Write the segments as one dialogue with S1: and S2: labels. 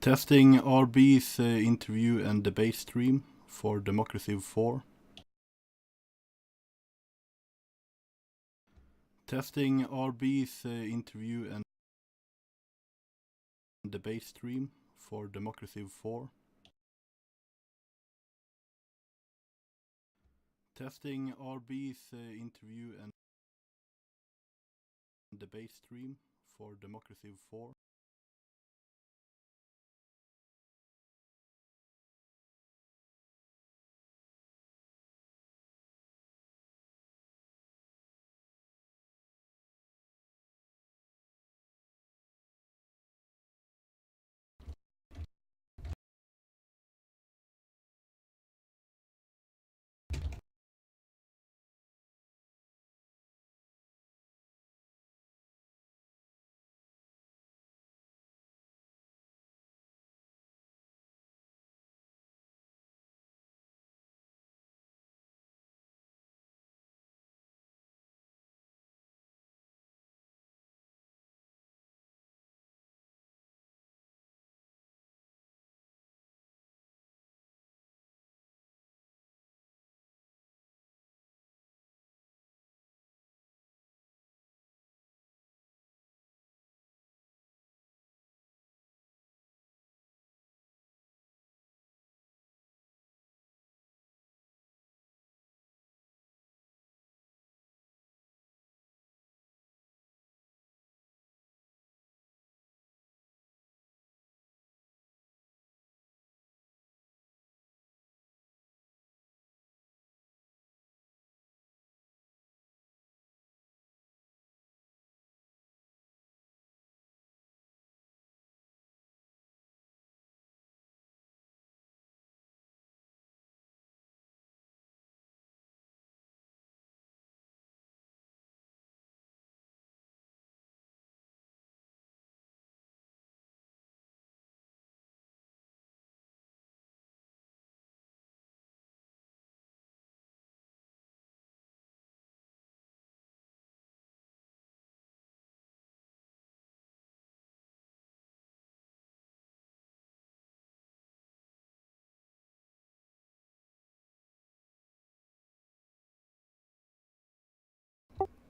S1: Testing RB's interview and debate stream for Mk4. Testing RB's interview and debate stream for Mk4. Testing RB's interview and debate stream for Mk4.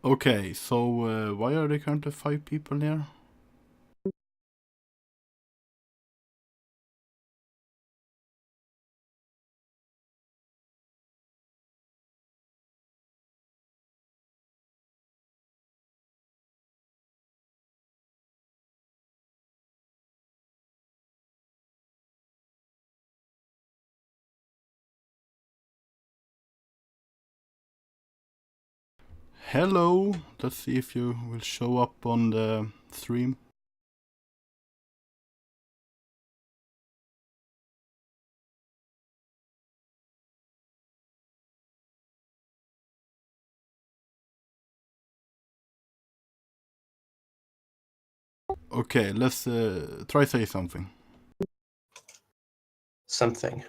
S1: Okay, so why are there currently 5 people here? Hello, let's see if you will show up on the stream. Okay, let's try say something.
S2: Something.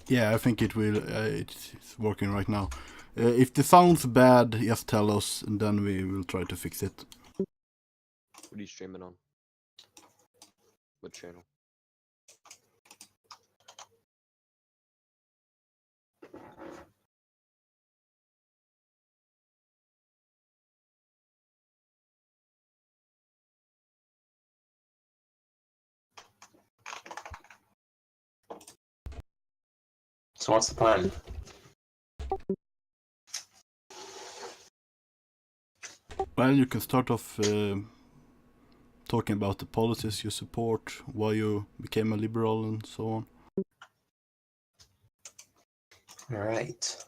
S1: Yeah, I think it will. It's working right now. If the sound's bad, just tell us, and then we will try to fix it.
S3: What are you streaming on? What channel?
S2: So what's the plan?
S1: Well, you can start off talking about the policies you support, why you became a liberal, and so on.
S2: All right.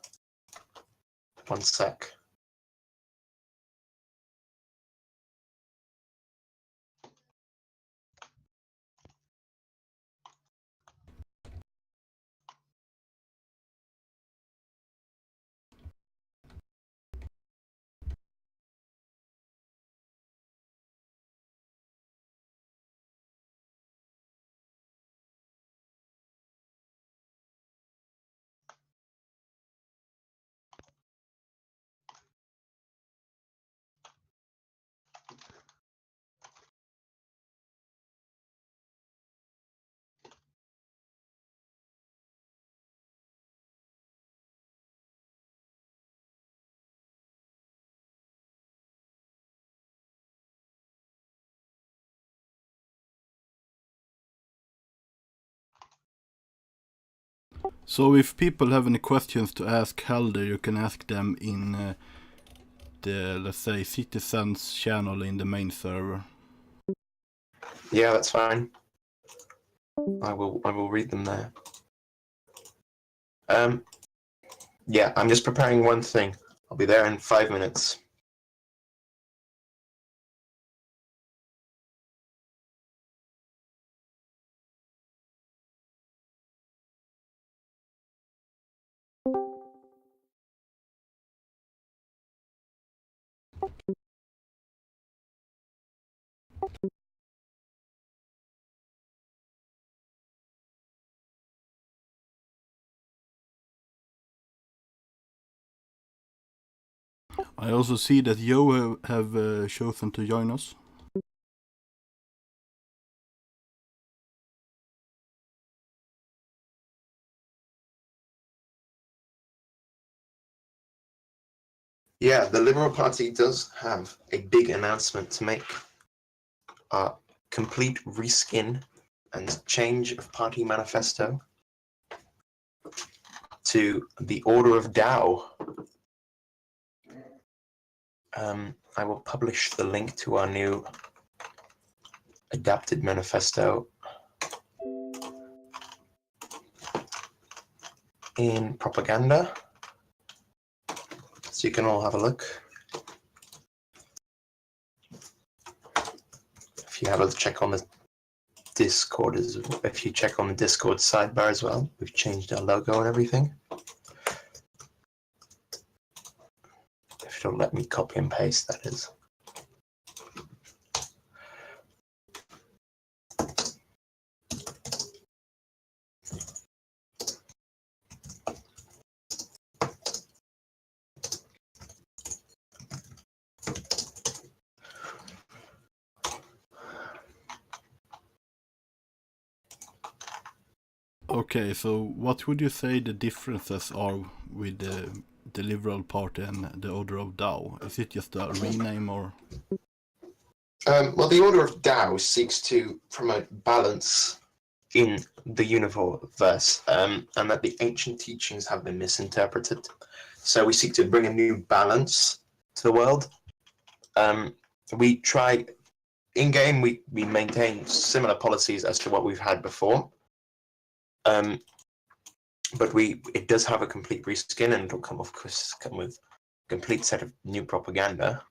S2: 1 sec.
S1: So if people have any questions to ask Helder, you can ask them in the, let's say, citizens channel in the main server.
S2: Yeah, that's fine. I will read them there. Yeah, I'm just preparing one thing. I'll be there in 5 minutes.
S1: I also see that Joe have chosen to join us.
S2: Yeah, the Liberal Party does have a big announcement to make. Complete reskin and change of party manifesto to the Order of Tao. I will publish the link to our new adapted manifesto in propaganda, so you can all have a look. If you have a check on the Discord, if you check on the Discord sidebar as well, we've changed our logo and everything. If it'll let me copy and paste, that is.
S1: Okay, so what would you say the differences are with the Liberal Party and the Order of Tao? Is it just a rename or?
S2: Well, the Order of Tao seeks to promote balance in the universe, and that the ancient teachings have been misinterpreted. So we seek to bring a new balance to the world. We try, in-game, we maintain similar policies as to what we've had before. But it does have a complete reskin, and it'll come with a complete set of new propaganda.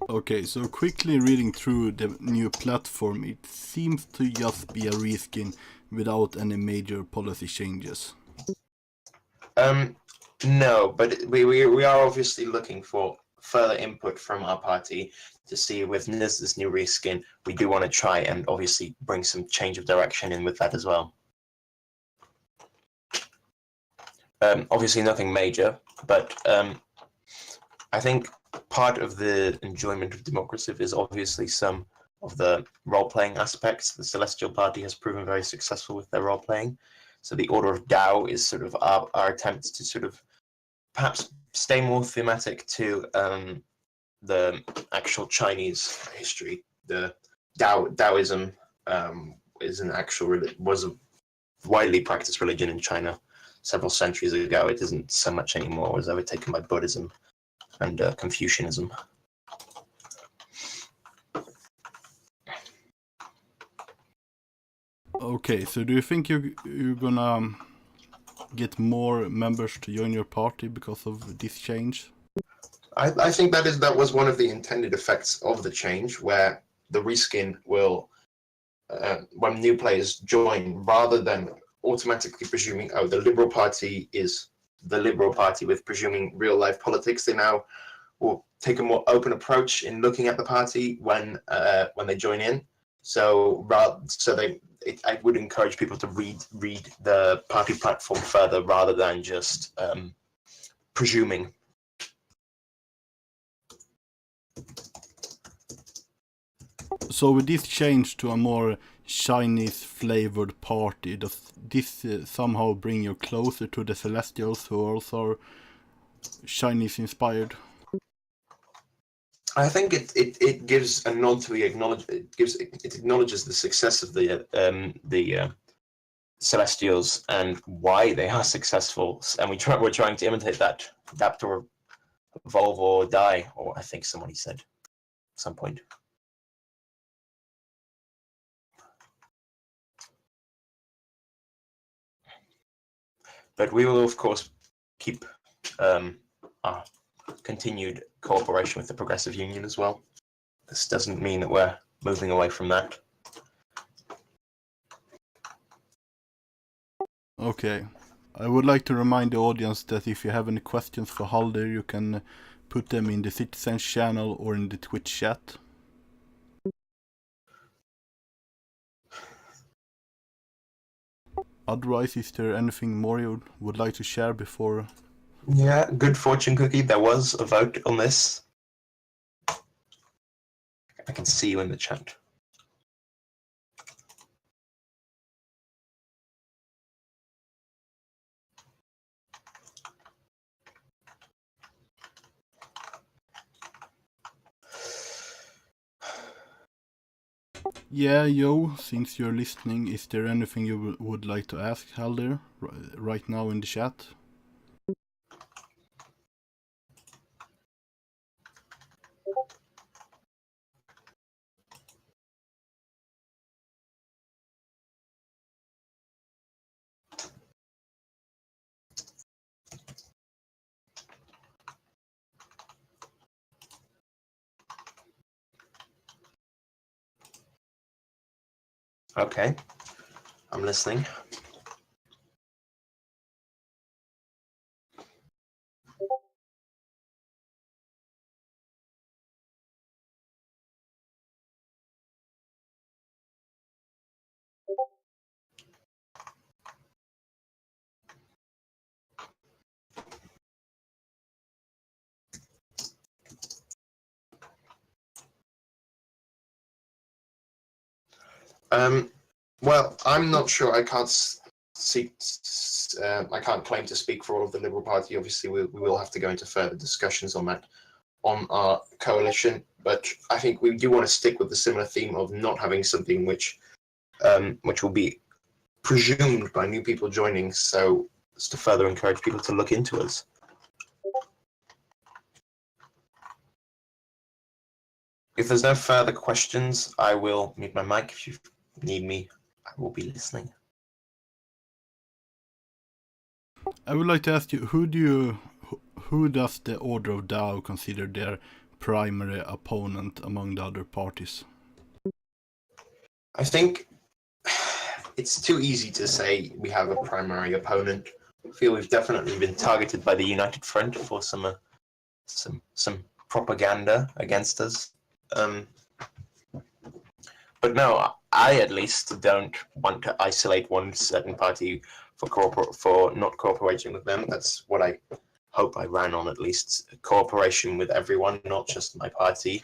S1: Okay, so quickly reading through the new platform, it seems to just be a reskin without any major policy changes.
S2: No, but we are obviously looking for further input from our party to see with this new reskin, we do want to try and obviously bring some change of direction in with that as well. Obviously nothing major, but I think part of the enjoyment of democracy is obviously some of the role-playing aspects. The Celestial Party has proven very successful with their role-playing. So the Order of Tao is sort of our attempt to sort of perhaps stay more thematic to the actual Chinese history. The Taoism was a widely practiced religion in China several centuries ago. It isn't so much anymore. It was overtaken by Buddhism and Confucianism.
S1: Okay, so do you think you're gonna get more members to join your party because of this change?
S2: I think that was one of the intended effects of the change, where the reskin will, when new players join, rather than automatically presuming, oh, the Liberal Party is the Liberal Party with presuming real life politics, they now will take a more open approach in looking at the party when they join in. So I would encourage people to read the party platform further rather than just presuming.
S1: So with this change to a more Chinese flavored party, does this somehow bring you closer to the Celestials, who also are Chinese inspired?
S2: I think it gives a nod to the it acknowledges the success of the Celestials and why they are successful, and we're trying to imitate that, adapt or evolve or die, or I think somebody said at some point. But we will, of course, keep our continued cooperation with the Progressive Union as well. This doesn't mean that we're moving away from that.
S1: Okay. I would like to remind the audience that if you have any questions for Halder, you can put them in the Citizens channel or in the Twitch chat. Otherwise, is there anything more you would like to share before?
S2: Yeah, good fortune cookie. There was a vote on this. I can see you in the chat.
S1: Yeah, Yo, since you're listening, is there anything you would like to ask Halder right now in the chat?
S2: Okay, I'm listening. Well, I'm not sure. I can't I can't claim to speak for all of the Liberal Party. Obviously, we will have to go into further discussions on that on our coalition. But I think we do want to stick with the similar theme of not having something which will be presumed by new people joining. So as to further encourage people to look into us. If there's no further questions, I will mute my mic. If you need me, I will be listening.
S1: I would like to ask you, who does the Order of Tao consider their primary opponent among the other parties?
S2: I think it's too easy to say we have a primary opponent. I feel we've definitely been targeted by the United Front for some propaganda against us. But no, I at least don't want to isolate one certain party for not cooperating with them. That's what I hope I ran on, at least. Cooperation with everyone, not just my party.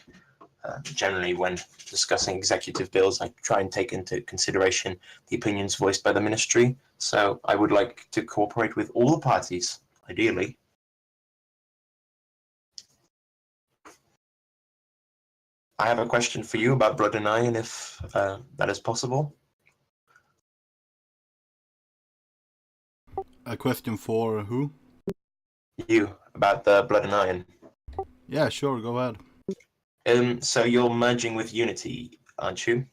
S2: Generally, when discussing executive bills, I try and take into consideration the opinions voiced by the ministry. So I would like to cooperate with all the parties, ideally. I have a question for you about Blood and Iron, if that is possible.
S1: A question for who?
S2: You, about the Blood and Iron.
S1: Yeah, sure, go ahead.
S2: So you're merging with Unity, aren't you?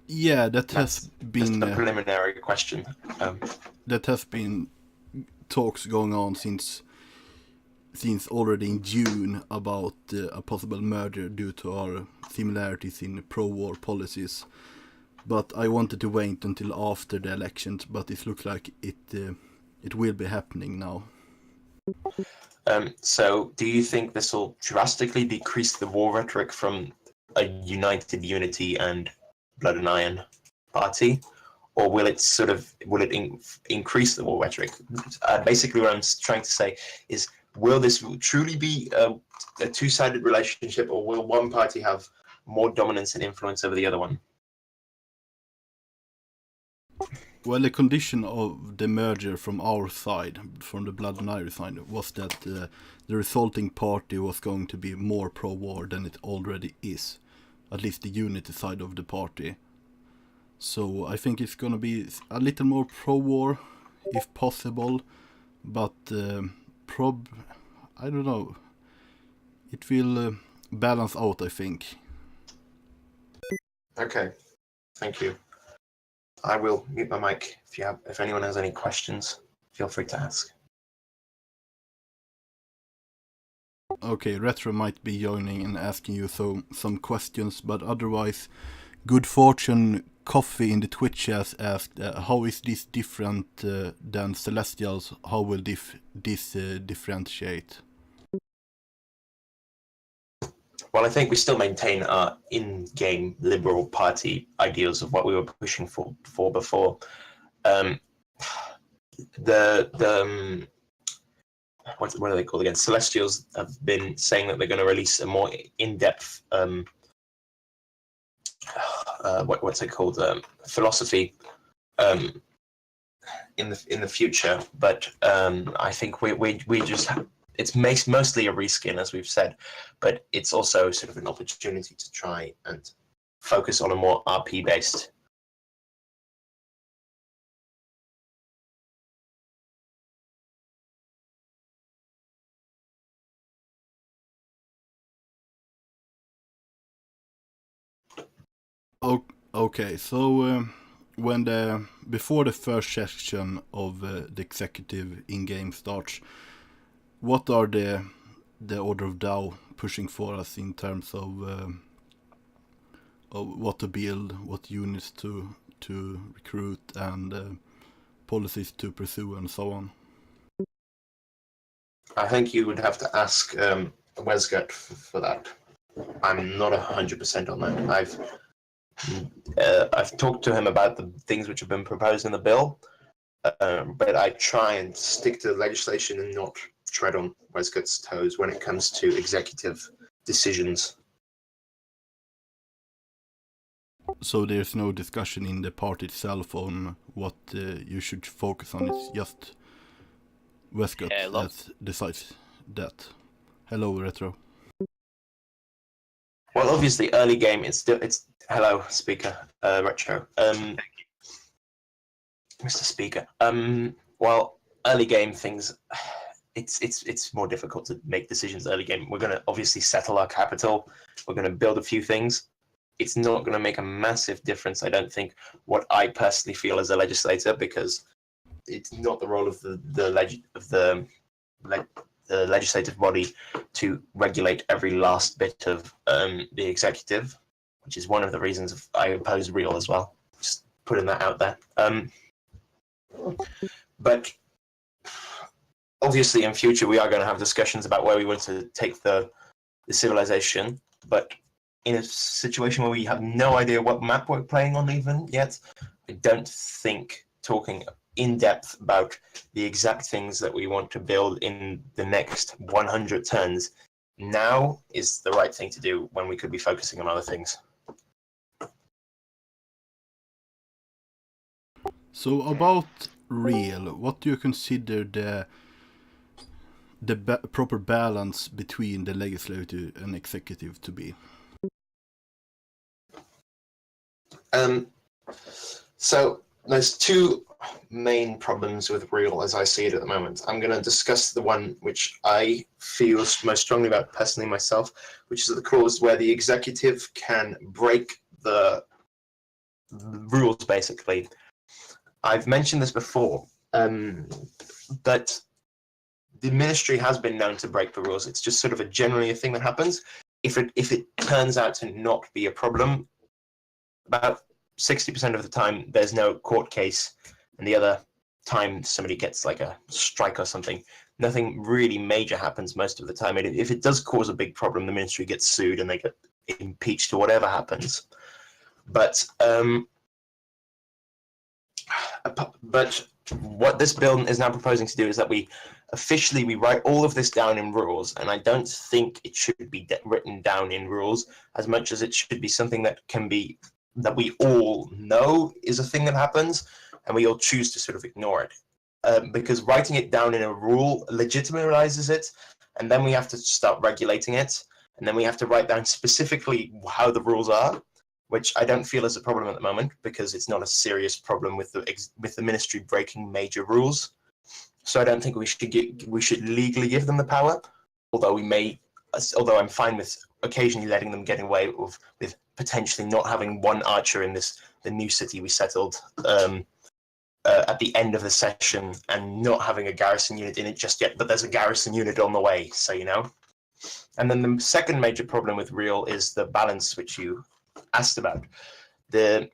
S1: Yeah, that has been
S2: just a preliminary question.
S1: That has been talks going on since already in June about a possible merger due to our similarities in pro-war policies. But I wanted to wait until after the elections, but it looks like it will be happening now.
S2: So do you think this will drastically decrease the war rhetoric from a united Unity and Blood and Iron party? Or will it increase the war rhetoric? Basically what I'm trying to say is, will this truly be a two-sided relationship, or will one party have more dominance and influence over the other one?
S1: Well, the condition of the merger from our side, from the Blood and Iris side, was that the resulting party was going to be more pro-war than it already is. At least the Unity side of the party. So I think it's gonna be a little more pro-war, if possible. But I don't know. It will balance out, I think.
S2: Okay, thank you. I will mute my mic. If anyone has any questions, feel free to ask.
S1: Okay, Retro might be joining and asking you some questions, but otherwise, Good Fortune Coffee in the Twitch has asked, how is this different than Celestials? How will this differentiate?
S2: Well, I think we still maintain our in-game Liberal Party ideals of what we were pushing for before. What are they called again? Celestials have been saying that they're going to release a more in-depth what's it called, philosophy in the future. But I think we just it's mostly a reskin, as we've said, but it's also sort of an opportunity to try and focus on a more RP based.
S1: Okay, so before the first section of the executive in-game starts, what are the order of DAO pushing for us in terms of what to build, what units to recruit, and policies to pursue, and so on?
S2: I think you would have to ask Wesgut for that. I'm not 100% on that. I've talked to him about the things which have been proposed in the bill, but I try and stick to the legislation and not tread on Wesgut's toes when it comes to executive decisions.
S1: So there's no discussion in the party itself on what you should focus on. It's just Wesgut that decides that. Hello, Retro.
S2: Well, obviously, early game. It's hello, speaker, Retro. Thank you, Mr. Speaker. Well, early game things. It's more difficult to make decisions early game. We're going to obviously settle our capital. We're going to build a few things. It's not going to make a massive difference, I don't think, what I personally feel as a legislator, because it's not the role of the legislative body to regulate every last bit of the executive, which is one of the reasons I oppose real as well. Just putting that out there. But obviously in future we are going to have discussions about where we want to take the civilization, but in a situation where we have no idea what map we're playing on even yet, I don't think talking in depth about the exact things that we want to build in the next 100 turns now is the right thing to do when we could be focusing on other things.
S1: So about real, what do you consider the proper balance between the legislative and executive to be?
S2: So there's two main problems with real as I see it at the moment. I'm going to discuss the one which I feel most strongly about personally myself, which is the clause where the executive can break the rules, basically. I've mentioned this before, but the ministry has been known to break the rules. It's just sort of generally a thing that happens. If it turns out to not be a problem, about 60% of the time there's no court case, and the other time somebody gets like a strike or something. Nothing really major happens most of the time. If it does cause a big problem, the ministry gets sued and they get impeached or whatever happens. But what this bill is now proposing to do is that we officially write all of this down in rules, and I don't think it should be written down in rules as much as it should be something that can be, that we all know is a thing that happens, and we all choose to sort of ignore it. Because writing it down in a rule legitimizes it, and then we have to start regulating it, and then we have to write down specifically how the rules are, which I don't feel is a problem at the moment, because it's not a serious problem with the ministry breaking major rules. So I don't think we should legally give them the power, although I'm fine with occasionally letting them get away with potentially not having one archer in the new city we settled at the end of the session, and not having a garrison unit in it just yet, but there's a garrison unit on the way, so you know. And then the second major problem with Real is the balance, which you asked about. The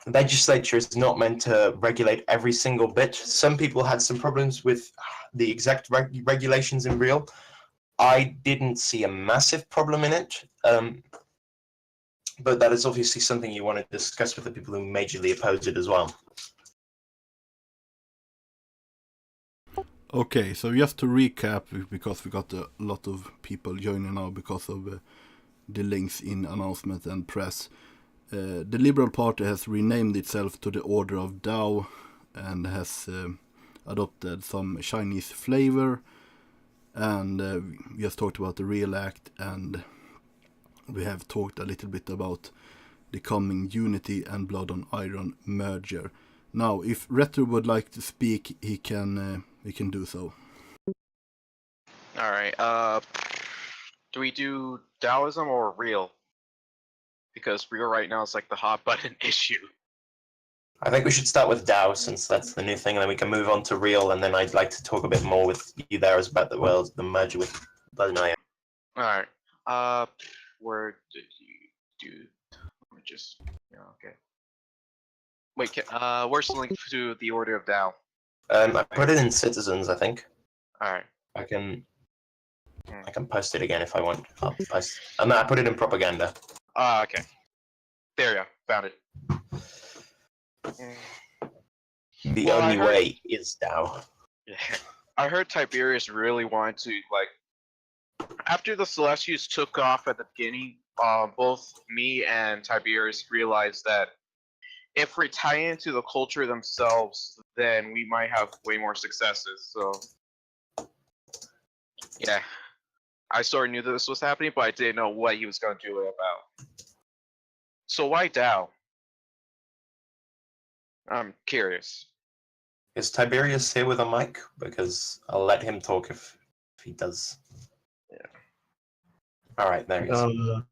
S2: legislature is not meant to regulate every single bit. Some people had some problems with the exact regulations in Real. I didn't see a massive problem in it, but that is obviously something you want to discuss with the people who majorly oppose it as well.
S1: Okay, so just to recap, because we got a lot of people joining now because of the links in announcement and press. The Liberal Party has renamed itself to the Order of Dao and has adopted some Chinese flavor, and we just talked about the Real Act, and we have talked a little bit about the coming Unity and Blood on Iron merger. Now, if Retro would like to speak, he can do so.
S4: All right. Do we do Taoism or Real? Because Real right now is like the hot button issue.
S2: I think we should start with DAO, since that's the new thing, and then we can move on to Real, and then I'd like to talk a bit more with you there about the merger with Blood and Iron.
S4: All right. Where did you do? Let me just. Yeah. Okay. Wait. Where's the link to the Order of Dao?
S2: I put it in Citizens, I think.
S4: All right.
S2: I can post it again if I want. I'll post. No, I put it in Propaganda.
S4: Okay. There you go. Found it.
S2: The only way is DAO.
S4: Yeah. I heard Tiberius really wanted to, like, after the Celestials took off at the beginning, both me and Tiberius realized that if we tie into the culture themselves, then we might have way more successes. So, yeah. I sort of knew that this was happening, but I didn't know what he was going to do it about. So why DAO? I'm curious.
S2: Is Tiberius here with a mic? Because I'll let him talk if he does.
S4: Yeah.
S2: All right, there he is.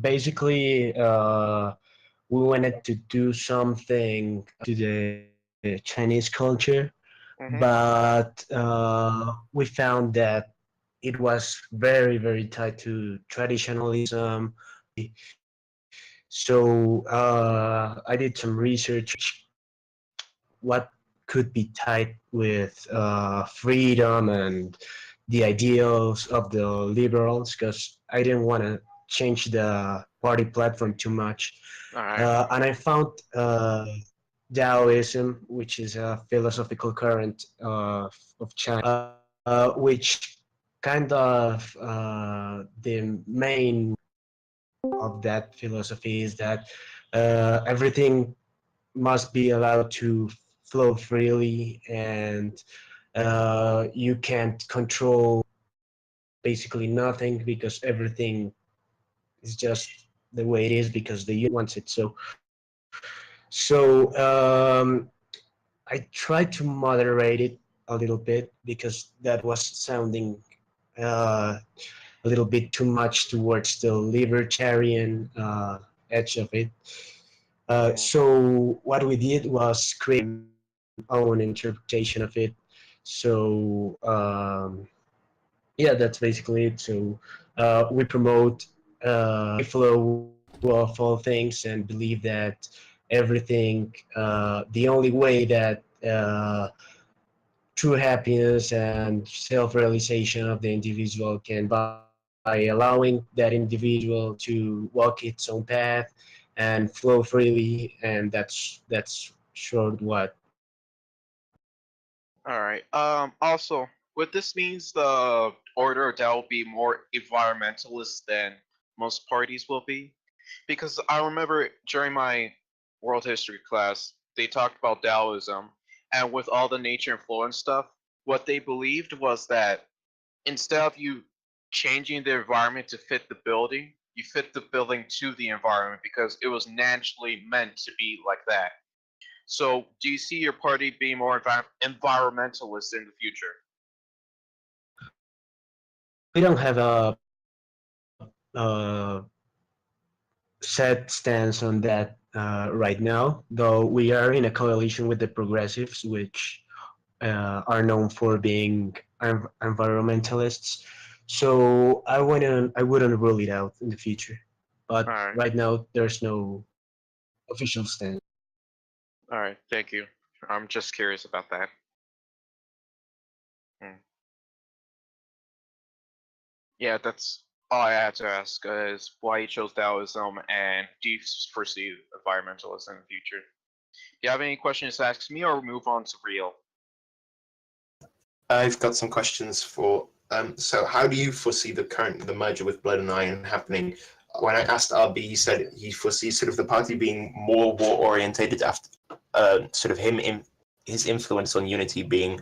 S5: Basically, we wanted to do something to the Chinese culture, but we found that it was very, very tied to traditionalism. So I did some research what could be tied with freedom and the ideals of the liberals, because I didn't want to change the party platform too much.
S4: Right.
S5: And I found Taoism, which is a philosophical current of China, which kind of the main of that philosophy is that everything must be allowed to flow freely, and you can't control basically nothing, because everything is just the way it is because the union wants it. So I tried to moderate it a little bit, because that was sounding a little bit too much towards the libertarian edge of it. So what we did was create our own interpretation of it. So yeah, that's basically it. So we promote flow of all things, and believe that everything, the only way that true happiness and self-realization of the individual can by allowing that individual to walk its own path and flow freely, and that's short what.
S4: All right. Also, what this means, the Order of Dao will be more environmentalist than most parties will be, because I remember during my world history class, they talked about Taoism, and with all the nature influence stuff, what they believed was that instead of you changing the environment to fit the building, you fit the building to the environment because it was naturally meant to be like that. So, do you see your party being more environmentalist in the future?
S5: We don't have a set stance on that right now, though we are in a coalition with the progressives, which are known for being environmentalists. So I wouldn't rule it out in the future. But
S4: All right,
S5: right now, there's no official stance.
S4: all right, thank you. I'm just curious about that. Yeah, that's all I had to ask is why you chose Taoism and do you foresee environmentalism in the future? Do you have any questions to ask me or move on to real?
S2: I've got some questions for. So, how do you foresee the merger with Blood and Iron happening? When I asked RB, he said he foresees sort of the party being more war orientated after sort of his influence on Unity being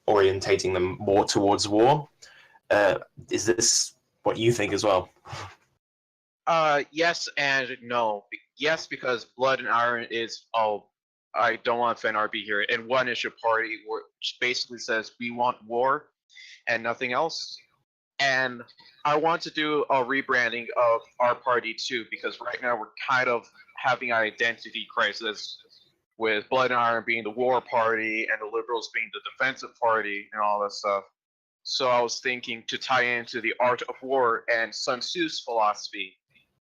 S2: orientating them more towards war. Is this what you think as well?
S4: Yes and no. Yes, because Blood and Iron is I don't want to offend RB here, and one issue party which basically says we want war and nothing else. And I want to do a rebranding of our party too, because right now we're kind of having an identity crisis with Blood and Iron being the war party and the Liberals being the defensive party and all that stuff. So I was thinking to tie into the art of war and Sun Tzu's philosophy,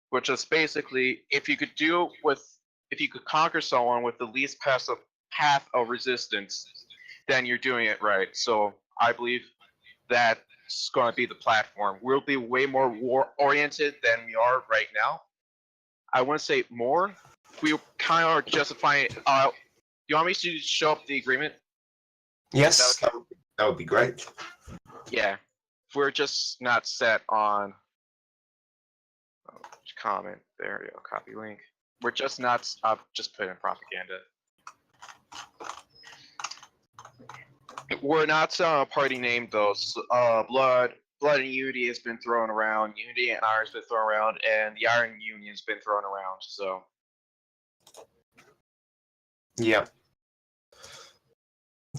S4: which is basically if you could conquer someone with the least path of resistance, then you're doing it right. So I believe that's going to be the platform. We'll be way more war oriented than we are right now. I wouldn't say more. We kind of are justifying. You want me to show up the agreement?
S2: Yes,
S4: Okay.
S2: that would be great.
S4: Yeah, we're just not set on. Comment there. We go. Copy link. We're just not. I've just put in propaganda. We're not a party name though. So, Blood and Unity has been thrown around. Unity and Iron's been thrown around, and the Iron Union's been thrown around. So
S2: Yeah.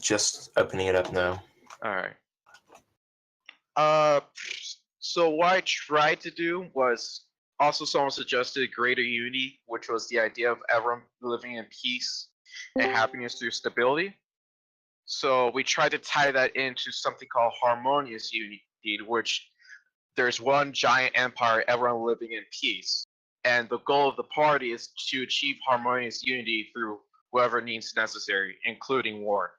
S2: Just opening it up now.
S4: all right. So what I tried to do was also someone suggested greater unity, which was the idea of everyone living in peace and happiness through stability. So we tried to tie that into something called harmonious unity, which there's one giant empire, everyone living in peace. And the goal of the party is to achieve harmonious unity through whatever means necessary, including war.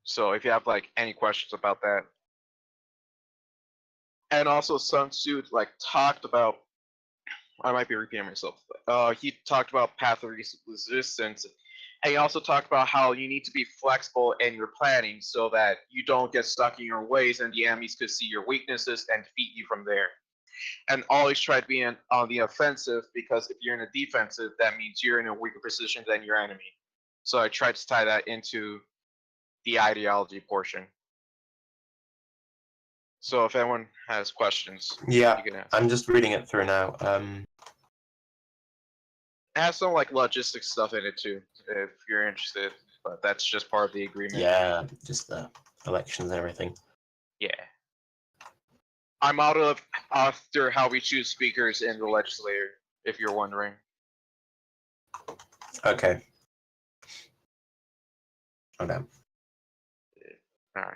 S4: So if you have like any questions about that. And also Sun Tzu talked about, I might be repeating myself. He talked about path of resistance, and he also talked about how you need to be flexible in your planning so that you don't get stuck in your ways and the enemies could see your weaknesses and defeat you from there. And always try to be on the offensive, because if you're in a defensive, that means you're in a weaker position than your enemy. So I tried to tie that into the ideology portion. So if anyone has questions,
S2: Yeah,
S4: you can ask.
S2: I'm just reading it through now.
S4: It has some logistics stuff in it too, if you're interested. But that's just part of the agreement.
S2: Yeah, just the elections and everything.
S4: Yeah. I'm out of after how we choose speakers in the legislature, if you're wondering.
S2: Okay. Okay.
S4: Alright.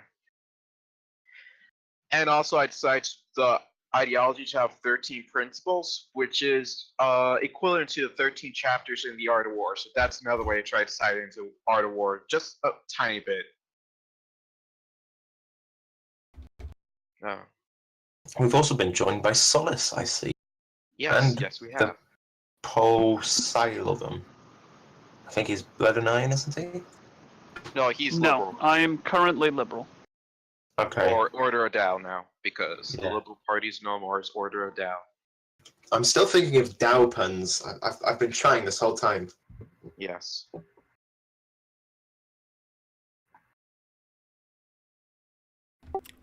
S4: And also I decided the ideology to have 13 principles, which is equivalent to the 13 chapters in the Art of War. So that's another way to try to tie it into Art of War, just a tiny bit. Oh.
S2: We've also been joined by Solace, I see.
S4: Yes,
S2: And
S4: yes, we
S2: the-
S4: have.
S2: Poseidon. I think he's Blood and Iron, isn't he?
S4: No, he's
S6: No,
S4: liberal.
S6: I am currently liberal.
S2: Okay.
S4: Or Order of Dow now, because the
S2: Yeah.
S4: Liberal Party's no more is Order of Dow.
S2: I'm still thinking of Dow puns. I've been trying this whole time.
S4: Yes.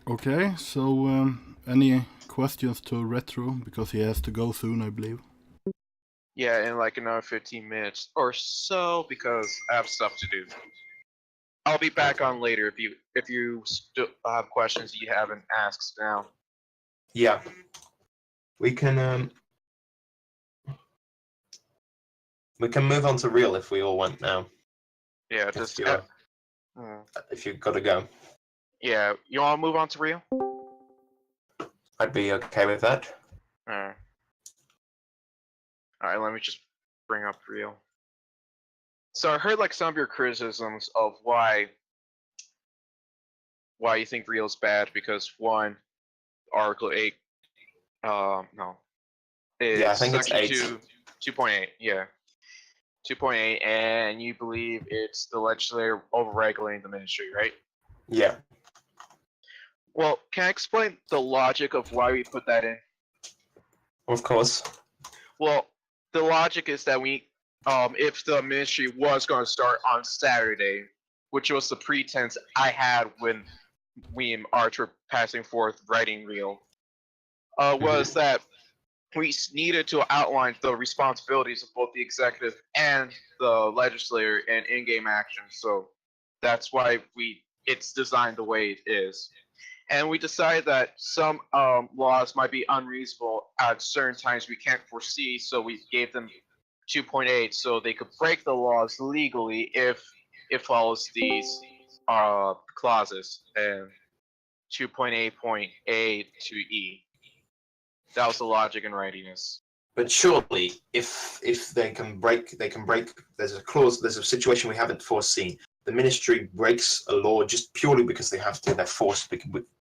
S1: Okay, so any questions to Retro, because he has to go soon, I believe.
S4: Yeah, in like another 15 minutes or so, because I have stuff to do. I'll be back
S2: Okay.
S4: on later if you still have questions you haven't asked now.
S2: Yeah. We can move on to real if we all want now.
S4: Yeah,
S2: If
S4: just
S2: you're
S4: mm,
S2: if you've got to go,
S4: yeah. You want to move on to real?
S2: I'd be okay with that.
S4: All right, let me just bring up real. So I heard like some of your criticisms of why you think real is bad, because one, Article 8, no,
S2: Yeah, I think it's
S4: Section
S2: 8.
S4: 2.8, yeah. 2.8, and you believe it's the legislature overregulating the ministry, right?
S2: Yeah.
S4: Well, can I explain the logic of why we put that in?
S2: Of course.
S4: Well, the logic is that if the ministry was going to start on Saturday, which was the pretense I had when we and Arch were passing forth writing reel, was that we needed to outline the responsibilities of both the executive and the legislature in in-game action. So that's why it's designed the way it is. And we decided that some laws might be unreasonable at certain times we can't foresee, so we gave them 2.8 so they could break the laws legally if it follows these clauses. And 2.8.A to E. That was the logic in writing this.
S2: But surely, if they can break, There's a clause. There's a situation we haven't foreseen. The ministry breaks a law just purely because they have to. They're forced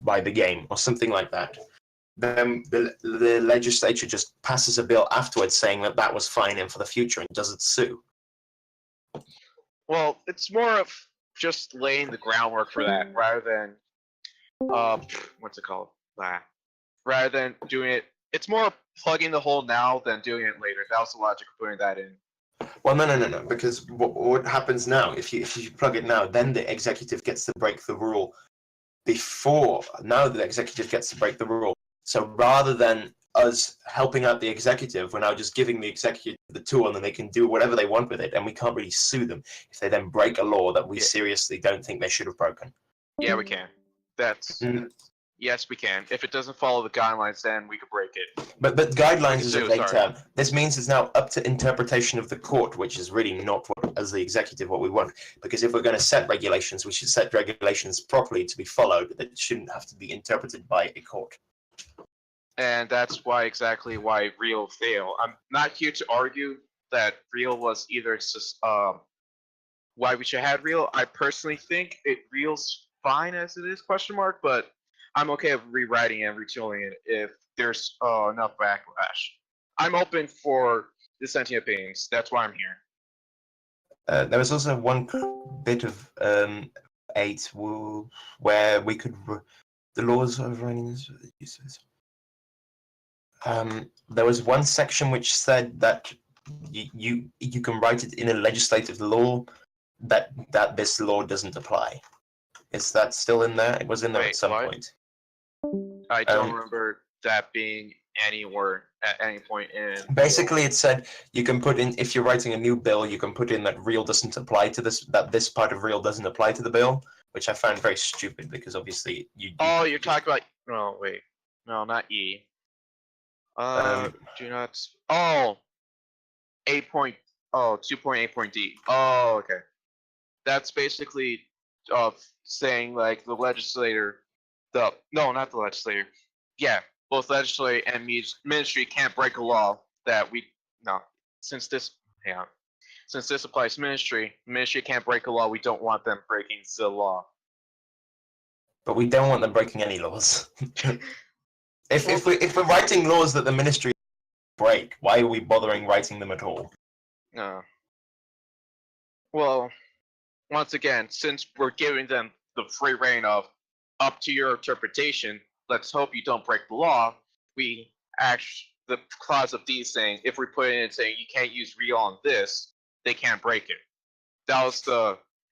S2: by the game or something like that. Then the legislature just passes a bill afterwards saying that was fine and for the future and doesn't sue.
S4: Well, it's more of just laying the groundwork for that rather than what's it called? Rather than doing it. It's more plugging the hole now than doing it later. That was the logic of putting that in.
S2: Well, no. Because what happens now? If you plug it now, then the executive gets to break the rule before. Now the executive gets to break the rule. So rather than us helping out the executive, we're now just giving the executive the tool, and then they can do whatever they want with it, and we can't really sue them if they then break a law that we seriously don't think they should have broken.
S4: Yeah, we can. Yes, we can. If it doesn't follow the guidelines, then we could break it.
S2: But guidelines is a vague term. This means it's now up to interpretation of the court, which is really not what, as the executive, what we want. Because if we're going to set regulations, we should set regulations properly to be followed. That shouldn't have to be interpreted by a court.
S4: And that's exactly why real failed. I'm not here to argue that real was either just why we should have real. I personally think real's fine as it is, question mark, but I'm okay with rewriting and retooling it if there's enough backlash. I'm open for dissenting opinions. That's why I'm here.
S2: There was also one bit of 8 where we could the laws overriding this. There was one section which said that you can write it in a legislative law that this law doesn't apply. Is that still in there? It was in there at some point.
S4: I don't remember that being anywhere at any point in.
S2: Basically, it said you can put in, if you're writing a new bill, you can put in that real doesn't apply to this, that this part of real doesn't apply to the bill, which I found very stupid because obviously
S4: you're talking about. No, wait. No, not E. Do not. Oh. 2.8.D. Oh, okay. That's basically saying like the legislator, not the legislator. Yeah, both legislature and ministry can't break a law that since this applies to ministry can't break a law. We don't want them breaking the law.
S2: But we don't want them breaking any laws. if we're writing laws that the ministry break, why are we bothering writing them at all?
S4: No. Well, once again, since we're giving them the free reign of up to your interpretation, let's hope you don't break the law. the clause of D saying if we put in saying you can't use real on this, they can't break it. That was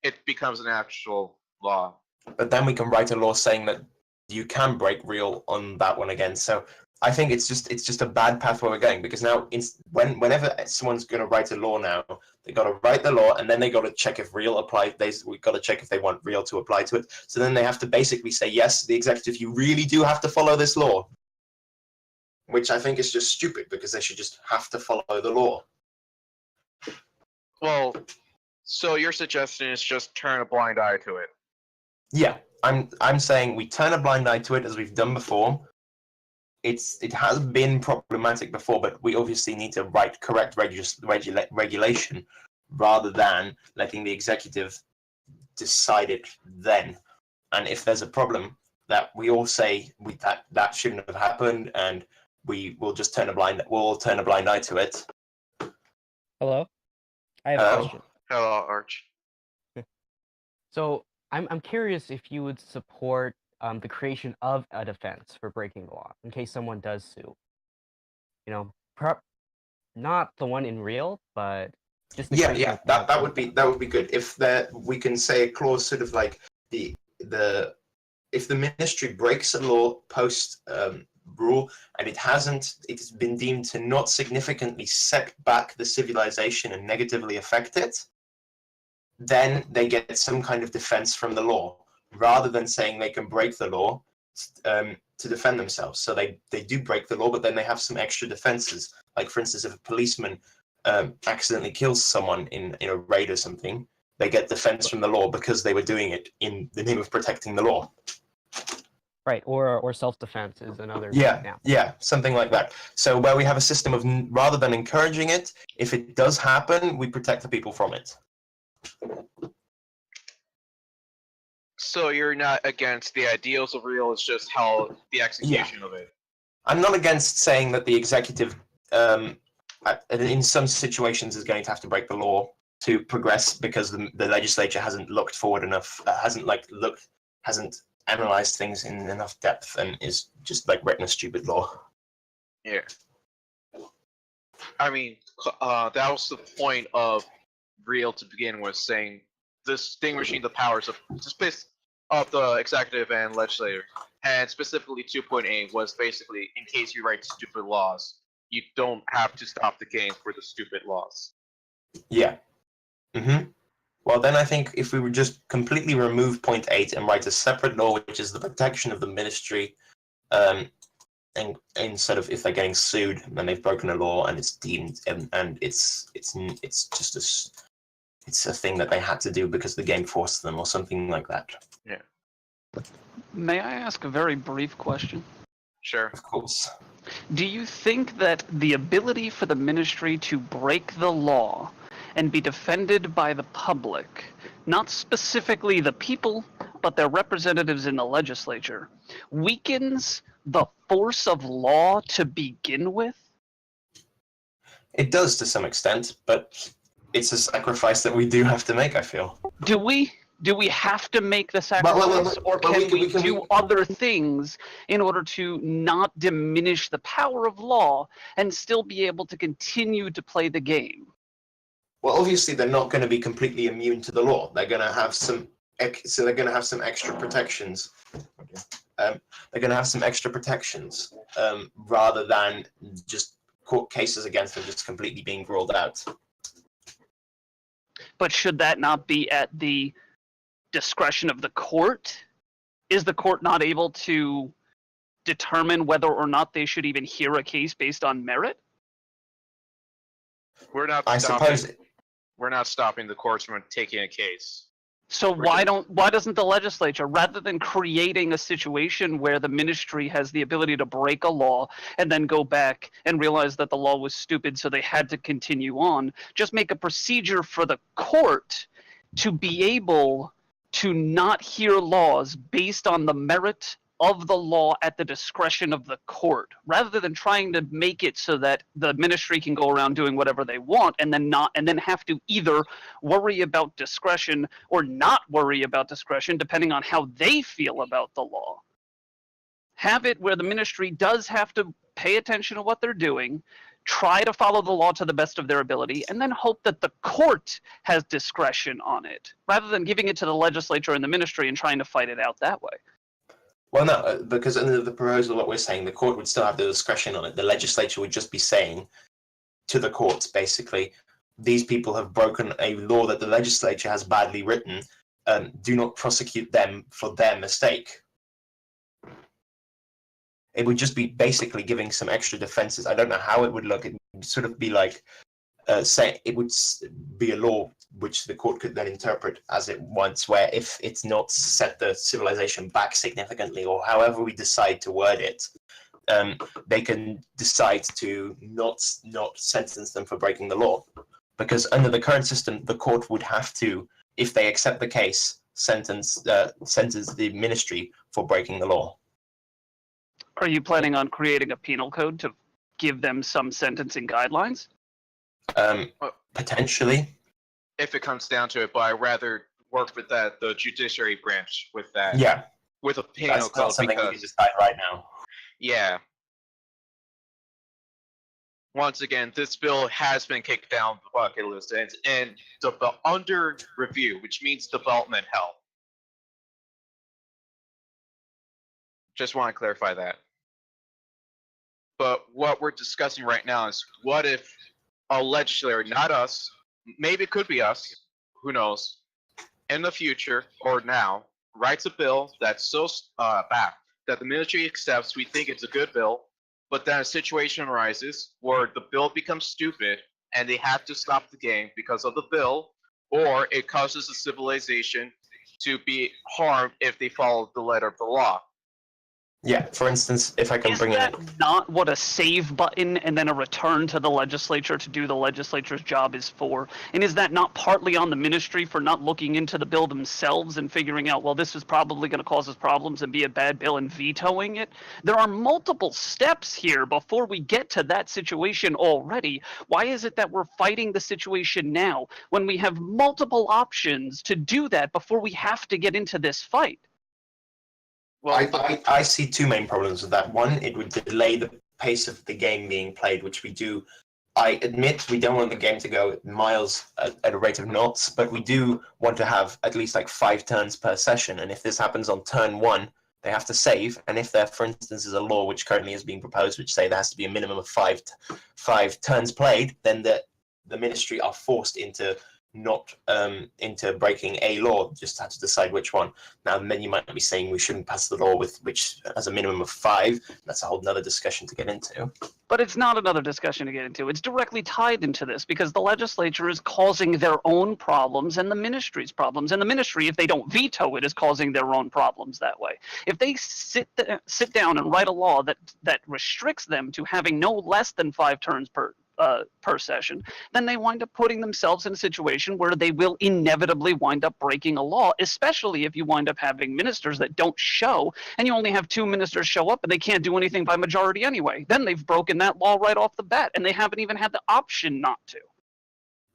S4: it becomes an actual law.
S2: But then we can write a law saying that you can break real on that one again. So I think it's just a bad path where we're going, because now whenever someone's going to write a law now, they got to write the law and then they got to check if real applies. We've got to check if they want real to apply to it. So then they have to basically say, yes, the executive, you really do have to follow this law, which I think is just stupid, because they should just have to follow the law.
S4: Well, so your suggestion is just turn a blind eye to it.
S2: Yeah, I'm saying we turn a blind eye to it as we've done before. It has been problematic before, but we obviously need to write correct regulation rather than letting the executive decide it then. And if there's a problem, that we all say that shouldn't have happened, and we will just turn a blind eye to it.
S6: Hello? I have a question.
S4: Hello, Arch.
S6: So I'm curious if you would support the creation of a defense for breaking the law in case someone does sue. You know, not the one in real, but just the
S2: yeah. That would be good if we can say a clause sort of like if the ministry breaks a law post rule and it's been deemed to not significantly set back the civilization and negatively affect it, then they get some kind of defense from the law, rather than saying they can break the law to defend themselves. So they do break the law, but then they have some extra defenses. Like, for instance, if a policeman accidentally kills someone in a raid or something, they get defense from the law because they were doing it in the name of protecting the law.
S6: Right, or self-defense is another example.
S2: Yeah, something like that. So where we have a system of, rather than encouraging it, if it does happen, we protect the people from it.
S4: So you're not against the ideals of real, it's just how the execution of it.
S2: I'm not against saying that the executive, in some situations, is going to have to break the law to progress, because the legislature hasn't looked forward enough, hasn't analyzed things in enough depth, and is just like written a stupid law.
S4: Yeah. I mean, that was the point of real to begin with, saying distinguishing the powers of the executive and legislature, and specifically 2.8 was basically, in case you write stupid laws, you don't have to stop the game for the stupid laws.
S2: Yeah. Well, then I think if we would just completely remove point 8 and write a separate law, which is the protection of the ministry, and instead of if they're getting sued and they've broken a law and it's deemed and it's just it's a thing that they had to do because the game forced them or something like that.
S4: Yeah.
S7: May I ask a very brief question?
S4: Sure.
S2: Of course.
S7: Do you think that the ability for the ministry to break the law and be defended by the public, not specifically the people, but their representatives in the legislature, weakens the force of law to begin with?
S2: It does to some extent, but it's a sacrifice that we do have to make, I feel.
S7: Do we have to make the sacrifice, or can we do other things in order to not diminish the power of law and still be able to continue to play the game?
S2: Well, obviously they're not going to be completely immune to the law. They're going to have some extra protections. They're going to have some extra protections rather than just court cases against them just completely being ruled out.
S7: But should that not be at the discretion of the court? Is the court not able to determine whether or not they should even hear a case based on merit?
S4: We're not stopping the courts from taking a case.
S7: So why doesn't the legislature, rather than creating a situation where the ministry has the ability to break a law and then go back and realize that the law was stupid so they had to continue on, just make a procedure for the court to be able to not hear laws based on the merit of the law at the discretion of the court, rather than trying to make it so that the ministry can go around doing whatever they want and then have to either worry about discretion or not worry about discretion depending on how they feel about the law. have it where the ministry does have to pay attention to what they're doing, try to follow the law to the best of their ability, and then hope that the court has discretion on it, rather than giving it to the legislature and the ministry and trying to fight it out that way.
S2: Well, no, because under the proposal, what we're saying, the court would still have the discretion on it. The legislature would just be saying to the courts, basically, these people have broken a law that the legislature has badly written, do not prosecute them for their mistake. It would just be basically giving some extra defenses. I don't know how it would look. It would sort of be like, say, it would be a law which the court could then interpret as it wants, where if it's not set the civilization back significantly, or however we decide to word it, they can decide to not sentence them for breaking the law. Because under the current system, the court would have to, if they accept the case, sentence the ministry for breaking the law.
S7: Are you planning on creating a penal code to give them some sentencing guidelines?
S2: Potentially.
S4: If it comes down to it, but I'd rather work with the judiciary branch with that.
S2: Yeah.
S4: With a penal
S2: That's
S4: code,
S2: not something we
S4: because
S2: can decide right now.
S4: yeah. Once again, this bill has been kicked down the bucket list and under review, which means development hell. Just want to clarify that. But what we're discussing right now is, what if a legislator, not us, maybe it could be us, who knows, in the future or now, writes a bill that's so bad that the ministry accepts, we think it's a good bill, but then a situation arises where the bill becomes stupid and they have to stop the game because of the bill, or it causes the civilization to be harmed if they follow the letter of the law.
S2: Yeah, for instance, if I can
S7: Is
S2: bring
S7: that
S2: in...
S7: not what a save button and then a return to the legislature to do the legislature's job is for? And is that not partly on the ministry for not looking into the bill themselves and figuring out, well, this is probably going to cause us problems and be a bad bill, and vetoing it? There are multiple steps here before we get to that situation already. Why is it that we're fighting the situation now when we have multiple options to do that before we have to get into this fight?
S4: Well,
S2: I see two main problems with that. One, it would delay the pace of the game being played, which we do. I admit we don't want the game to go miles at a rate of knots, but we do want to have at least like 5 turns per session. And if this happens on turn 1, they have to save. And if there, for instance, is a law which currently is being proposed, which say there has to be a minimum of 5 turns played, then the ministry are forced into into breaking a law, just have to decide which one. Now, then you might be saying we shouldn't pass the law with which has a minimum of 5. That's a whole nother discussion to get into.
S7: But it's not another discussion to get into. It's directly tied into this because the legislature is causing their own problems and the ministry's problems. And the ministry, if they don't veto it, is causing their own problems that way. If they sit down and write a law that restricts them to having no less than 5 turns per session, then they wind up putting themselves in a situation where they will inevitably wind up breaking a law, especially if you wind up having ministers that don't show, and you only have 2 ministers show up and they can't do anything by majority anyway. Then they've broken that law right off the bat, and they haven't even had the option not to.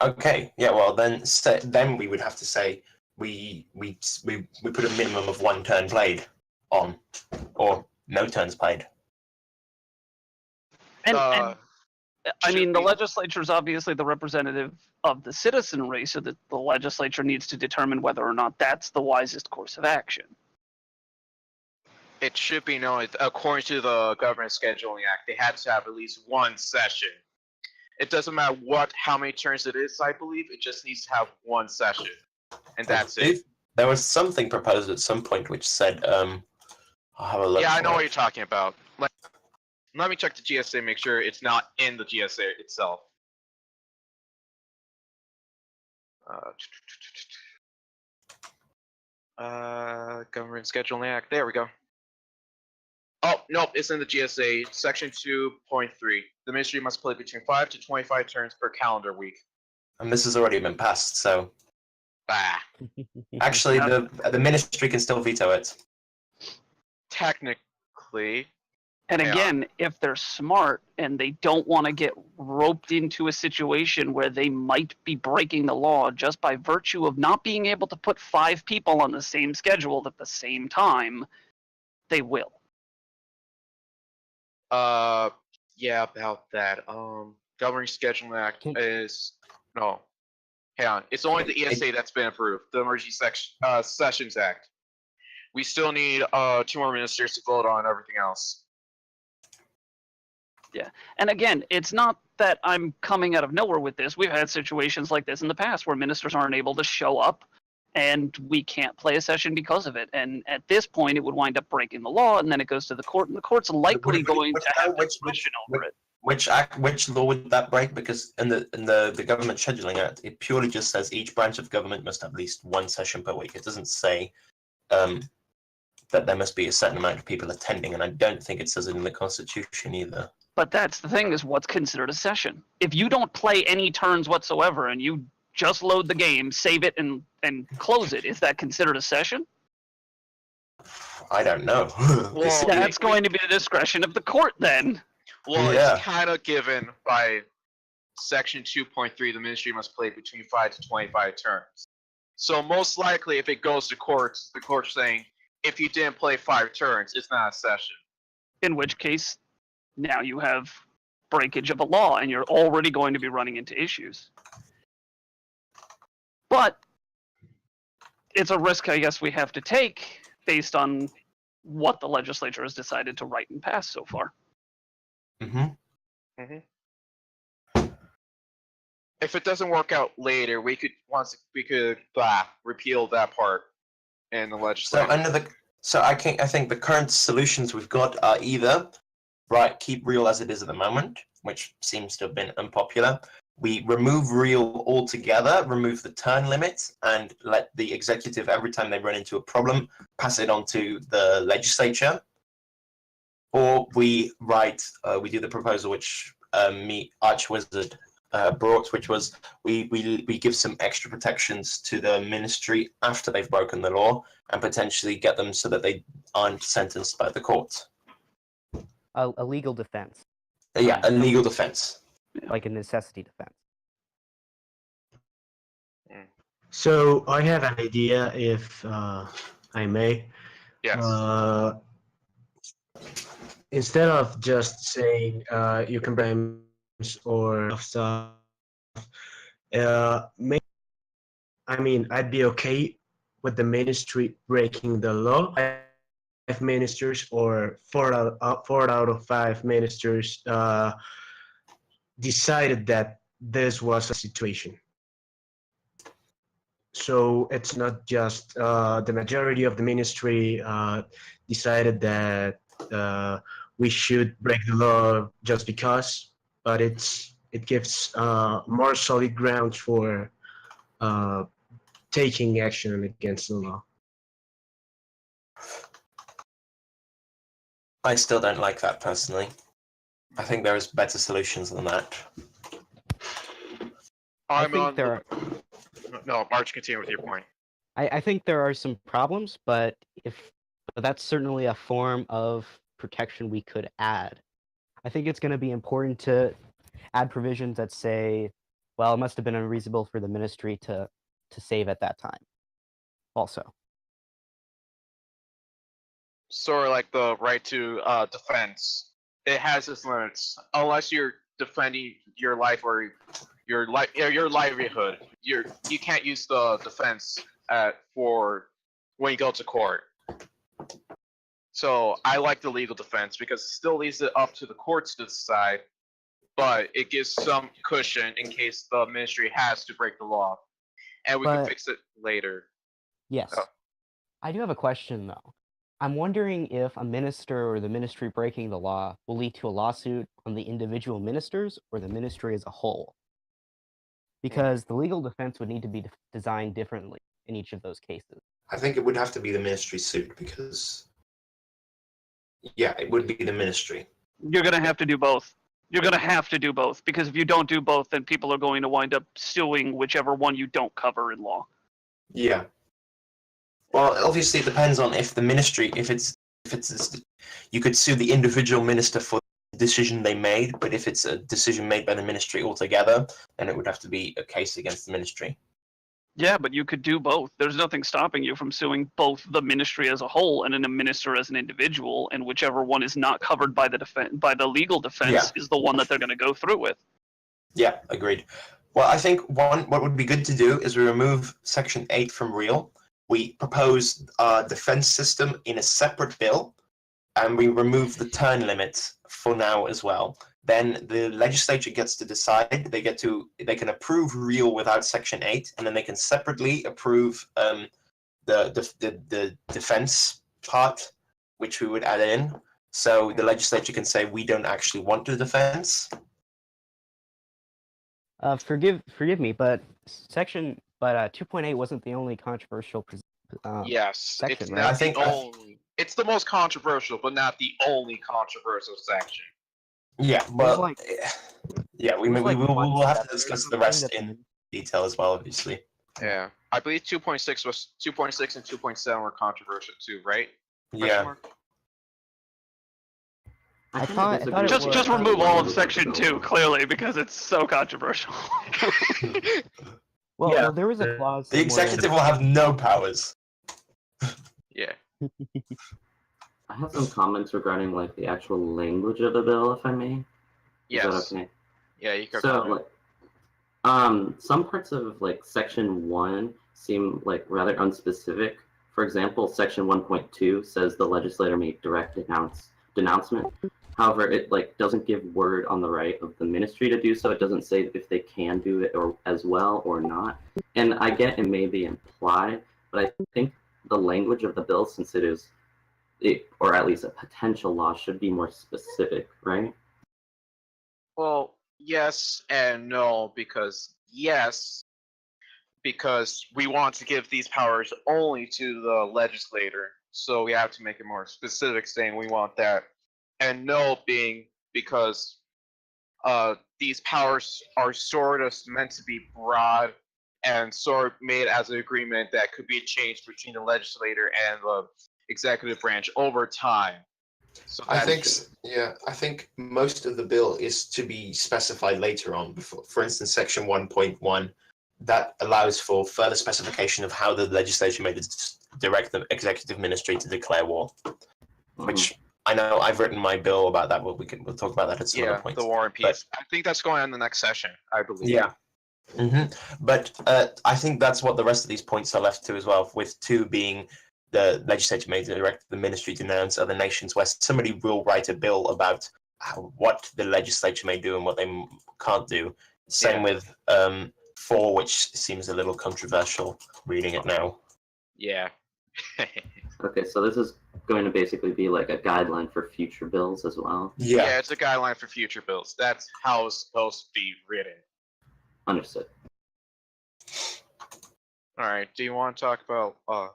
S2: Okay, yeah, well then we would have to say we put a minimum of 1 turn played on, or no turns played.
S7: And I mean, the legislature is obviously the representative of the citizenry, so that the legislature needs to determine whether or not that's the wisest course of action.
S4: It should be known, according to the Government Scheduling Act, they had to have at least 1 session. It doesn't matter how many turns it is, I believe, it just needs to have 1 session. And that's it.
S2: There was something proposed at some point which said, I'll have a look.
S4: Yeah, I know what you're talking about. Let me check the GSA, make sure it's not in the GSA itself. Government Scheduling Act, there we go. Oh, nope, it's in the GSA, section 2.3. The ministry must play between 5 to 25 turns per calendar week.
S2: And this has already been passed, so...
S4: Ah.
S2: Actually, the ministry can still veto it.
S4: Technically.
S7: And again, if they're smart and they don't want to get roped into a situation where they might be breaking the law just by virtue of not being able to put 5 people on the same schedule at the same time, they will.
S4: Yeah, about that. Governing Scheduling Act
S6: Can-
S4: is no. Hang on, it's only the ESA that's been approved. The Emergency Sessions Act. We still need 2 more ministers to vote on everything else.
S7: Yeah. And again, it's not that I'm coming out of nowhere with this. We've had situations like this in the past where ministers aren't able to show up and we can't play a session because of it. And at this point, it would wind up breaking the law, and then it goes to the court, and the court's likely going to have discretion over it.
S2: Which law would that break? Because in the Government Scheduling Act, it purely just says each branch of government must have at least 1 session per week. It doesn't say that there must be a certain amount of people attending, and I don't think it says it in the Constitution either.
S7: But that's the thing, is what's considered a session. If you don't play any turns whatsoever and you just load the game, save it, and close it, is that considered a session?
S2: I don't know.
S4: Well,
S7: That's going to be the discretion of the court then.
S4: Well,
S2: Yeah.
S4: it's kind of given by Section 2.3. The ministry must play between 5 to 25 turns. So most likely, if it goes to courts, the court's saying, if you didn't play 5 turns, it's not a session.
S7: In which case, now you have breakage of a law, and you're already going to be running into issues. But it's a risk, I guess, we have to take based on what the legislature has decided to write and pass so far.
S2: Mm-hmm.
S4: If it doesn't work out later, we could repeal that part in the
S2: So
S4: legislature.
S2: I think the current solutions we've got are either keep real as it is at the moment, which seems to have been unpopular. We remove real altogether, remove the turn limit, and let the executive, every time they run into a problem, pass it on to the legislature. Or we do the proposal which Archwizard brought, which was we give some extra protections to the ministry after they've broken the law, and potentially get them so that they aren't sentenced by the court.
S6: A legal defense,
S2: Yeah, a legal defense.
S6: like a necessity defense.
S5: So I have an idea, if I may.
S4: Yes.
S5: Instead of just saying you can blame or stuff, I'd be okay with the ministry breaking the law. 5 ministers or 4 out of 5 ministers decided that this was a situation. So it's not just the majority of the ministry decided that we should break the law just because, but it gives more solid grounds for taking action against the law.
S2: I still don't like that personally. I think there is better solutions than that.
S6: I think there are.
S4: No, March, continue with your point.
S6: I think there are some problems, but that's certainly a form of protection we could add. I think it's going to be important to add provisions that say, well, it must have been unreasonable for the ministry to save at that time. Also,
S4: Sort of like the right to defense. It has its limits. Unless you're defending your life or your livelihood, you can't use the defense for when you go to court. So I like the legal defense because it still leaves it up to the courts to decide, but it gives some cushion in case the ministry has to break the law, and we can fix it later.
S6: yes.
S4: Oh.
S6: I do have a question, though. I'm wondering if a minister or the ministry breaking the law will lead to a lawsuit on the individual ministers or the ministry as a whole. Because the legal defense would need to be designed differently in each of those cases.
S2: I think it would have to be the ministry suit because, yeah, it would be the ministry.
S7: You're going to have to do both. You're going to have to do both, because if you don't do both, then people are going to wind up suing whichever one you don't cover in law.
S2: Yeah. Well, obviously it depends on if the ministry, if it's you could sue the individual minister for the decision they made, but if it's a decision made by the ministry altogether, then it would have to be a case against the ministry.
S7: Yeah, but you could do both. There's nothing stopping you from suing both the ministry as a whole and then a minister as an individual, and whichever one is not covered by the legal defense is the one that they're going to go through with.
S2: Yeah, agreed. Well, I think what would be good to do is we remove Section 8 from real. We propose a defense system in a separate bill, and we remove the term limit for now as well. Then the legislature gets to decide. They can approve real without Section 8, and then they can separately approve the defense part, which we would add in. So the legislature can say we don't actually want the defense.
S6: Forgive me, but 2.8 wasn't the only controversial.
S4: Yes,
S6: section,
S4: it's
S6: right?
S4: not
S2: I think-
S4: the only. It's the most controversial, but not the only controversial section.
S2: Yeah, but
S6: like-
S2: yeah, we
S6: there's like
S2: will
S6: one
S2: have to
S6: step or
S2: discuss the
S6: something
S2: rest
S6: that's-
S2: in detail as well, obviously.
S4: Yeah, I believe 2.6 and 2.7 were controversial too, right? Question
S2: Yeah.
S4: mark?
S6: I thought it
S7: Just
S6: was-
S7: remove all of Section 2, clearly, because it's so controversial.
S6: Well,
S5: Yeah.
S6: well, there was a clause.
S2: The
S6: somewhere-
S2: executive will have no powers.
S4: Yeah.
S8: I have some comments regarding like the actual language of the bill, if I may. Is
S4: Yes.
S8: that okay?
S4: Yeah, you can.
S8: So like, some parts of like Section 1 seem like rather unspecific. For example, Section 1.2 says the legislator may direct denouncement. However, it like doesn't give word on the right of the ministry to do so. It doesn't say if they can do it or as well or not. And I get it may be implied, but I think the language of the bill, since or at least a potential law, should be more specific, right?
S4: Well, yes and no, because we want to give these powers only to the legislator, so we have to make it more specific, saying we want that, and no being because these powers are sort of meant to be broad and sort of made as an agreement that could be changed between the legislator and the executive branch over time. So
S2: I
S4: that's-
S2: think most of the bill is to be specified later on. For instance, Section 1.1 that allows for further specification of how the legislature may direct the executive ministry to declare war. Which I know I've written my bill about that, but we'll talk about that at some other point.
S4: the War and Peace. I think that's going on in the next session, I believe.
S2: Yeah. But I think that's what the rest of these points are left to as well, with 2 being the legislature may direct the ministry to denounce other nations, where somebody will write a bill about what the legislature may do and what they can't do. Same with 4, which seems a little controversial reading it now.
S4: Yeah.
S8: Okay, so this is going to basically be like a guideline for future bills as well.
S4: Yeah, it's a guideline for future bills. That's how it's supposed to be written.
S8: Understood.
S4: All right. Do you want to talk about? I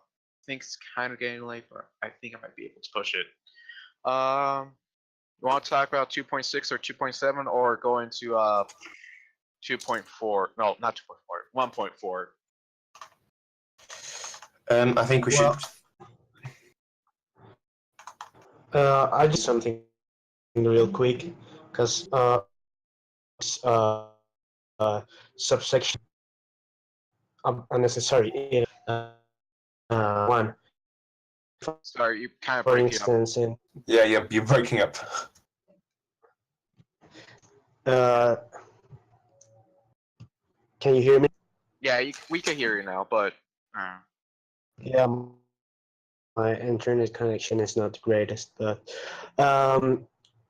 S4: think it's kind of getting late, but I think I might be able to push it. You want to talk about 2.6 or 2.7, or go into 2.4? No, not 2.4. 1.4.
S2: I think we should.
S5: I just something real quick because subsection unnecessary in 1.
S4: Sorry, you kind of
S5: For
S4: breaking up.
S5: instance, in
S2: Yeah, you're breaking up.
S5: can you hear me?
S4: Yeah, we can hear you now, but
S5: Yeah, my internet connection is not the greatest, but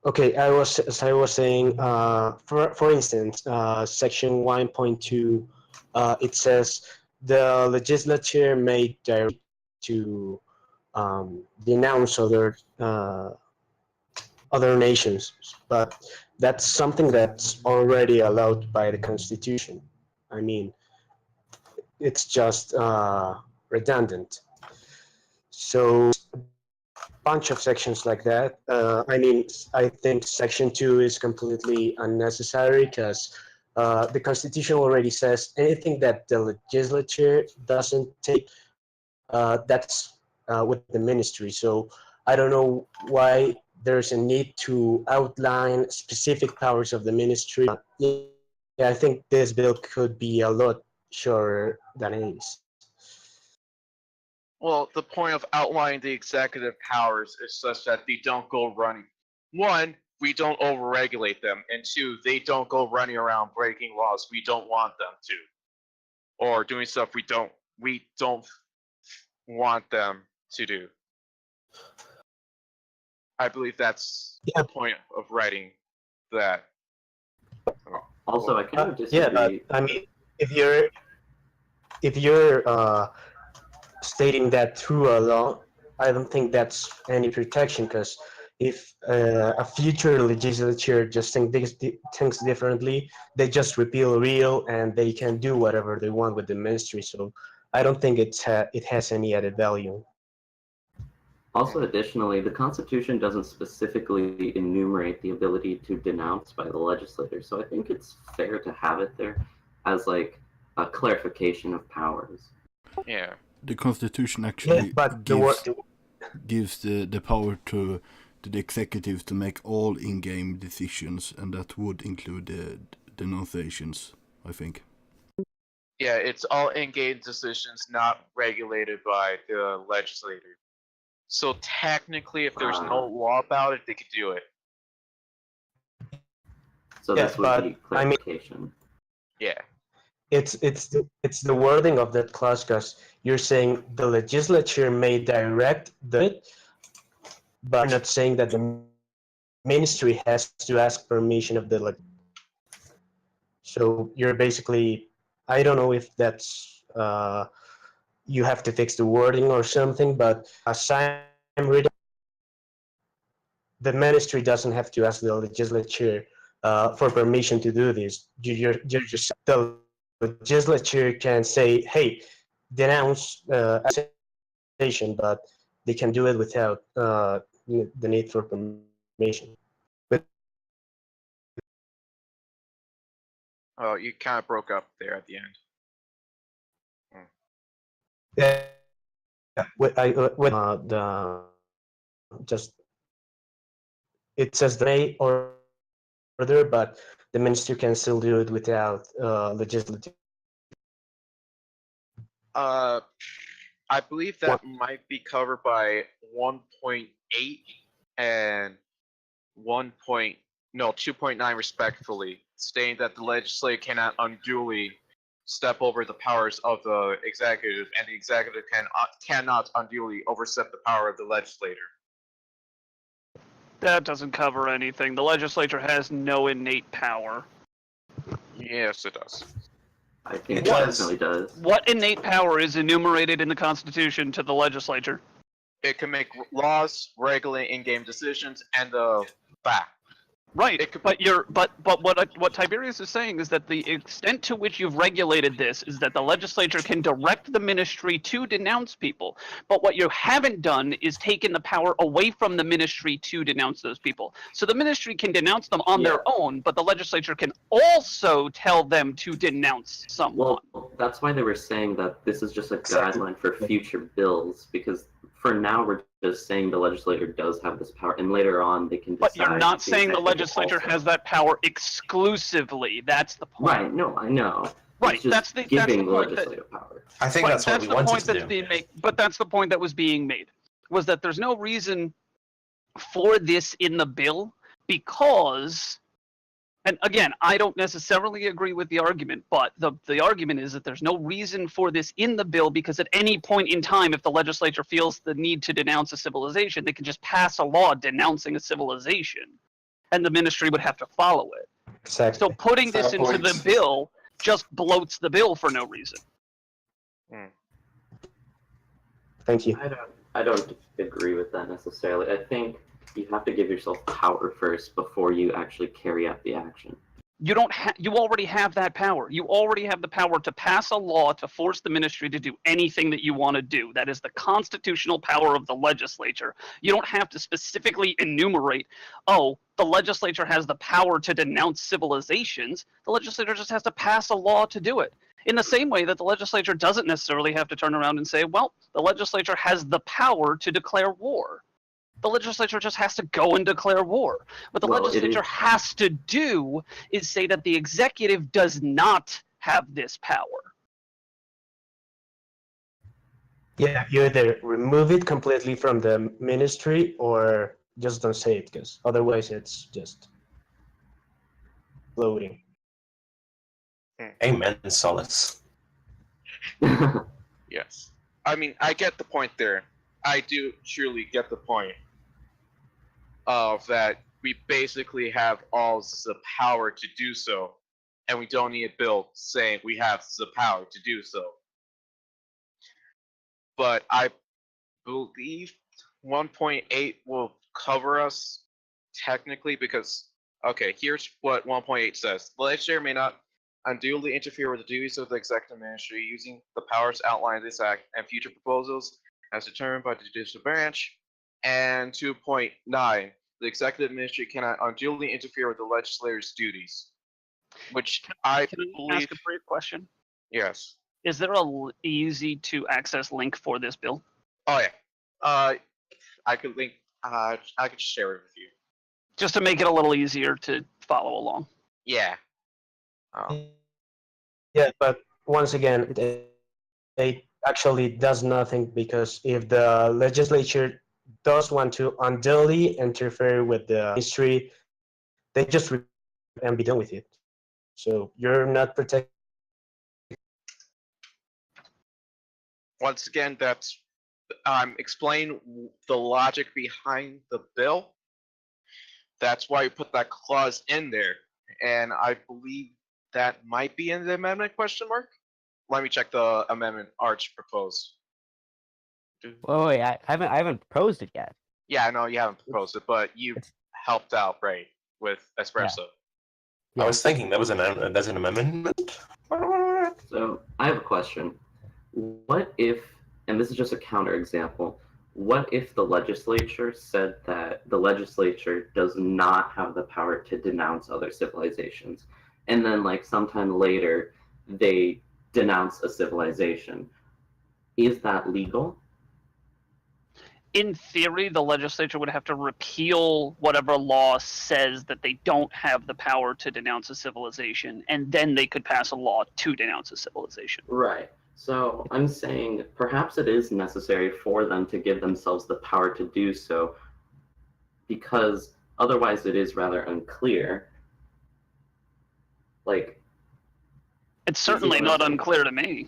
S5: okay. As I was saying, for instance, section 1.2, it says the legislature may direct to denounce other nations, but that's something that's already allowed by the Constitution. I mean, it's just redundant. So a bunch of sections like that. I think section 2 is completely unnecessary because the Constitution already says anything that the legislature doesn't take, that's with the ministry. So I don't know why there's a need to outline specific powers of the ministry. Yeah, I think this bill could be a lot shorter than it is.
S4: Well, the point of outlining the executive powers is such that they don't go running. One, we don't overregulate them, and two, they don't go running around breaking laws we don't want them to, or doing stuff we don't want them to do. I believe that's
S5: Yeah.
S4: the point of writing that.
S8: Also, I kind of disagree.
S5: Yeah, but I mean, if you're stating that through a law, I don't think that's any protection, because if a future legislature just thinks differently, they just repeal real and they can do whatever they want with the ministry. So I don't think it has any added value.
S8: Also, additionally, the Constitution doesn't specifically enumerate the ability to denounce by the legislature, so I think it's fair to have it there as like a clarification of powers.
S4: Yeah.
S1: The Constitution actually
S5: Yeah, but
S1: gives the power to the executive to make all in-game decisions, and that would include the denunciations, I think.
S4: Yeah, it's all in-game decisions not regulated by the legislator. So technically, if there's no law about it, they could do it.
S8: So
S5: Yeah,
S8: this would
S5: but,
S8: be
S5: I mean-
S8: clarification.
S4: Yeah.
S5: It's the wording of that clause, because you're saying the legislature may direct it, but you're not saying that the ministry has to ask permission of the legislature. So you're basically, I don't know if that's you have to fix the wording or something, but as I'm reading, the ministry doesn't have to ask the legislature for permission to do this. You're just, the legislature can say, hey, denounce accusation, but they can do it without the need for permission.
S4: Oh, you kind of broke up there at the end.
S5: Yeah, just it says they order, but the ministry can still do it without legislative.
S4: I believe that might be covered by 1.8 and 2.9 respectively, stating that the legislature cannot unduly step over the powers of the executive, and the executive cannot unduly overstep the power of the legislator.
S7: That doesn't cover anything. The legislature has no innate power.
S4: Yes, it does.
S8: I think
S2: It
S8: it
S2: does.
S8: definitely does.
S7: What innate power is enumerated in the Constitution to the legislature?
S4: It can make laws, regulate in-game decisions, and the fact.
S7: Right,
S4: It could-
S7: but what Tiberius is saying is that the extent to which you've regulated this is that the legislature can direct the ministry to denounce people. But what you haven't done is taken the power away from the ministry to denounce those people. So the ministry can denounce them on their own, but the legislature can also tell them to denounce someone.
S8: Well, that's why they were saying that this is just a guideline for future bills, because for now we're just saying the legislature does have this power, and later on they can decide.
S7: But you're not
S8: if
S7: saying the
S8: executive
S7: legislature
S8: also-
S7: has that power exclusively. That's the point.
S8: Right, no, I know.
S7: Right,
S8: It's just
S7: that's the
S8: giving the
S7: point that-
S8: legislative power.
S2: I think
S7: Right,
S2: that's what we
S7: the
S2: wanted
S7: point
S2: to
S7: that's
S2: do.
S7: being made. But that's the point that was being made, was that there's no reason for this in the bill because, and again, I don't necessarily agree with the argument, but the argument is that there's no reason for this in the bill because at any point in time, if the legislature feels the need to denounce a civilization, they can just pass a law denouncing a civilization, and the ministry would have to follow it.
S5: Exactly.
S7: So putting this
S2: Fair
S7: into
S2: point.
S7: the bill just bloats the bill for no reason.
S5: Thank you.
S8: I don't agree with that necessarily. I think you have to give yourself power first before you actually carry out the action.
S7: You don't. You already have that power. You already have the power to pass a law to force the ministry to do anything that you want to do. That is the constitutional power of the legislature. You don't have to specifically enumerate, oh, the legislature has the power to denounce civilizations. The legislature just has to pass a law to do it. In the same way that the legislature doesn't necessarily have to turn around and say, well, the legislature has the power to declare war. The legislature just has to go and declare war. What the legislature has to do is say that the executive does not have this power.
S5: Yeah, you either remove it completely from the ministry or just don't say it, because otherwise it's just floating.
S2: Amen, Solace.
S4: Yes. I mean, I get the point there. I do truly get the point of that we basically have all the power to do so, and we don't need a bill saying we have the power to do so. But I believe 1.8 will cover us technically because, okay, here's what 1.8 says. The legislature may not unduly interfere with the duties of the executive ministry using the powers outlined in this act and future proposals as determined by the judicial branch. And 2.9, the executive ministry cannot unduly interfere with the legislator's duties, which I
S7: Can I
S4: believe.
S7: ask a brief question?
S4: Yes.
S7: Is there a easy to access link for this bill?
S4: Oh yeah. I could link. I could share it with you.
S7: Just to make it a little easier to follow along.
S4: Yeah. Oh.
S5: Yeah, but once again, it actually does nothing, because if the legislature does want to unduly interfere with the ministry, they just and be done with it. So you're not protected.
S4: Once again, that's explain the logic behind the bill. That's why you put that clause in there, and I believe that might be in the amendment? Question mark. Let me check the amendment Arch proposed.
S6: Wait, I haven't proposed it yet.
S4: Yeah, I know you haven't proposed it, but you helped out, right, with Espresso.
S2: I was thinking that's an amendment.
S8: So I have a question. What if, and this is just a counterexample, what if the legislature said that the legislature does not have the power to denounce other civilizations, and then like sometime later they denounce a civilization? Is that legal?
S7: In theory, the legislature would have to repeal whatever law says that they don't have the power to denounce a civilization, and then they could pass a law to denounce a civilization.
S8: Right. So I'm saying perhaps it is necessary for them to give themselves the power to do so, because otherwise it is rather unclear. Like,
S7: it's certainly not unclear to me.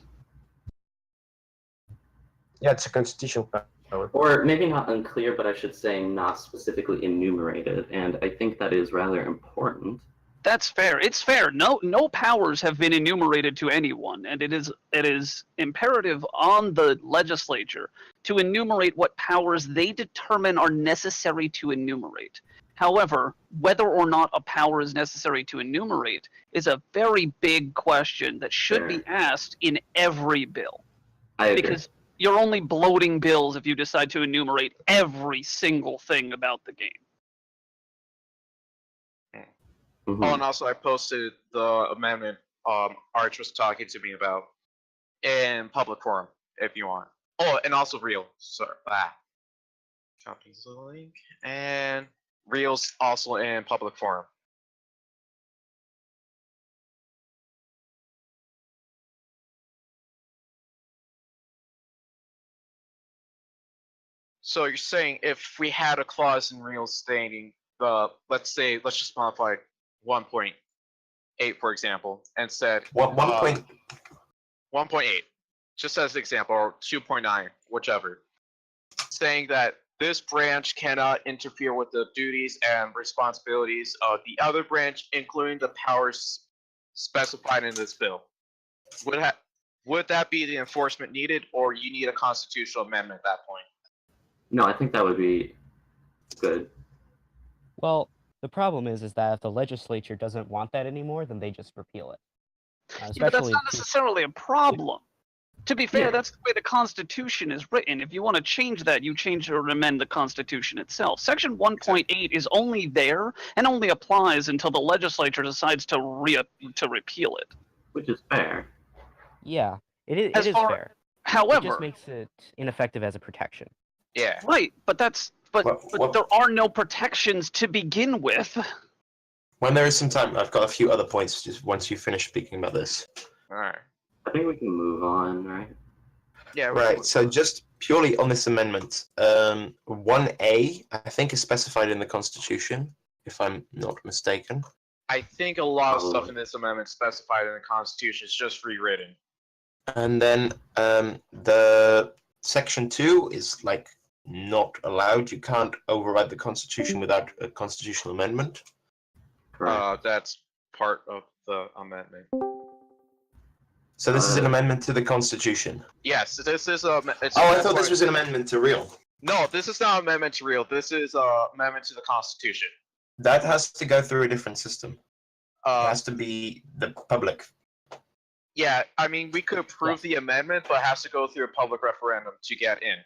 S5: Yeah, it's a constitutional power.
S8: Or maybe not unclear, but I should say not specifically enumerated, and I think that is rather important.
S7: That's fair. It's fair. No powers have been enumerated to anyone, and it is imperative on the legislature to enumerate what powers they determine are necessary to enumerate. However, whether or not a power is necessary to enumerate is a very big question that should be asked in every bill.
S8: I agree.
S7: Because you're only bloating bills if you decide to enumerate every single thing about the game.
S8: Mm-hmm.
S4: Oh, and also I posted the amendment Arch was talking to me about in public forum, if you want. Oh, and also Real. Sorry. Copy the link. And Real's also in public forum. So you're saying if we had a clause in Real stating let's just modify 1.8 for example, and said 1.8, just as an example, or 2.9, whichever, saying that this branch cannot interfere with the duties and responsibilities of the other branch, including the powers specified in this bill. Would that be the enforcement needed, or you need a constitutional amendment at that point?
S8: No, I think that would be good.
S6: Well, the problem is that if the legislature doesn't want that anymore, then they just repeal it.
S7: Yeah, but that's not necessarily a problem. To be fair, that's the way the Constitution is written. If you want to change that, you change or amend the Constitution itself. Section 1.8 is only there and only applies until the legislature decides to repeal it.
S8: Which is fair.
S6: Yeah, it is fair.
S7: However,
S6: it just makes it ineffective as a protection.
S4: Yeah.
S7: Right, but there are no protections to begin with.
S2: When there is some time, I've got a few other points just once you finish speaking about this.
S4: Alright.
S8: I think we can move on, right?
S4: Yeah.
S2: Right. So just purely on this amendment, 1A, I think, is specified in the Constitution, if I'm not mistaken.
S4: I think a lot of stuff in this amendment specified in the Constitution is just rewritten.
S2: And then the Section 2 is like not allowed. You can't override the Constitution without a constitutional amendment.
S8: Correct.
S4: That's part of the amendment.
S2: So this is an amendment to the Constitution.
S4: Yes, this is a.
S2: I thought this was an amendment to real.
S4: No, this is not an amendment to real. This is an amendment to the Constitution.
S2: That has to go through a different system. It
S4: Uh,
S2: has to be the public.
S4: yeah, I mean, we could approve the amendment, but it has to go through a public referendum to get in.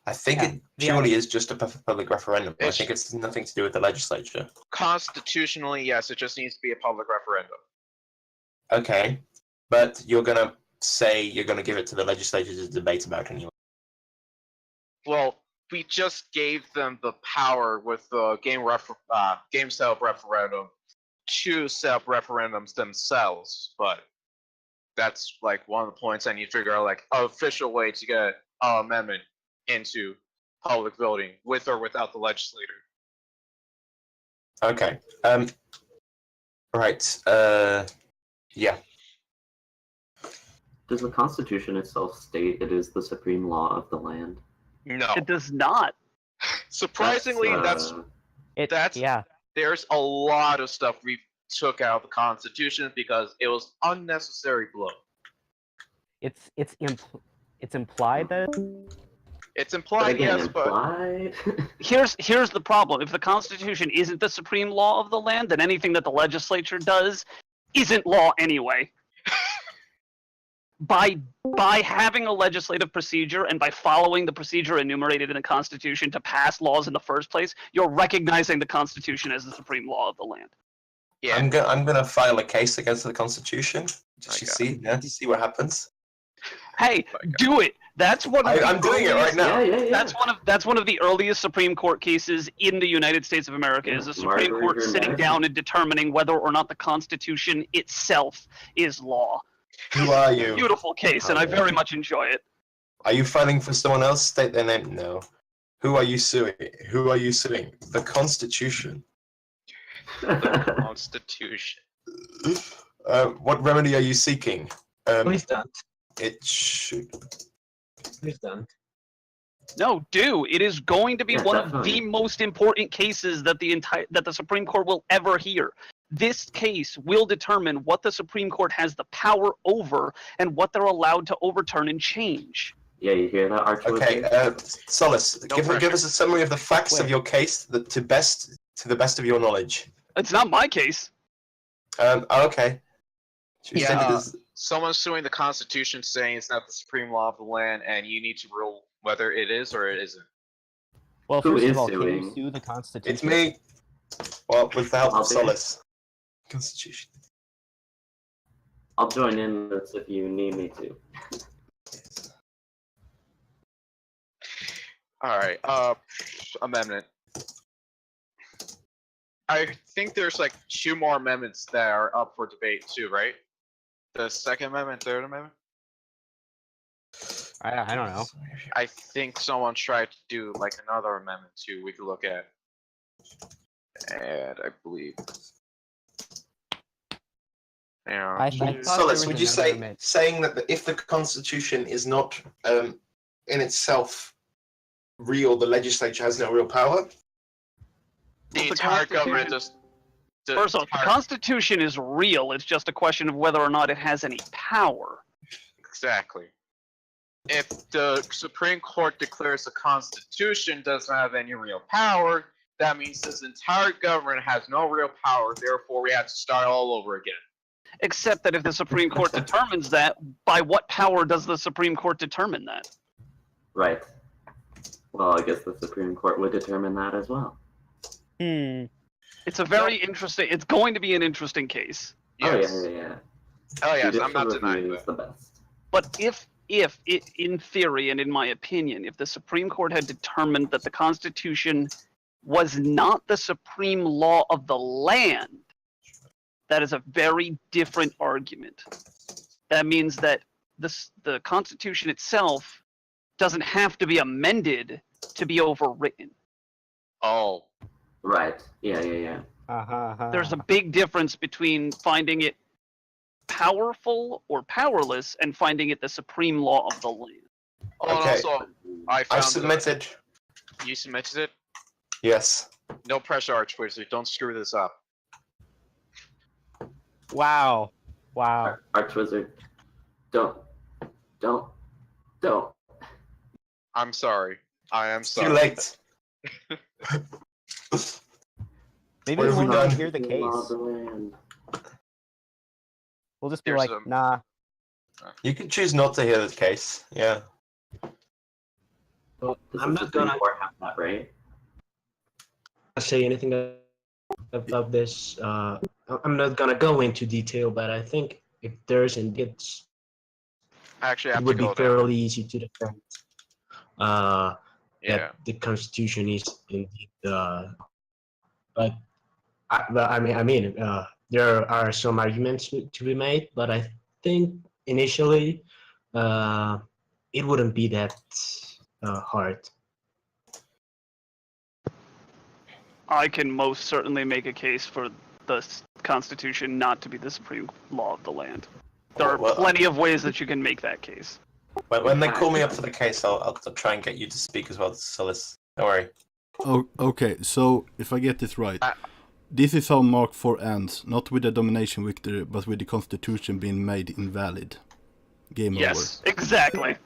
S2: I think
S6: Yeah.
S2: it purely is just a public referendum. I
S4: It's-
S2: think it's nothing to do with the legislature.
S4: Constitutionally, yes, it just needs to be a public referendum.
S2: Okay, but you're gonna say you're gonna give it to the legislature to debate about anyway.
S4: Well, we just gave them the power with the game setup referendum to set up referendums themselves, but that's like one of the points I need to figure out, like an official way to get an amendment into public voting with or without the legislator.
S2: Okay. Right. Yeah.
S8: Does the Constitution itself state it is the supreme law of the land?
S4: No,
S7: It does not.
S4: surprisingly, that's
S6: Yeah.
S4: there's a lot of stuff we took out of the Constitution because it was unnecessary blow.
S6: It's implied that
S4: It's
S8: But
S4: implied,
S8: again,
S4: yes, but
S8: implied.
S7: Here's the problem. If the Constitution isn't the supreme law of the land, then anything that the legislature does isn't law anyway. By having a legislative procedure and by following the procedure enumerated in the Constitution to pass laws in the first place, you're recognizing the Constitution as the supreme law of the land.
S4: yeah,
S2: I'm gonna file a case against the Constitution. Just
S4: My
S2: you see, yeah, to see what happens.
S7: Hey, do it. That's one of the
S2: I'm doing it right
S7: earliest-
S2: now.
S8: Yeah.
S7: That's one of the earliest Supreme Court cases in the United States of America. Is the Supreme
S8: Margaret
S7: Court sitting
S8: Hernandez.
S7: down and determining whether or not the Constitution itself is law.
S2: Who are you?
S7: Beautiful case, and I very much enjoy it.
S2: Are you filing for someone else? State their name. No. Who are you suing? Who are you suing? The Constitution.
S4: Constitution.
S2: What remedy are you seeking?
S5: Please don't.
S2: It should.
S5: Please don't.
S7: No, do. It is going to be
S8: Yeah,
S7: one of
S8: definitely.
S7: the most important cases that the Supreme Court will ever hear. This case will determine what the Supreme Court has the power over and what they're allowed to overturn and change.
S8: Yeah, you hear that, Archer?
S2: Okay, Solace,
S4: No
S2: give
S4: pressure.
S2: us a summary of the facts of
S6: Wait.
S2: your case to the best of your knowledge.
S7: It's not my case.
S2: Okay. Should we
S4: Yeah,
S2: send it as-
S4: Someone's suing the Constitution saying it's not the supreme law of the land, and you need to rule whether it is or it isn't.
S6: Well,
S8: Who
S6: first
S8: is
S6: of all, can you
S8: suing?
S6: sue the Constitution?
S2: It's me. Well, with the help
S8: I'll
S2: of
S8: do it.
S2: Solace. Constitution.
S8: I'll join in this if you need me to.
S4: All right. Amendment. I think there's like 2 more amendments that are up for debate too, right? The Second Amendment, Third Amendment.
S6: I don't know.
S4: I think someone tried to do like another amendment too. We could look at, and I believe. Yeah.
S6: I thought there
S2: Solace,
S6: was
S2: would you
S6: another
S2: say
S6: amendment.
S2: saying that if the Constitution is not in itself real, the legislature has no real power?
S4: The
S7: The
S4: entire government
S7: Constitution-
S4: just.
S7: First off, the
S4: entire-
S7: Constitution is real. It's just a question of whether or not it has any power.
S4: Exactly. If the Supreme Court declares the Constitution doesn't have any real power, that means this entire government has no real power. Therefore, we have to start all over again.
S7: Except that if the Supreme Court determines that, by what power does the Supreme Court determine that?
S8: Right. Well, I guess the Supreme Court would determine that as well.
S7: It's a very interesting. It's going to be an interesting case.
S4: Yes.
S8: Oh, yeah.
S4: Oh yes, I'm
S8: Judicial
S4: not
S8: review
S4: denying
S8: is
S4: that.
S8: the best.
S7: But if it, in theory and in my opinion, if the Supreme Court had determined that the Constitution was not the supreme law of the land, that is a very different argument. That means that the Constitution itself doesn't have to be amended to be overwritten.
S4: Oh,
S8: Right. Yeah.
S7: There's a big difference between finding it powerful or powerless and finding it the supreme law of the land.
S4: oh, and
S2: Okay.
S4: also, I
S2: I
S4: found
S2: submitted.
S4: you submitted it.
S2: Yes.
S4: No pressure, Archwizard. Don't screw this up.
S6: Wow.
S8: Archwizard, don't.
S4: I'm sorry. I am
S2: It's
S4: sorry.
S2: too late.
S6: Maybe
S2: What
S6: we
S2: have we
S6: won't
S2: done?
S6: even hear the
S8: Law of
S6: case.
S8: the land.
S6: We'll just be
S4: There's
S6: like,
S4: a-
S6: nah.
S2: You can choose not to hear the case. Yeah.
S5: Well,
S8: Does
S5: I'm
S8: the
S5: not
S8: Supreme
S5: gonna
S8: Court have that right?
S5: say anything about this. I'm not gonna go into detail, but I think if there's indeed,
S4: I actually have
S5: it
S4: to
S5: would be
S4: go now.
S5: fairly easy to defend
S4: Yeah.
S5: that the Constitution is indeed. But I mean, there are some arguments to be made, but I think initially it wouldn't be that hard.
S7: I can most certainly make a case for the Constitution not to be the supreme law of the land. There are
S2: Well,
S7: plenty of ways that you can make that case.
S2: When they call me up for the case, I'll try and get you to speak as well, Solis. Don't worry.
S1: Oh, okay, so if I get this right,
S4: I-
S1: this is how Mark 4 ends, not with a domination victory, but with the Constitution being made invalid. Game
S7: Yes, exactly.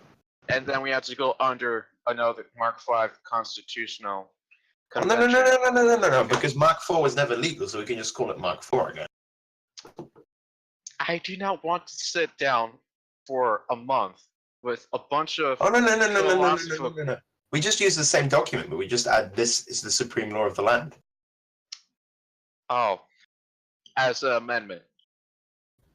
S4: And then we have to go under another Mark 5 constitutional
S2: No,
S4: convention.
S2: no, because Mark 4 was never legal, so we can just call it Mark 4 again.
S4: I do not want to sit down for a month with a bunch of
S2: Oh, no.
S4: philosophical-
S2: We just use the same document, but we just add this is the supreme law of the land.
S4: Oh, as an amendment.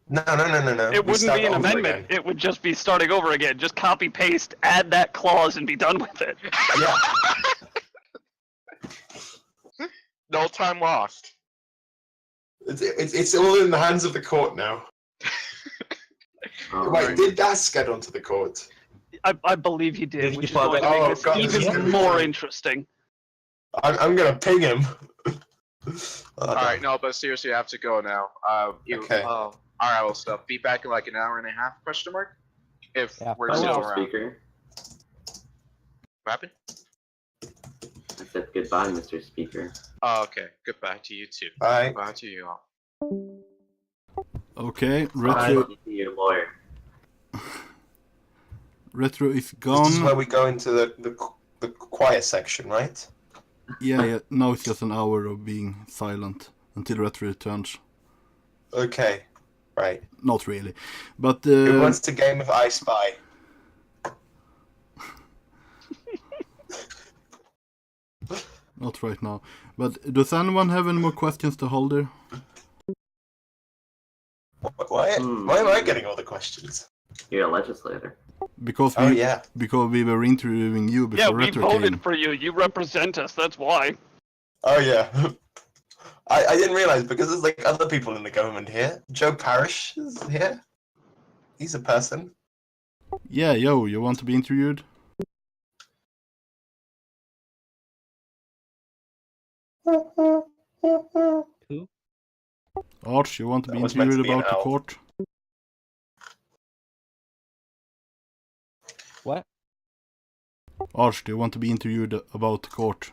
S2: No.
S7: It
S2: We
S7: wouldn't
S2: start
S7: be an
S2: over
S7: amendment.
S2: again.
S7: It would just be starting over again. Just copy paste, add that clause, and be done with it.
S2: Yeah.
S4: No time lost.
S2: It's all in the hands of the court now.
S8: All
S2: Wait,
S8: right.
S2: did Das get onto the court?
S7: I believe he did,
S5: Did
S7: which
S5: he
S7: is going to
S2: pop it?
S7: make
S2: Oh,
S7: this
S2: God, this is
S7: even
S2: gonna be
S7: more
S2: funny.
S7: interesting.
S2: I'm gonna ping him.
S4: All right, no, but seriously, I have to go now.
S2: Okay.
S4: All right, well, so be back in like an hour and a half? Question mark. If
S6: Yeah,
S4: we're
S6: oh,
S4: still
S6: well.
S4: around.
S8: Speaker.
S4: What happened?
S8: I said goodbye, Mr. Speaker.
S4: Oh, okay. Goodbye to you too.
S2: Bye.
S4: Goodbye to you all.
S1: Okay,
S8: Bye,
S1: Retro,
S8: your lawyer.
S1: Retro is
S2: This is
S1: gone.
S2: where we go into the quiet section, right?
S1: Yeah, now it's just an hour of being silent until Retro returns.
S2: Okay. Right.
S1: Not really, but
S2: Who wants to game of I Spy?
S1: not right now. But does anyone have any more questions to Holder?
S2: Why am I getting all the questions?
S8: You're a legislator.
S1: Because
S2: Oh yeah.
S1: because we were interviewing you
S7: Yeah,
S1: before
S7: we
S1: Retro
S7: voted
S1: came.
S7: for you. You represent us. That's why.
S2: Oh yeah. I didn't realize because there's like other people in the government here. Joe Parrish is here. He's a person.
S1: Yeah, yo, you want to be interviewed? Arch, you want to be
S2: That was meant to
S1: interviewed
S2: be an
S1: about the
S2: owl.
S1: court?
S6: What?
S1: Arch, do you want to be interviewed about the court?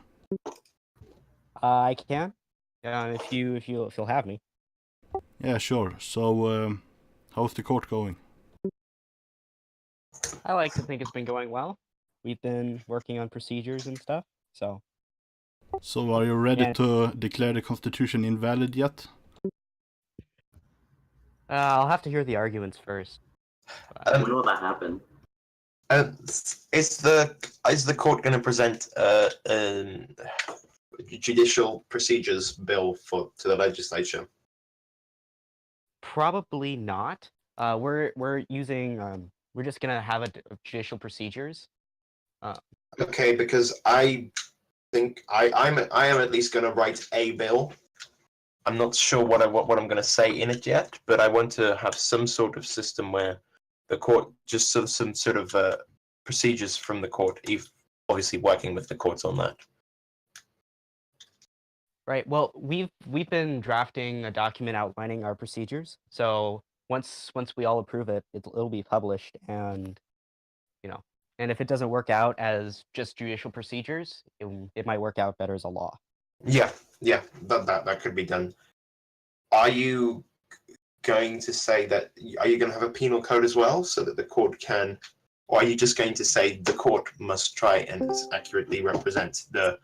S6: I can. If you'll have me.
S1: Yeah, sure. So, how's the court going?
S6: I like to think it's been going well. We've been working on procedures and stuff. So
S1: So, are you ready
S6: Yeah.
S1: to declare the Constitution invalid yet?
S6: I'll have to hear the arguments first.
S2: Um,
S8: When will that happen?
S2: Is the court going to present a judicial procedures bill to the legislature?
S6: Probably not. We're using we're just gonna have a judicial procedures.
S2: Okay, because I think I am at least going to write a bill. I'm not sure what I'm going to say in it yet, but I want to have some sort of system where the court, just some sort of procedures from the court, obviously working with the courts on that.
S6: Right. Well, we've been drafting a document outlining our procedures. So once we all approve it, it'll be published, and and if it doesn't work out as just judicial procedures, it might work out better as a law.
S2: Yeah, that could be done. Are you going to say that? Are you going to have a penal code as well, so that the court can, or are you just going to say the court must try and accurately represent the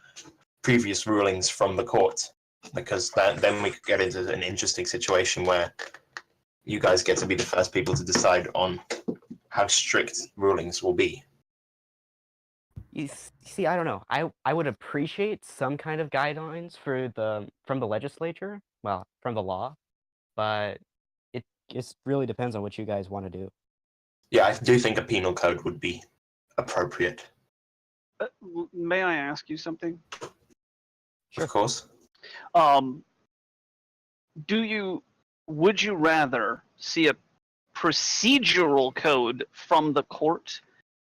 S2: previous rulings from the court? Because then we could get into an interesting situation where you guys get to be the first people to decide on how strict rulings will be.
S6: You see, I don't know. I would appreciate some kind of guidelines from the legislature, well, from the law, but it just really depends on what you guys want to do.
S2: Yeah, I do think a penal code would be appropriate.
S7: May I ask you something?
S6: Sure.
S2: Of course.
S7: Would you rather see a procedural code from the court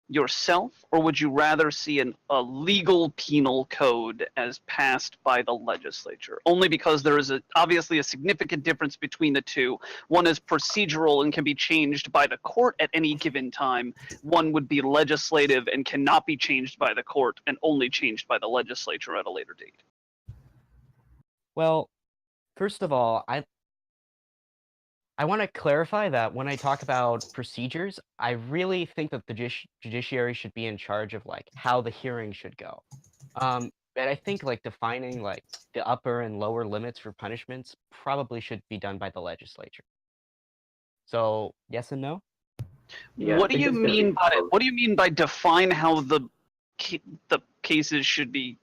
S7: yourself, or would you rather see a legal penal code as passed by the legislature? Only because there is obviously a significant difference between the two. One is procedural and can be changed by the court at any given time. One would be legislative and cannot be changed by the court and only changed by the legislature at a later date.
S6: Well, first of all, I want to clarify that when I talk about procedures, I really think that the judiciary should be in charge of like how the hearing should go. And I think like defining like the upper and lower limits for punishments probably should be done by the legislature. So yes and no?
S8: Yeah,
S7: What do you mean by define how the cases should be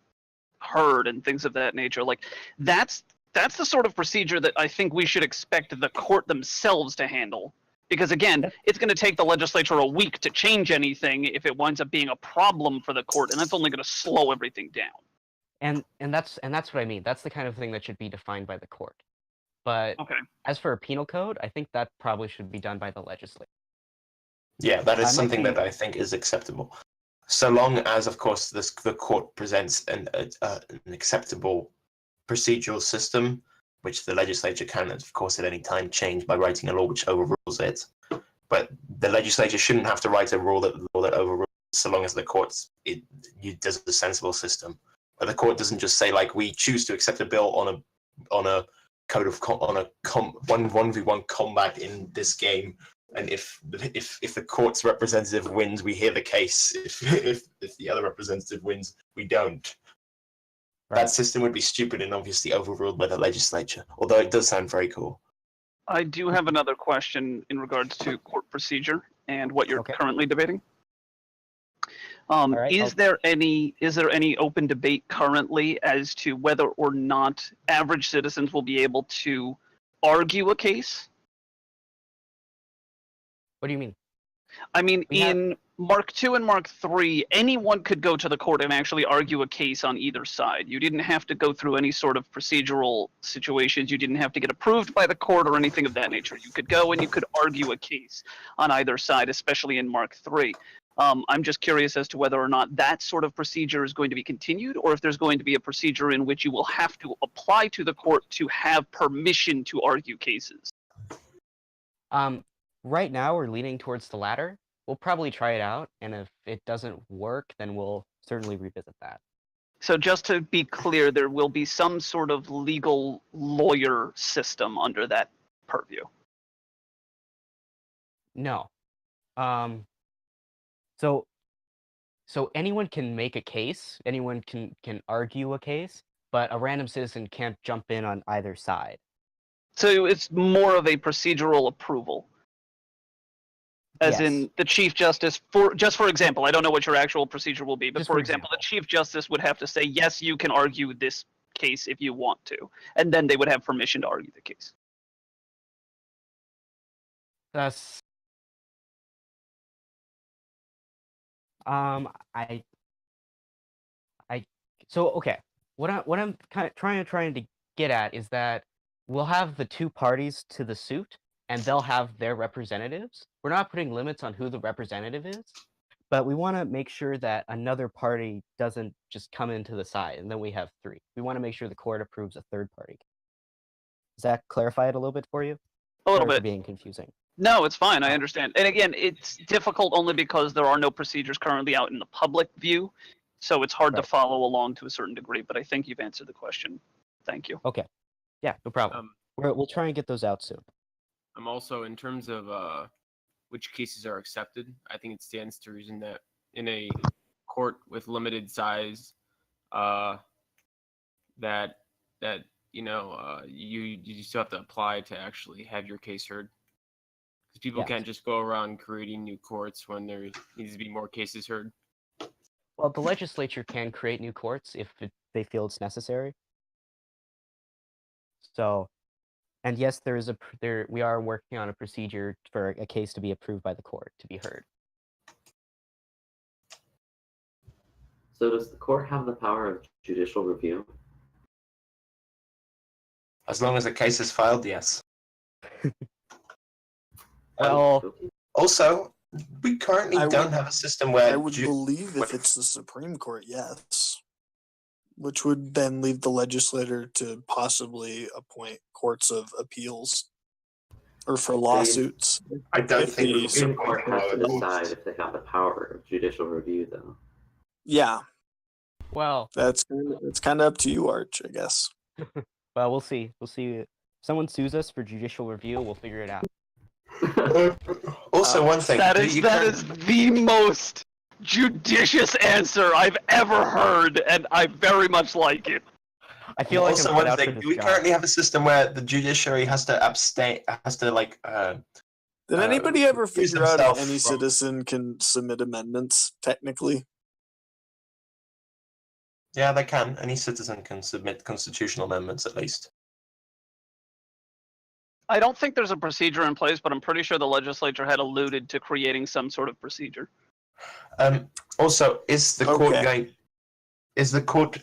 S7: heard and things of that nature? Like that's the sort of procedure that I think we should expect the court themselves to handle. Because again, it's going to take the legislature a week to change anything if it winds up being a problem for the court, and that's only going to slow everything down.
S6: And that's what I mean. That's the kind of thing that should be defined by the court. But
S7: Okay.
S6: as for a penal code, I think that probably should be done by the legislature.
S2: Yeah, that is something that I think is acceptable. So long as, of course, the court presents an acceptable procedural system, which the legislature can, of course, at any time change by writing a law which overrules it. But the legislature shouldn't have to write a law that overrules, so long as the court does a sensible system. But the court doesn't just say like, we choose to accept a bill on a code of 1v1 combat in this game, and if the court's representative wins, we hear the case. If the other representative wins, we don't. Right. That system would be stupid and obviously overruled by the legislature, although it does sound very cool.
S7: I do have another question in regards to court procedure and what you're currently debating.
S6: Right,
S7: is there any open debate currently as to whether or not average citizens will be able to argue a case?
S6: What do you mean?
S7: I mean, in Mark II and Mark III, anyone could go to the court and actually argue a case on either side. You didn't have to go through any sort of procedural situations. You didn't have to get approved by the court or anything of that nature. You could go and you could argue a case on either side, especially in Mark III. I'm just curious as to whether or not that sort of procedure is going to be continued, or if there's going to be a procedure in which you will have to apply to the court to have permission to argue cases.
S6: Right now, we're leaning towards the latter. We'll probably try it out, and if it doesn't work, then we'll certainly revisit that.
S7: So just to be clear, there will be some sort of legal lawyer system under that purview.
S6: No. So anyone can make a case, anyone can argue a case, but a random citizen can't jump in on either side.
S7: So it's more of a procedural approval. As in the Chief Justice, for example, I don't know what your actual procedure will be, but for example, the Chief Justice would have to say, yes, you can argue this case if you want to, and then they would have permission to argue the case.
S6: That's What I'm kind of trying to get at is that we'll have the two parties to the suit, and they'll have their representatives. We're not putting limits on who the representative is, but we want to make sure that another party doesn't just come into the side, and then we have 3. We want to make sure the court approves a third party. Does that clarify it a little bit for you?
S7: A little
S6: Sorry for
S7: bit.
S6: being confusing.
S7: No, it's fine. I understand. And again, it's difficult only because there are no procedures currently out in the public view, so it's hard to
S6: Right.
S7: follow along to a certain degree. But I think you've answered the question. Thank you.
S6: Okay. Yeah, no problem. We'll try and get those out soon.
S9: I'm also, in terms of which cases are accepted, I think it stands to reason that in a court with limited size, that you still have to apply to actually have your case heard. Because people
S6: Yes.
S9: can't just go around creating new courts when there needs to be more cases heard.
S6: Well, the legislature can create new courts if they feel it's necessary. So, and yes, we are working on a procedure for a case to be approved by the court to be heard.
S8: So does the court have the power of judicial review?
S2: As long as the case is filed, yes.
S6: Well,
S8: Okay.
S2: Also, we currently
S10: I
S2: don't
S10: would-
S2: have a system where
S10: I would believe if it's the Supreme Court, yes. Which would then leave the legislator to possibly appoint courts of appeals or for lawsuits.
S2: I don't
S10: if
S2: think
S10: the
S2: we
S8: Supreme
S2: can
S8: Court
S2: appoint
S8: has to
S2: lower
S8: decide
S2: courts.
S8: if they have the power of judicial review, though.
S10: Yeah,
S6: well,
S10: it's kind of up to you, Arch, I guess.
S6: well, we'll see. We'll see. If someone sues us for judicial review, we'll figure it out.
S2: Also, one thing.
S7: That
S2: do
S7: is
S2: you
S7: that
S2: current-
S7: is the most judicious answer I've ever heard, and I very much like it.
S6: I feel like
S2: also
S6: I'm cut
S2: one
S6: out for
S2: thing.
S6: this
S2: Do we
S6: job.
S2: currently have a system where the judiciary has to abstain,
S10: Did anybody ever
S2: recuse
S10: figure out if
S2: themselves
S10: any
S2: from-
S10: citizen can submit amendments, technically?
S2: Yeah, they can. Any citizen can submit constitutional amendments, at least.
S7: I don't think there's a procedure in place, but I'm pretty sure the legislature had alluded to creating some sort of procedure.
S2: Also, is the court
S10: Okay.
S2: going? Is the court?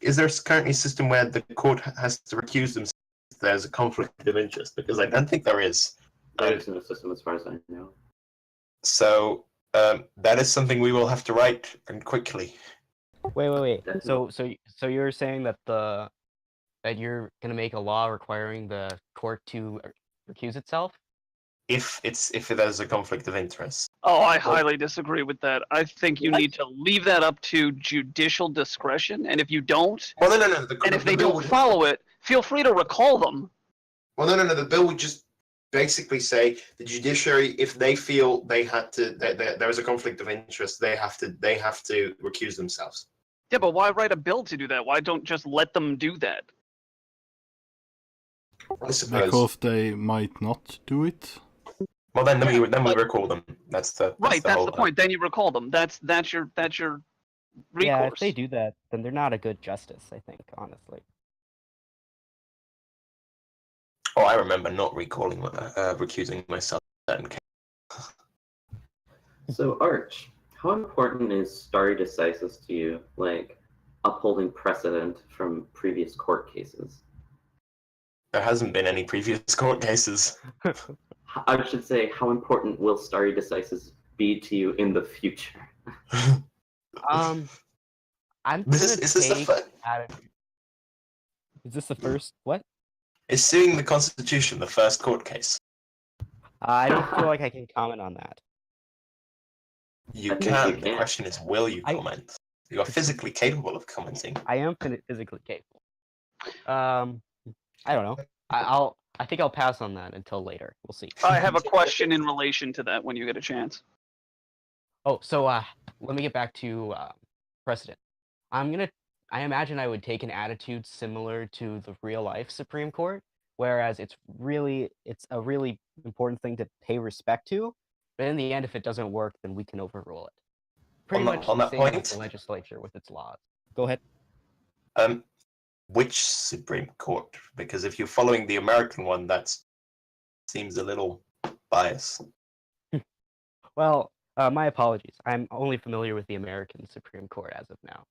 S2: Is there currently a system where the court has to recuse themselves if there's a conflict of interest? Because I don't think there is.
S8: There's no system as far as I know.
S2: So that is something we will have to write, and quickly.
S6: Wait.
S8: Definitely.
S6: So you're saying that that you're gonna make a law requiring the court to recuse itself?
S2: If there's a conflict of interest.
S7: Oh, I highly disagree with that. I think you need to leave that up to judicial discretion, and if you don't,
S2: Well, no.
S7: and if they
S2: bill
S7: don't
S2: would-
S7: follow it, feel free to recall them.
S2: Well, no. The bill would just basically say the judiciary, if they feel they had to, there is a conflict of interest, they have to recuse themselves.
S7: Yeah, but why write a bill to do that? Why don't just let them do that?
S2: I suppose.
S1: Because they might not do it.
S2: Well, then we recall them. That's the
S7: Right, that's
S2: whole,
S7: the point. Then you recall them. That's your recourse.
S6: Yeah, if they do that, then they're not a good justice, I think, honestly.
S2: Oh, I remember not recalling, recusing myself. In that case.
S8: So, Arch, how important is stare decisis to you, like upholding precedent from previous court cases?
S2: There hasn't been any previous court cases.
S8: I should say, how important will stare decisis be to you in the future?
S6: I'm
S2: Is
S6: gonna
S2: this the
S6: take
S2: first?
S6: attitude. Is this the first? What?
S2: Is suing the Constitution the first court case?
S6: I don't feel like I can comment on that.
S2: You
S8: I think
S2: can.
S8: you
S2: The
S8: can.
S2: question is, will you comment? You are physically capable of commenting.
S6: I am physically capable. I don't know. I think I'll pass on that until later. We'll see.
S7: I have a question in relation to that when you get a chance.
S6: Oh, so let me get back to precedent. I imagine I would take an attitude similar to the real life Supreme Court, whereas it's a really important thing to pay respect to. But in the end, if it doesn't work, then we can overrule it. Pretty much
S2: on
S6: the
S2: that
S6: same with
S2: point-
S6: the legislature with its laws. Go ahead.
S2: Which Supreme Court? Because if you're following the American one, that seems a little biased.
S6: Well, my apologies. I'm only familiar with the American Supreme Court as of now.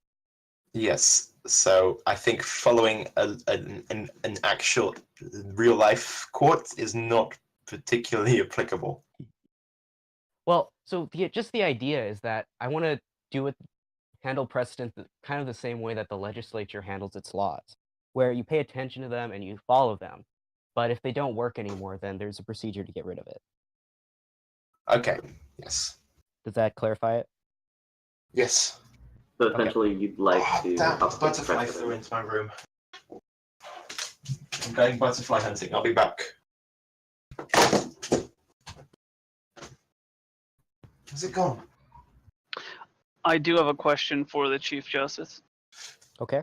S2: Yes, so I think following an actual real life court is not particularly applicable.
S6: Well, so just the idea is that I want to handle precedent kind of the same way that the legislature handles its laws, where you pay attention to them and you follow them. But if they don't work anymore, then there's a procedure to get rid of it.
S2: Okay. Yes.
S6: Does that clarify it?
S2: Yes.
S8: So essentially, you'd like to
S2: Damn,
S8: update
S2: butterfly
S8: precedent.
S2: flew into my room. I'm going butterfly hunting. I'll be back. Is it gone?
S7: I do have a question for the Chief Justice.
S6: Okay.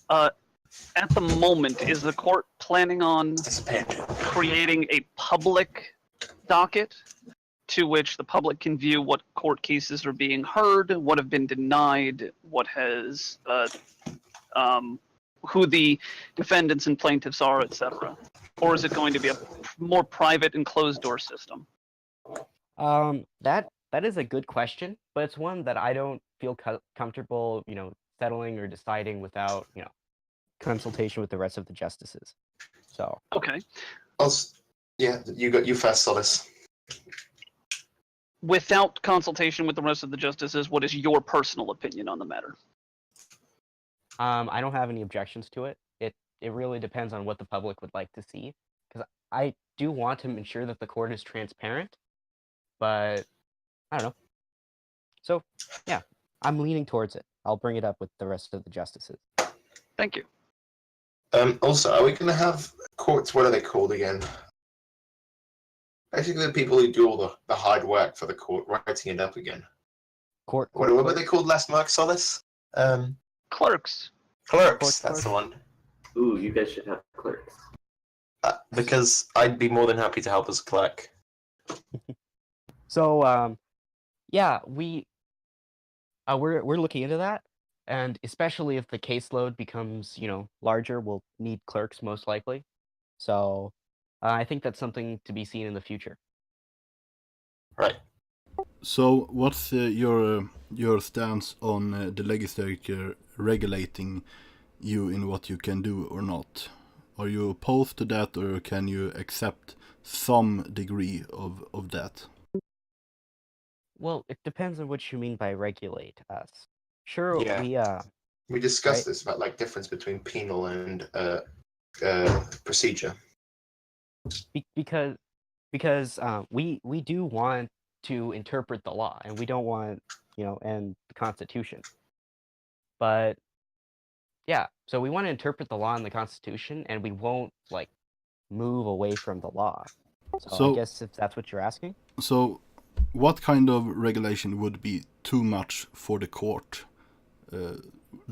S7: At the moment, is the court planning on
S2: Disappeared.
S7: creating a public docket to which the public can view what court cases are being heard, what have been denied, what has, who the defendants and plaintiffs are, etc.? Or is it going to be a more private and closed-door system?
S6: That is a good question, but it's one that I don't feel comfortable, settling or deciding without, consultation with the rest of the justices. So.
S7: Okay.
S2: Yeah, you first, Solace.
S7: Without consultation with the rest of the justices, what is your personal opinion on the matter?
S6: I don't have any objections to it. It really depends on what the public would like to see, because I do want to ensure that the court is transparent, but I don't know. So, yeah, I'm leaning towards it. I'll bring it up with the rest of the justices.
S7: Thank you.
S2: Also, are we going to have courts? What are they called again? Basically, the people who do all the hard work for the court, writing it up again.
S6: What
S2: were they called last, Mark Solace?
S7: Clerks.
S2: Clerks, that's the one.
S8: Ooh, you guys should have clerks.
S2: Because I'd be more than happy to help as a clerk.
S6: So, yeah, we're looking into that, and especially if the caseload becomes, larger, we'll need clerks most likely. So, I think that's something to be seen in the future.
S2: Right.
S1: So, what's your stance on the legislature regulating you in what you can do or not? Are you opposed to that, or can you accept some degree of that?
S6: Well, it depends on what you mean by regulate us. Sure,
S2: Yeah. We discussed
S6: right?
S2: this about difference between penal and procedure.
S6: Because we do want to interpret the law, and we don't want, and the Constitution. But yeah, so we want to interpret the law and the Constitution, and we won't move away from the law. So I guess if that's what you're asking.
S1: So, what kind of regulation would be too much for the court? Do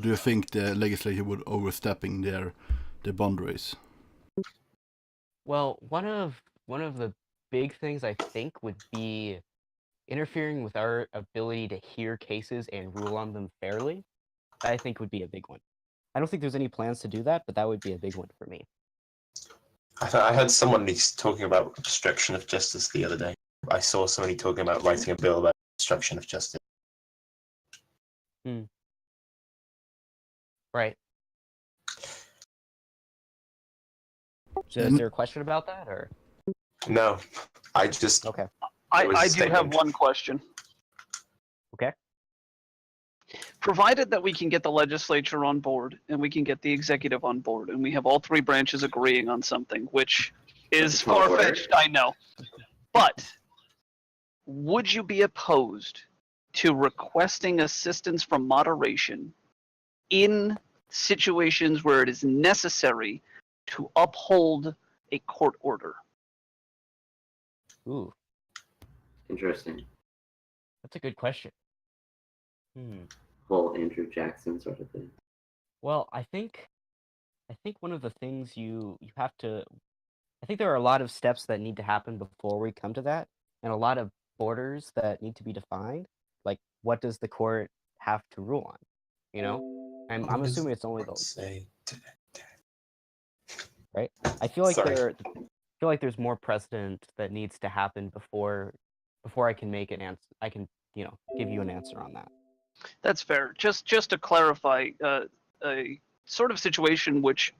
S1: you think the legislature would overstepping their boundaries?
S6: Well, one of the big things I think would be interfering with our ability to hear cases and rule on them fairly. I think would be a big one. I don't think there's any plans to do that, but that would be a big one for me.
S2: I heard someone talking about obstruction of justice the other day. I saw somebody talking about writing a bill about obstruction of justice.
S6: Right. So is there a question about that, or?
S2: No, I just...
S6: Okay.
S7: I do have one question.
S6: Okay.
S7: Provided that we can get the legislature on board and we can get the executive on board and we have all three branches agreeing on something, which is far-fetched, I know. But would you be opposed to requesting assistance from moderation in situations where it is necessary to uphold a court order?
S6: Ooh,
S8: Interesting.
S6: that's a good question.
S8: Whole Andrew Jackson sort of thing.
S6: Well, I think one of the things you have to, I think there are a lot of steps that need to happen before we come to that, and a lot of borders that need to be defined. Like, what does the court have to rule on? I'm assuming it's only those. Right? I feel like there's more precedent that needs to happen before I can make an answer. I can give you an answer on that.
S7: That's fair. Just to clarify, a sort of situation which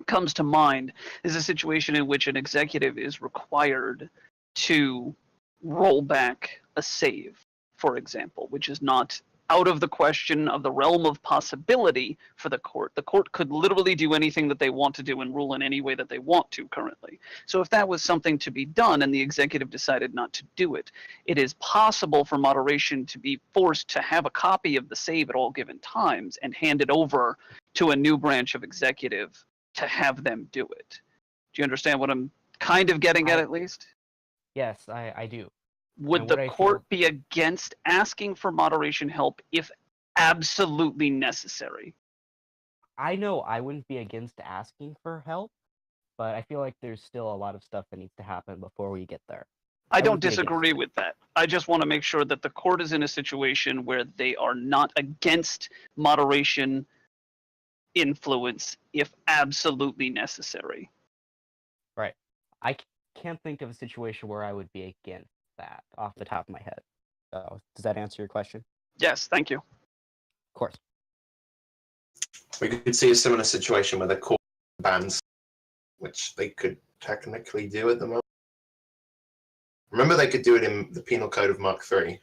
S7: comes to mind is a situation in which an executive is required to roll back a save, for example, which is not out of the question of the realm of possibility for the court. The court could literally do anything that they want to do and rule in any way that they want to currently. So if that was something to be done and the executive decided not to do it, it is possible for moderation to be forced to have a copy of the save at all given times and hand it over to a new branch of executive to have them do it. Do you understand what I'm kind of getting at least?
S6: Yes, I do.
S7: Would
S6: And what
S7: the
S6: I
S7: court
S6: feel-
S7: be against asking for moderation help if absolutely necessary?
S6: I know I wouldn't be against asking for help, but I feel like there's still a lot of stuff that needs to happen before we get there.
S7: I don't
S6: wouldn't be against
S7: disagree
S6: it.
S7: with that. I just want to make sure that the court is in a situation where they are not against moderation influence if absolutely necessary.
S6: Right. I can't think of a situation where I would be against that off the top of my head. So, does that answer your question?
S7: Yes, thank you.
S6: Of course.
S2: We could see a similar situation where the court bans, which they could technically do at the moment. Remember, they could do it in the Penal Code of Mark III.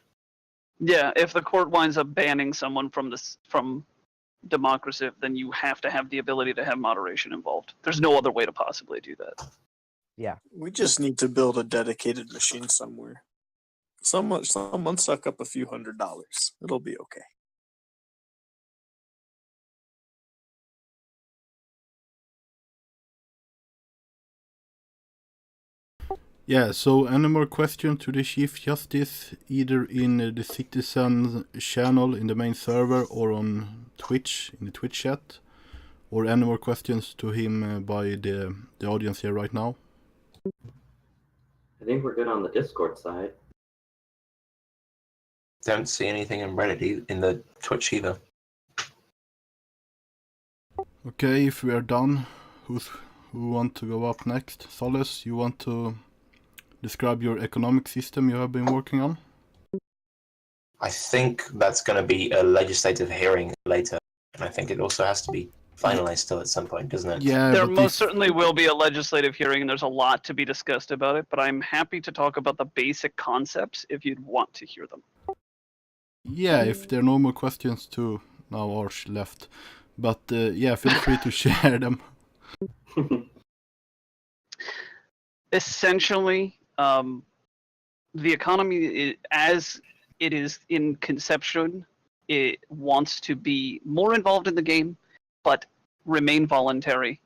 S7: Yeah, if the court winds up banning someone from democracy, then you have to have the ability to have moderation involved. There's no other way to possibly do that.
S6: Yeah.
S10: We just need to build a dedicated machine somewhere. Someone suck up a few $100s. It'll be okay.
S1: Yeah, so any more questions to the Chief Justice, either in the Citizen channel in the main server or on Twitch, in the Twitch chat? Or any more questions to him by the audience here right now?
S8: I think we're good on the Discord side.
S2: Don't see anything in Reddit, in the Twitch either.
S1: Okay, if we are done, who want to go up next? Solace, you want to describe your economic system you have been working on?
S2: I think that's going to be a legislative hearing later, and I think it also has to be finalized still at some point, doesn't it?
S1: Yeah,
S7: There
S1: but
S7: most certainly will be a legislative hearing, and there's a lot to be discussed about it, but I'm happy to talk about the basic concepts if you'd want to hear them.
S1: yeah, if there are no more questions too, now Arch left. But yeah, feel free to share them.
S7: Essentially, the economy, as it is in conception, it wants to be more involved in the game, but remain voluntary.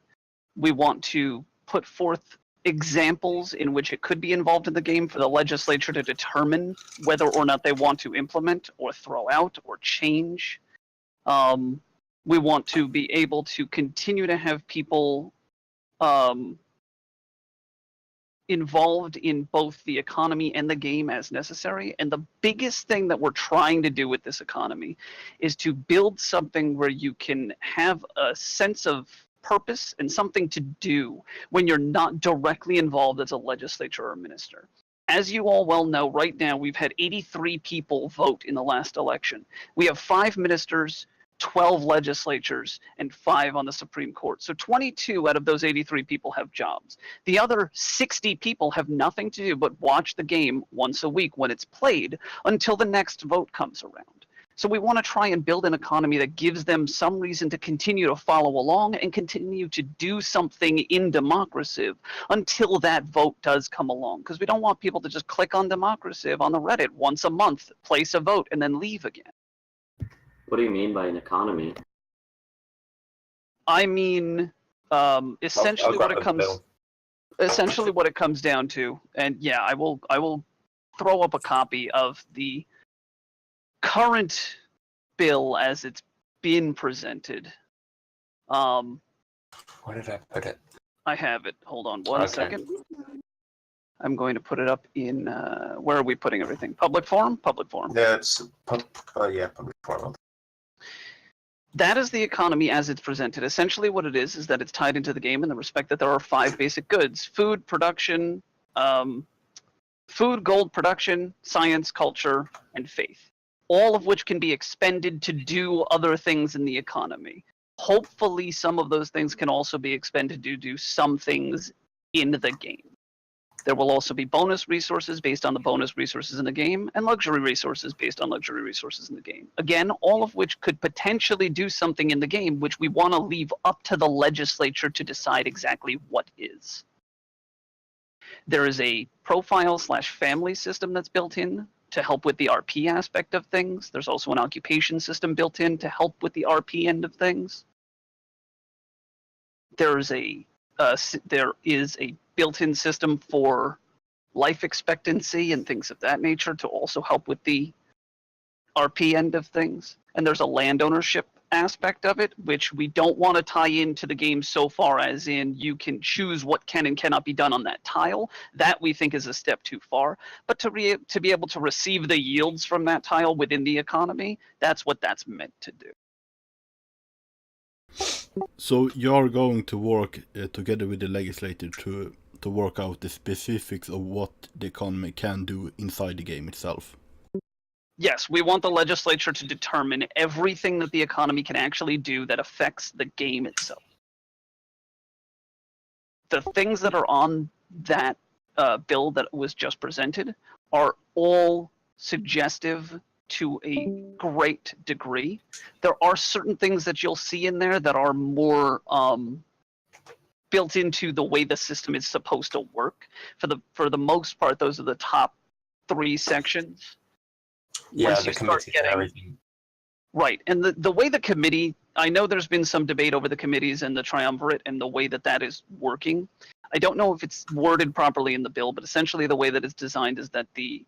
S7: We want to put forth examples in which it could be involved in the game for the legislature to determine whether or not they want to implement or throw out or change. We want to be able to continue to have people involved in both the economy and the game as necessary. And the biggest thing that we're trying to do with this economy is to build something where you can have a sense of purpose and something to do when you're not directly involved as a legislature or minister. As you all well know, right now we've had 83 people vote in the last election. We have 5 ministers, 12 legislatures, and 5 on the Supreme Court. So 22 out of those 83 people have jobs. The other 60 people have nothing to do but watch the game once a week when it's played until the next vote comes around. So we want to try and build an economy that gives them some reason to continue to follow along and continue to do something in democracy until that vote does come along. Because we don't want people to just click on democracy on the Reddit once a month, place a vote, and then leave again.
S8: What do you mean by an economy?
S7: I mean, essentially what it comes down to, and yeah, I will throw up a copy of the current bill as it's been presented.
S2: Where did I put it?
S7: I have it. Hold on one second. I'm going to put it up in where are we putting everything? Public forum? Public forum.
S2: Yeah, it's public forum.
S7: That is the economy as it's presented. Essentially what it is that it's tied into the game in the respect that there are 5 basic goods: food, production, food, gold, production, science, culture, and faith. All of which can be expended to do other things in the economy. hopefully some of those things can also be expended to do some things in the game. There will also be bonus resources based on the bonus resources in the game, and luxury resources based on luxury resources in the game. Again, all of which could potentially do something in the game, which we want to leave up to the legislature to decide exactly what is. There is a profile/family system that's built in to help with the RP aspect of things. There's also an occupation system built in to help with the RP end of things. There is a built-in system for life expectancy and things of that nature to also help with the RP end of things. And there's a land ownership aspect of it, which we don't want to tie into the game so far as in you can choose what can and cannot be done on that tile. That we think is a step too far. But to be able to receive the yields from that tile within the economy, that's what that's meant to do.
S1: So you're going to work together with the legislator to work out the specifics of what the economy can do inside the game itself.
S7: Yes, we want the legislature to determine everything that the economy can actually do that affects the game itself. The things that are on that bill that was just presented are all suggestive to a great degree. There are certain things that you'll see in there that are more built into the way the system is supposed to work. For the most part, those are the top 3 sections.
S2: Yeah,
S7: Once
S2: the
S7: you start
S2: committee and everything.
S7: Right, and the way the committee, I know there's been some debate over the committees and the triumvirate and the way that is working. I don't know if it's worded properly in the bill, but essentially the way that it's designed is that the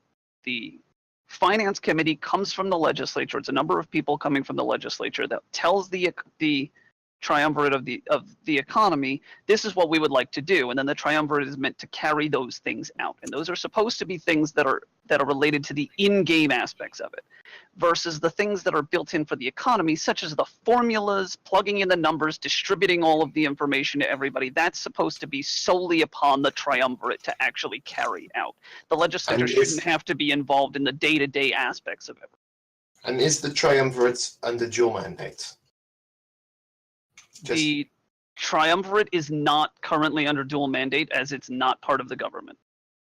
S7: finance committee comes from the legislature. It's a number of people coming from the legislature that tells the triumvirate of the economy, this is what we would like to do, and then the triumvirate is meant to carry those things out, and those are supposed to be things that are related to the in-game aspects of it, versus the things that are built in for the economy, such as the formulas, plugging in the numbers, distributing all of the information to everybody. That's supposed to be solely upon the triumvirate to actually carry out. The legislature shouldn't have to be involved in the day-to-day aspects of it.
S2: And is the triumvirate under dual mandate?
S7: The triumvirate is not currently under dual mandate, as it's not part of the government.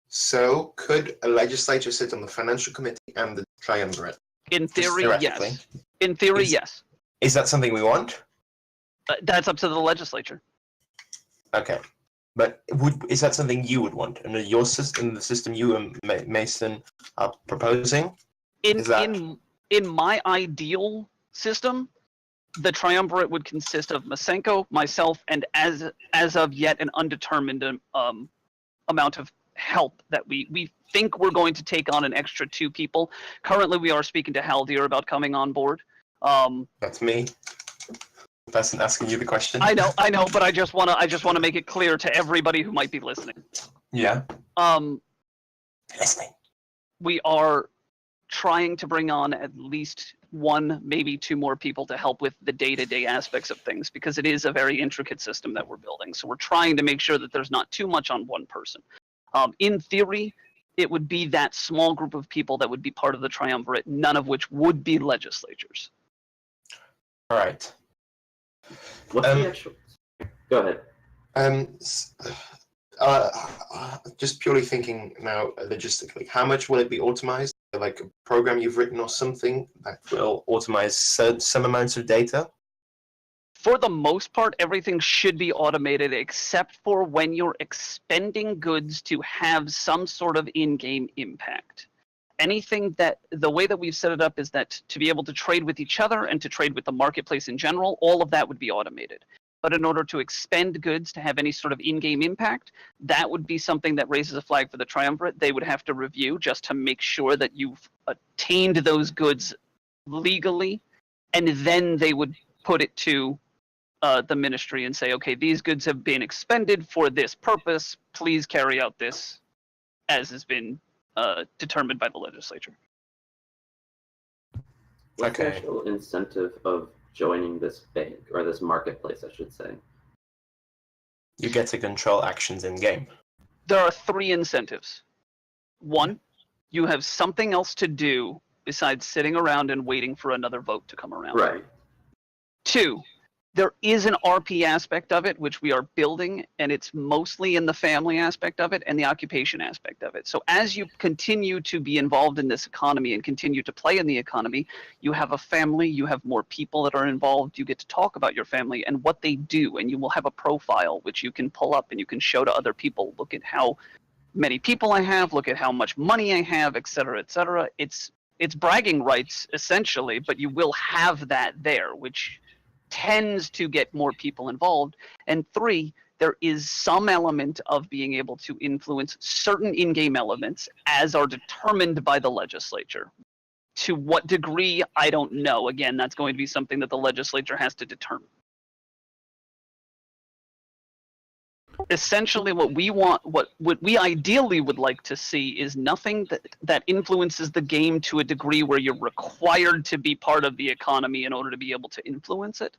S2: So could a legislature sit on the financial committee and the triumvirate?
S7: In theory, yes. In theory, yes.
S2: Is that something we want?
S7: That's up to the legislature.
S2: Okay. But is that something you would want under your system, the system you and Mason are proposing?
S7: In my ideal system, the triumvirate would consist of Mk4, myself, and as of yet an undetermined amount of help that we think we're going to take on an extra 2 people. Currently, we are speaking to Haldir about coming on board.
S2: That's me. The person asking you the question.
S7: I know, but I just want to make it clear to everybody who might be listening.
S2: Yeah. Listening.
S7: We are trying to bring on at least 1, maybe 2 more people to help with the day-to-day aspects of things, because it is a very intricate system that we're building. So we're trying to make sure that there's not too much on one person. In theory, it would be that small group of people that would be part of the triumvirate, none of which would be legislatures.
S2: All right.
S8: What's the actual... Go ahead.
S2: Just purely thinking now logistically, how much will it be automized? Like a program you've written or something that will automate some amounts of data?
S7: For the most part, everything should be automated except for when you're expending goods to have some sort of in-game impact. Anything that, the way that we've set it up is that to be able to trade with each other and to trade with the marketplace in general, all of that would be automated. But in order to expend goods to have any sort of in-game impact, that would be something that raises a flag for the triumvirate. They would have to review just to make sure that you've attained those goods legally, and then they would put it to the ministry and say, okay, these goods have been expended for this purpose. Please carry out this as has been determined by the legislature.
S8: What's the actual incentive of joining this bank, or this marketplace, I should say?
S2: You get to control actions in game.
S7: There are 3 incentives. 1, you have something else to do besides sitting around and waiting for another vote to come around.
S8: Right.
S7: 2, There is an RP aspect of it, which we are building, and it's mostly in the family aspect of it and the occupation aspect of it. So as you continue to be involved in this economy and continue to play in the economy, you have a family, you have more people that are involved, you get to talk about your family and what they do, and you will have a profile which you can pull up and you can show to other people. Look at how many people I have, look at how much money I have, et cetera, et cetera. It's bragging rights, essentially, but you will have that there, which tends to get more people involved. And 3, there is some element of being able to influence certain in-game elements as are determined by the legislature. To what degree, I don't know. Again, that's going to be something that the legislature has to determine. Essentially, what we want, what we ideally would like to see is nothing that influences the game to a degree where you're required to be part of the economy in order to be able to influence it.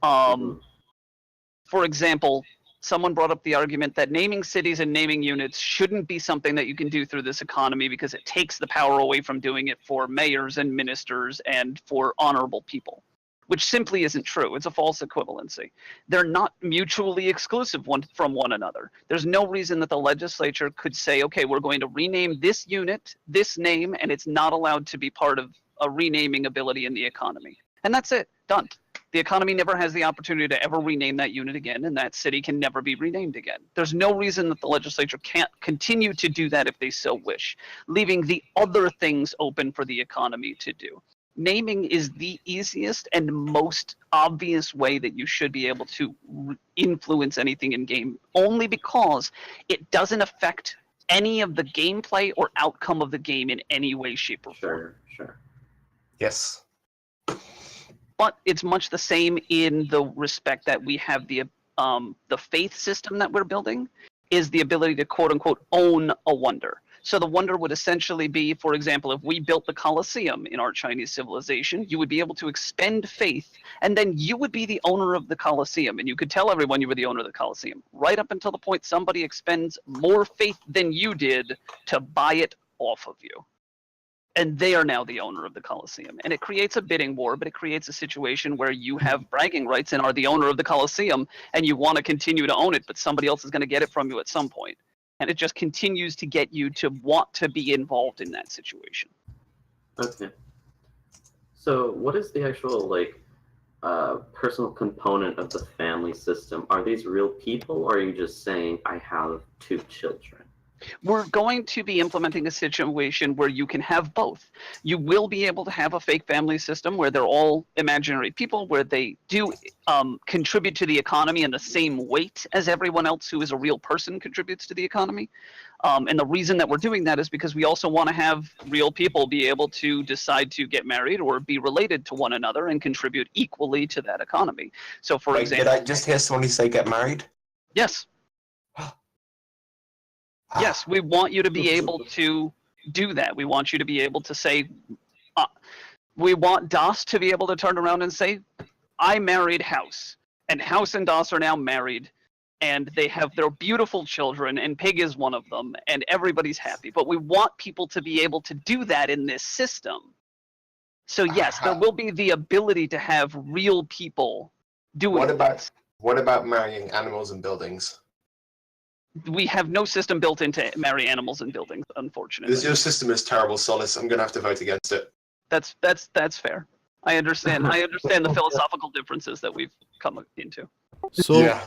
S7: For example, someone brought up the argument that naming cities and naming units shouldn't be something that you can do through this economy because it takes the power away from doing it for mayors and ministers and for honorable people, which simply isn't true. It's a false equivalency. They're not mutually exclusive from one another. There's no reason that the legislature could say, okay, we're going to rename this unit, this name, and it's not allowed to be part of a renaming ability in the economy. And that's it, done. The economy never has the opportunity to ever rename that unit again, and that city can never be renamed again. There's no reason that the legislature can't continue to do that if they so wish, leaving the other things open for the economy to do. Naming is the easiest and most obvious way that you should be able to influence anything in game, only because it doesn't affect any of the gameplay or outcome of the game in any way, shape, or form.
S8: Sure.
S2: Yes.
S7: But it's much the same in the respect that we have the faith system that we're building is the ability to quote unquote own a wonder. So the wonder would essentially be, for example, if we built the Colosseum in our Chinese civilization, you would be able to expend faith, and then you would be the owner of the Colosseum, and you could tell everyone you were the owner of the Colosseum, right up until the point somebody expends more faith than you did to buy it off of you. And they are now the owner of the Colosseum. And it creates a bidding war, but it creates a situation where you have bragging rights and are the owner of the Colosseum, and you want to continue to own it, but somebody else is going to get it from you at some point. And it just continues to get you to want to be involved in that situation.
S8: Okay. So what is the actual, personal component of the family system? Are these real people, or are you just saying, I have 2 children?
S7: We're going to be implementing a situation where you can have both. You will be able to have a fake family system where they're all imaginary people, where they do contribute to the economy in the same weight as everyone else who is a real person contributes to the economy. And the reason that we're doing that is because we also want to have real people be able to decide to get married or be related to one another and contribute equally to that economy. So for example—
S2: Did I just hear somebody say get married?
S7: Yes. Yes, we want you to be able to do that. We want you to be able to say, we want Das to be able to turn around and say, I married House, and House and Das are now married, and they have their beautiful children, and Pig is one of them, and everybody's happy. But we want people to be able to do that in this system. So yes, there will be the ability to have real people doing this.
S2: What about marrying animals and buildings?
S7: We have no system built in to marry animals and buildings, unfortunately.
S2: Your system is terrible, Solace. I'm going to have to vote against it.
S7: That's fair. I understand. I understand the philosophical differences that we've come into.
S1: So,
S2: Yeah.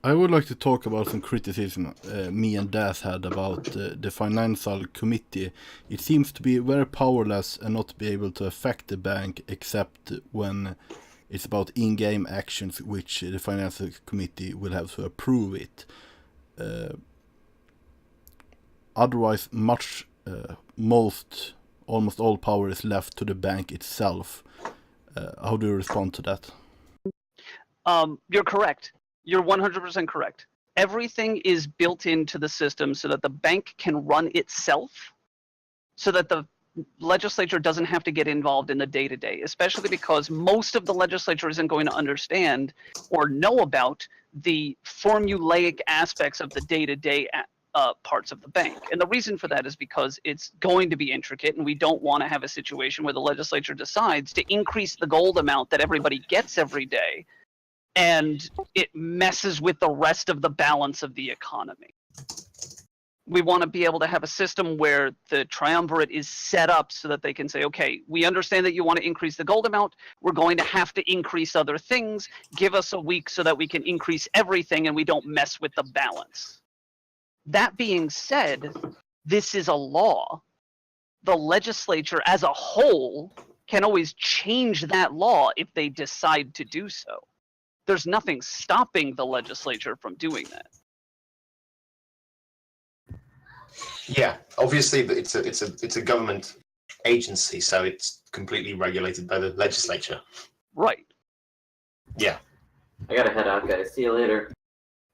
S1: I would like to talk about some criticism me and Das had about the financial committee. It seems to be very powerless and not be able to affect the bank except when it's about in-game actions, which the financial committee will have to approve it. Otherwise, almost all power is left to the bank itself. How do you respond to that?
S7: You're correct. You're 100% correct. Everything is built into the system so that the bank can run itself, so that the legislature doesn't have to get involved in the day-to-day, especially because most of the legislature isn't going to understand or know about the formulaic aspects of the day-to-day parts of the bank. And the reason for that is because it's going to be intricate, and we don't want to have a situation where the legislature decides to increase the gold amount that everybody gets every day, and it messes with the rest of the balance of the economy. We want to be able to have a system where the triumvirate is set up so that they can say, okay, we understand that you want to increase the gold amount. We're going to have to increase other things. Give us a week so that we can increase everything and we don't mess with the balance. That being said, this is a law. The legislature as a whole can always change that law if they decide to do so. There's nothing stopping the legislature from doing that.
S2: Yeah, obviously it's a government agency, so it's completely regulated by the legislature.
S7: Right.
S2: Yeah.
S8: I gotta head out, guys. See you later.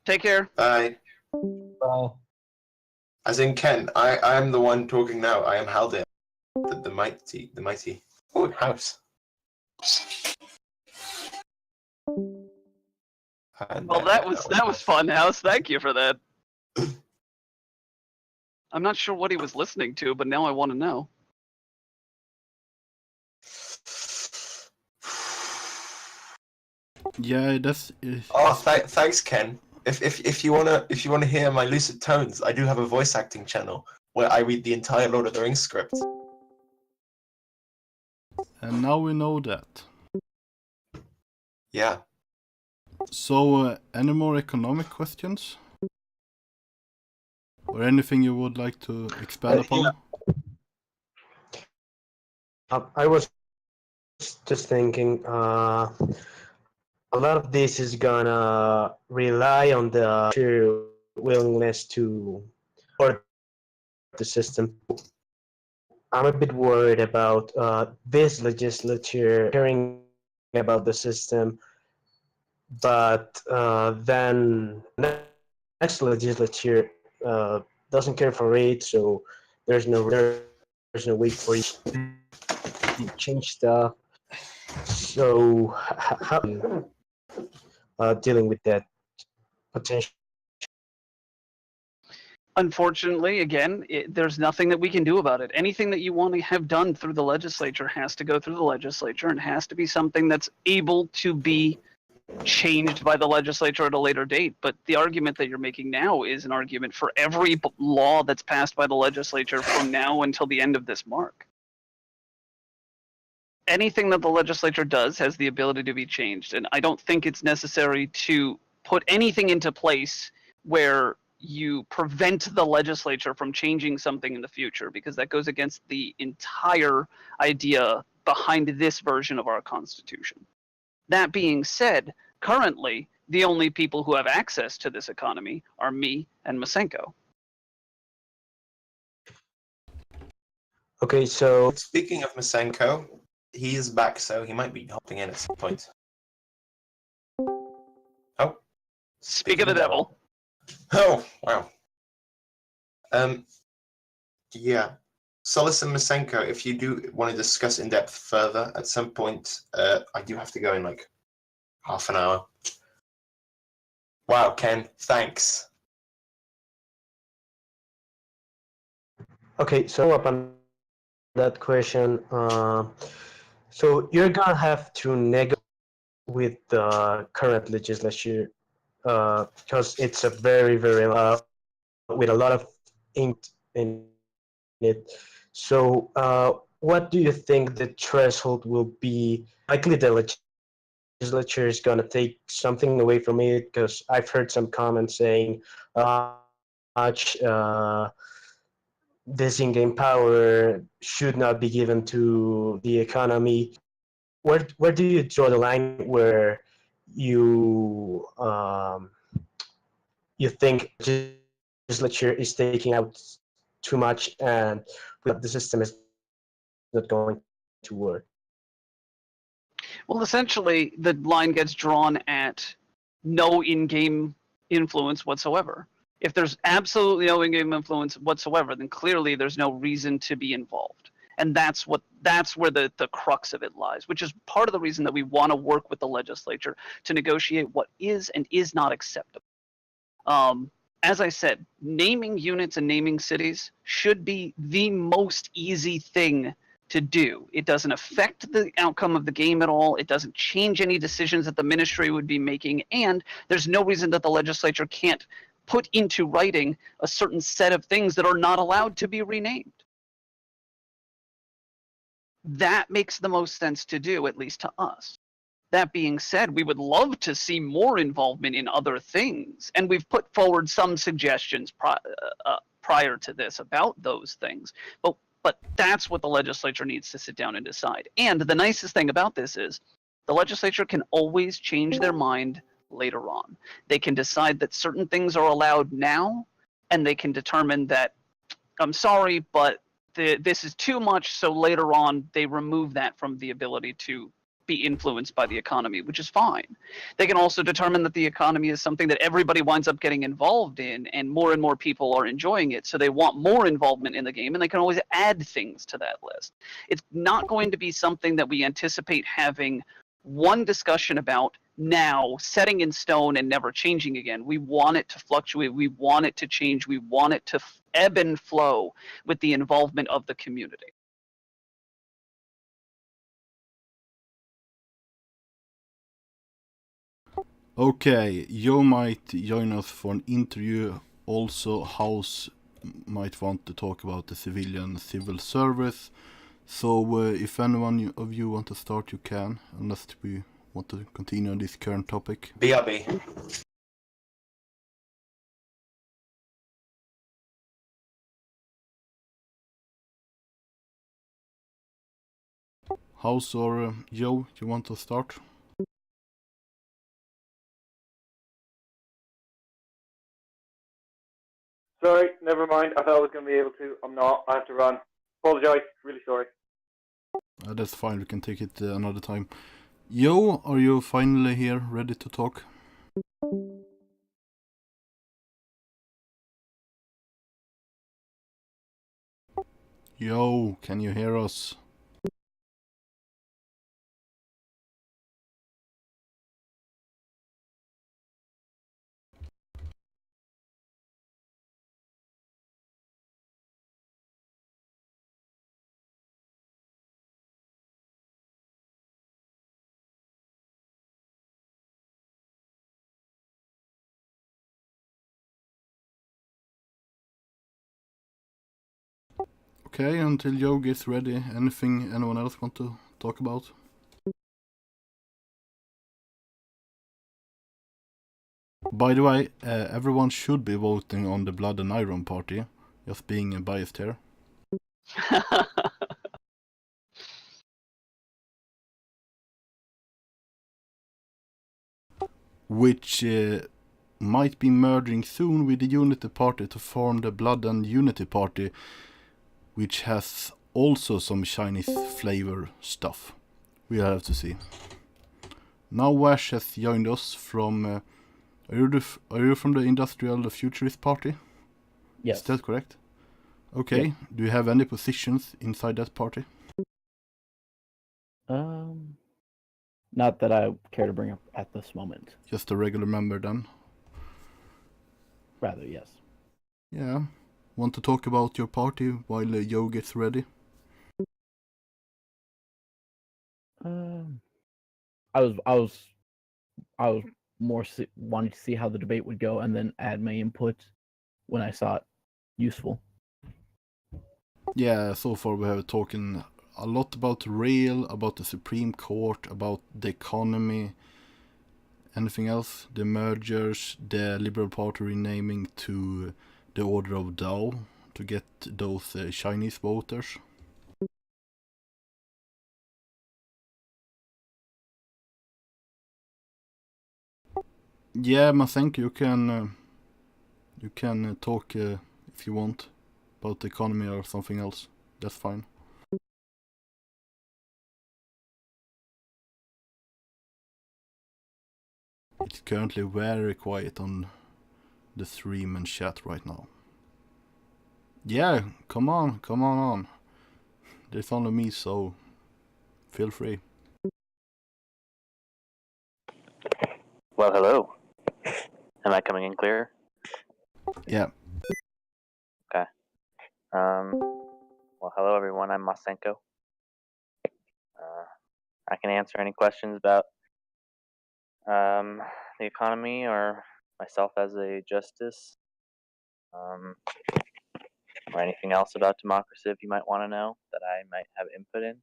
S7: Take care.
S2: Bye.
S5: Bye.
S2: As in Ken, I'm the one talking now. I am Haldir, the mighty. Oh, house. And,
S7: Well, that was fun, House. Thank you for that. I'm not sure what he was listening to, but now I want to know.
S1: Yeah, that's.
S2: Oh, thanks, Ken. If you wanna hear my lucid tones, I do have a voice acting channel where I read the entire Lord of the Rings script.
S1: And now we know that.
S2: Yeah.
S1: So, any more economic questions? Or anything you would like to expand upon?
S5: I was just thinking, a lot of this is gonna rely on the sheer willingness to support the system. I'm a bit worried about this legislature caring about the system, but then next legislature doesn't care for it, so there's no way for it to change stuff. So how dealing with that potential?
S7: Unfortunately, again, there's nothing that we can do about it. Anything that you want to have done through the legislature has to go through the legislature and has to be something that's able to be changed by the legislature at a later date. But the argument that you're making now is an argument for every law that's passed by the legislature from now until the end of this mark. Anything that the legislature does has the ability to be changed, and I don't think it's necessary to put anything into place where you prevent the legislature from changing something in the future, because that goes against the entire idea behind this version of our Constitution. That being said, currently, the only people who have access to this economy are me and Mk4.
S5: Okay, so
S2: Speaking of Mk4, he is back, so he might be hopping in at some point. Oh.
S7: Speak of the devil.
S2: Oh, wow. Yeah. Solace and Mk4, if you do want to discuss in depth further at some point, I do have to go in like half an hour. Wow, Ken, thanks.
S5: okay, so up on that question, so you're gonna have to negotiate with the current legislature because it's a very with a lot of ink in it. So what do you think the threshold will be? Likely the legislature is going to take something away from it, because I've heard some comments saying much this in-game power should not be given to the economy. Where do you draw the line where you you think the legislature is taking out too much and the system is not going to work?
S7: Well, essentially, the line gets drawn at no in-game influence whatsoever. If there's absolutely no in-game influence whatsoever, then clearly there's no reason to be involved. And that's where the crux of it lies, which is part of the reason that we want to work with the legislature to negotiate what is and is not acceptable. as I said, naming units and naming cities should be the most easy thing to do. It doesn't affect the outcome of the game at all. It doesn't change any decisions that the ministry would be making, and there's no reason that the legislature can't put into writing a certain set of things that are not allowed to be renamed. That makes the most sense to do, at least to us. That being said, we would love to see more involvement in other things, and we've put forward some suggestions prior to this about those things, but that's what the legislature needs to sit down and decide. And the nicest thing about this is the legislature can always change their mind later on. They can decide that certain things are allowed now, and they can determine that, I'm sorry, but this is too much, so later on they remove that from the ability to be influenced by the economy, which is fine. They can also determine that the economy is something that everybody winds up getting involved in, and more people are enjoying it, so they want more involvement in the game, and they can always add things to that list. It's not going to be something that we anticipate having one discussion about now, setting in stone and never changing again. We want it to fluctuate, we want it to change, we want it to ebb and flow with the involvement of the community.
S1: Okay, Joe might join us for an interview. Also, House might want to talk about the civilian civil service. So if anyone of you want to start, you can, unless we want to continue on this current topic.
S2: BRB.
S1: House or Joe, you want to start?
S11: Sorry, never mind. I thought I was going to be able to. I'm not. I have to run. Apologize. Really sorry.
S1: That's fine, we can take it another time. Joe, are you finally here, ready to talk? Joe, can you hear us? Okay, until Joe gets ready, anything anyone else want to talk about? By the way, everyone should be voting on the Blood and Iron party, just being biased here. Which might be merging soon with the Unity party to form the Blood and Unity party, which has also some Chinese flavor stuff. We'll have to see. Now Wash has joined us from... are you from the Industrial Futurist Party?
S12: Yes.
S1: Is that correct? Okay. Yeah. Do you have any positions inside that party?
S12: Not that I care to bring up at this moment.
S1: Just a regular member then?
S12: Rather, yes.
S1: Yeah. Want to talk about your party while Joe gets ready?
S12: I was more wanting to see how the debate would go and then add my input when I saw it useful.
S1: Yeah, so far we have talking a lot about rail, about the Supreme Court, about the economy. Anything else? The mergers, the Liberal Party renaming to the Order of Dao to get those Chinese voters. Yeah, I think you can talk if you want about the economy or something else. That's fine. It's currently very quiet on the stream and chat right now. Yeah, come on. There's only me, so feel free.
S13: Well, hello. Am I coming in clear?
S1: Yeah.
S13: Well, hello everyone. I'm Masenko. I can answer any questions about the economy or myself as a justice, or anything else about democracy if you might want to know that I might have input in.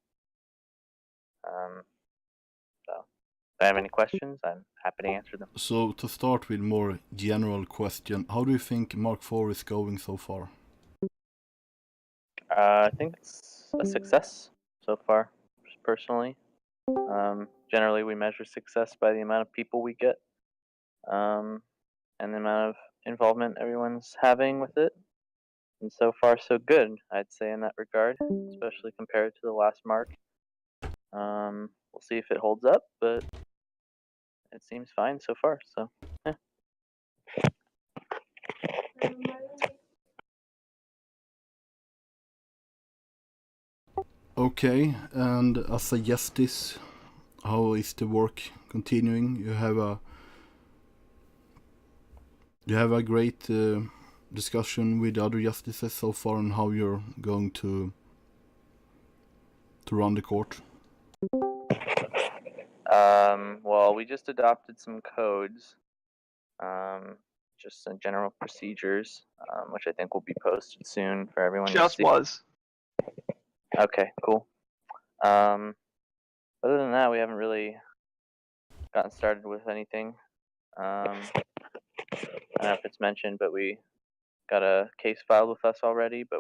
S13: So, if I have any questions, I'm happy to answer them.
S1: So to start with more general question, how do you think Mk4 is going so far?
S13: I think it's a success so far, personally. Generally, we measure success by the amount of people we get, and the amount of involvement everyone's having with it. And so far, so good, I'd say, in that regard, especially compared to the last mark. We'll see if it holds up, but it seems fine so far, so, yeah.
S1: Okay, and as a justice, how is the work continuing? You have a great discussion with other justices so far on how you're going to run the court.
S13: Well, we just adopted some codes, just some general procedures, which I think will be posted soon for everyone to
S7: Just
S13: see.
S7: was.
S13: Okay, cool. Other than that, we haven't really gotten started with anything. I don't know if it's mentioned, but we got a case filed with us already, but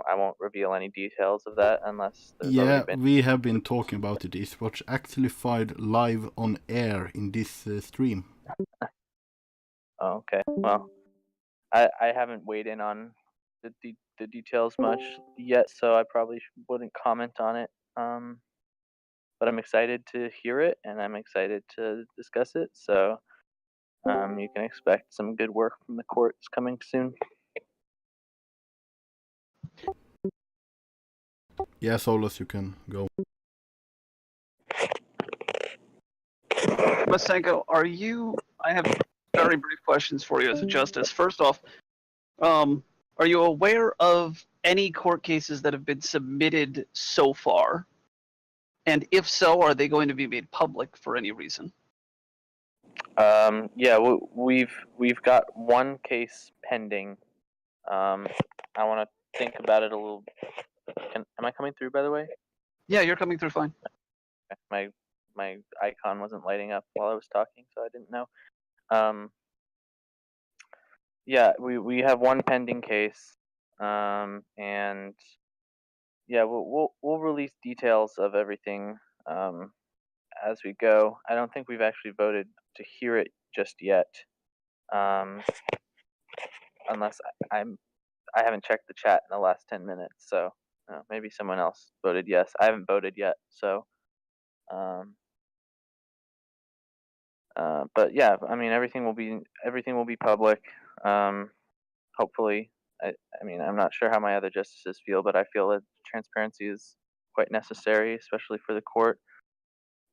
S13: I won't reveal any details of that unless there's already been.
S1: We have been talking about it. It was actually filed live on air in this stream.
S13: Oh, okay. Well, I haven't weighed in on the details much yet, so I probably wouldn't comment on it. But I'm excited to hear it, and I'm excited to discuss it. So you can expect some good work from the courts coming soon.
S1: Yeah, Solus, you can go.
S7: Masenko, I have very brief questions for you as a justice. First off, are you aware of any court cases that have been submitted so far? And if so, are they going to be made public for any reason?
S13: Yeah, we've got one case pending. I want to think about it a little. Am I coming through, by the way?
S7: Yeah, you're coming through fine.
S13: My icon wasn't lighting up while I was talking, so I didn't know. Yeah, we have one pending case, and yeah, we'll release details of everything as we go. I don't think we've actually voted to hear it just yet, unless I haven't checked the chat in the last 10 minutes. So maybe someone else voted yes. I haven't voted yet, so. But yeah, I mean everything will be public. Hopefully, I mean I'm not sure how my other justices feel, but I feel that transparency is quite necessary, especially for the court.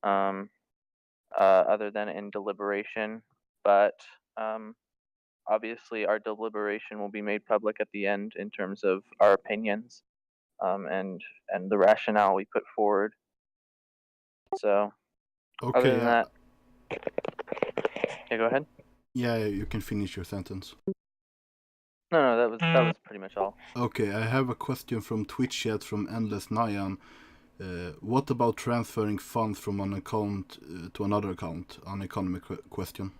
S13: Other than in deliberation, but obviously our deliberation will be made public at the end in terms of our opinions, and the rationale we put forward. So,
S1: Okay.
S13: other than that, yeah, go ahead.
S1: Yeah, you can finish your sentence.
S13: No, that was pretty much all.
S1: Okay, I have a question from Twitch chat from Endless Nyan. What about transferring funds from an account to another account? An economy question.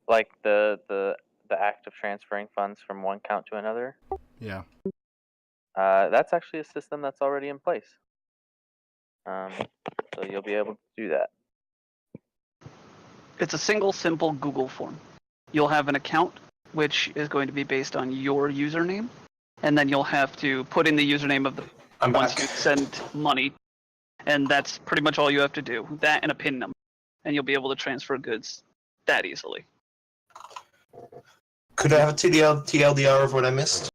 S13: Like the act of transferring funds from one account to another?
S1: Yeah.
S13: That's actually a system that's already in place. So you'll be able to do that.
S7: It's a single, simple Google form. You'll have an account, which is going to be based on your username, and then you'll have to put in the username of the once you send money, and that's pretty much all you have to do. That and a PIN number, and you'll be able to transfer goods that easily.
S2: Could I have a TLDR of what I missed?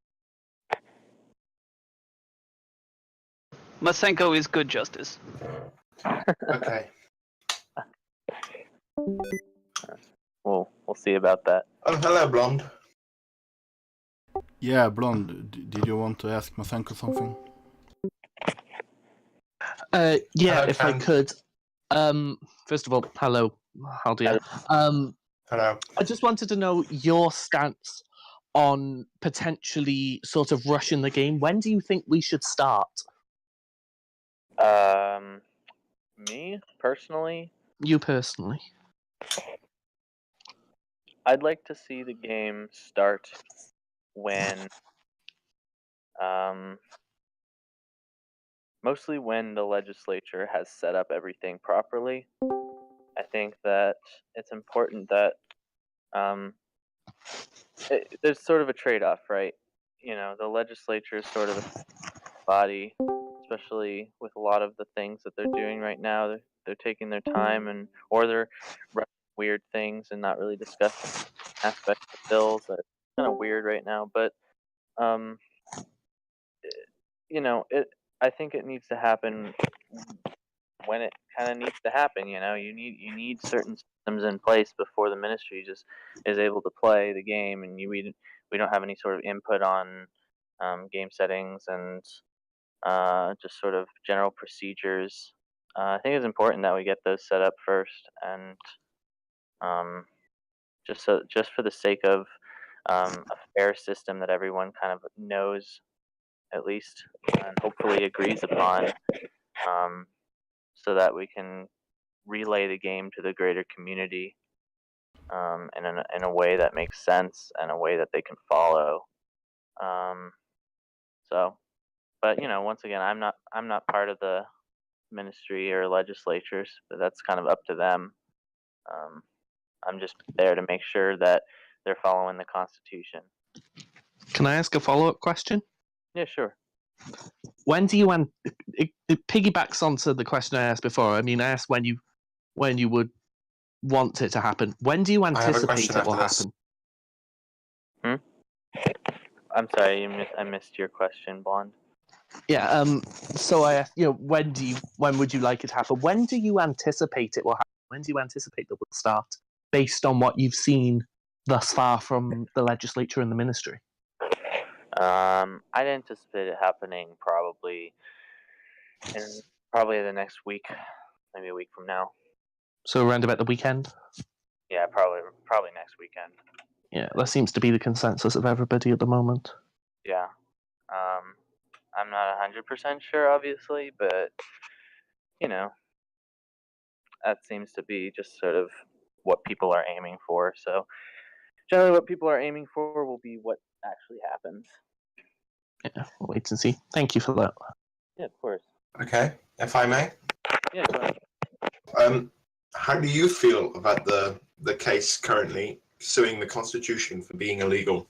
S7: Masenko is good justice.
S2: Okay.
S13: We'll we'll see about that.
S2: Oh, hello, Blonde.
S1: Yeah, Blonde, did you want to ask Masenko something?
S14: Yeah,
S2: Hello,
S14: if I
S2: Cam.
S14: could. First of all, hello, how do you?
S2: Hello.
S14: I just wanted to know your stance on potentially sort of rushing the game. When do you think we should start?
S13: Me personally,
S14: You personally.
S13: I'd like to see the game start when, mostly when the legislature has set up everything properly. I think that it's important that there's sort of a trade-off, right? You know, the legislature is sort of a body, especially with a lot of the things that they're doing right now. They're taking their time or they're rushing weird things and not really discussing aspects of bills that are kind of weird right now. But you know, I think it needs to happen when it kind of needs to happen. You know, you need certain systems in place before the ministry just is able to play the game, and we don't have any sort of input on game settings and just sort of general procedures. I think it's important that we get those set up first, and just for the sake of a fair system that everyone kind of knows at least and hopefully agrees upon, so that we can relay the game to the greater community in a way that makes sense and a way that they can follow. But you know, once again, I'm not part of the ministry or legislatures, but that's kind of up to them. I'm just there to make sure that they're following the Constitution.
S14: Can I ask a follow-up question?
S13: Yeah, sure.
S14: When do you it piggybacks onto the question I asked before. I mean, I asked when you would want it to happen. When do you anticipate it will happen?
S13: I'm sorry, I missed your question, Blonde.
S14: Yeah. So I asked, when would you like it to happen? When do you anticipate it will happen? When do you anticipate that will start, based on what you've seen thus far from the legislature and the ministry?
S13: I'd anticipate it happening probably the next week, maybe a week from now.
S14: So around about the weekend?
S13: Yeah, probably next weekend.
S14: Yeah, that seems to be the consensus of everybody at the moment.
S13: Yeah. I'm not 100% sure, obviously, but you know, that seems to be just sort of what people are aiming for. So generally what people are aiming for will be what actually happens.
S14: Yeah, we'll wait and see. Thank you for that.
S13: Yeah, of course.
S2: Okay, if I may.
S13: Yeah, go ahead.
S2: How do you feel about the case currently suing the Constitution for being illegal?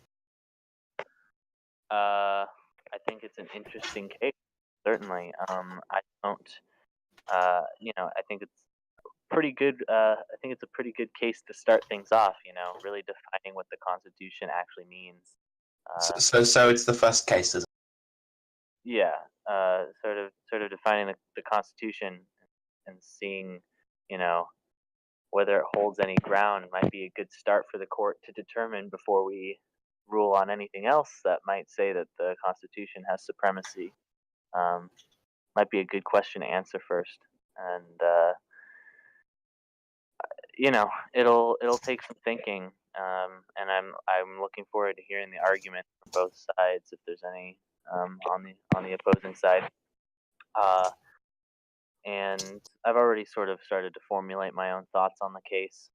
S13: I think it's an interesting case, certainly. I don't, I think it's pretty good. I think it's a pretty good case to start things off. You know, really defining what the Constitution actually means.
S2: So it's the first case, is it?
S13: Yeah, sort of defining the Constitution and seeing, you know, whether it holds any ground might be a good start for the court to determine before we rule on anything else that might say that the Constitution has supremacy. Might be a good question to answer first, and you know, it'll take some thinking. And I'm looking forward to hearing the argument from both sides if there's any on the opposing side. And I've already sort of started to formulate my own thoughts on the case.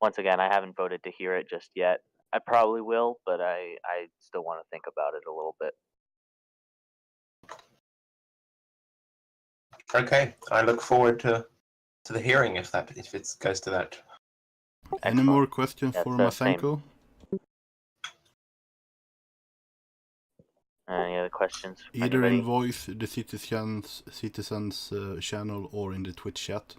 S13: Once again, I haven't voted to hear it just yet. I probably will, but I still want to think about it a little bit.
S2: Okay, I look forward to the hearing if it goes to that.
S1: Any more questions
S13: Yes,
S1: for
S13: same.
S1: Masenko?
S13: Any other questions? from
S1: Either
S13: anybody?
S1: in voice, the citizens channel, or in the Twitch chat.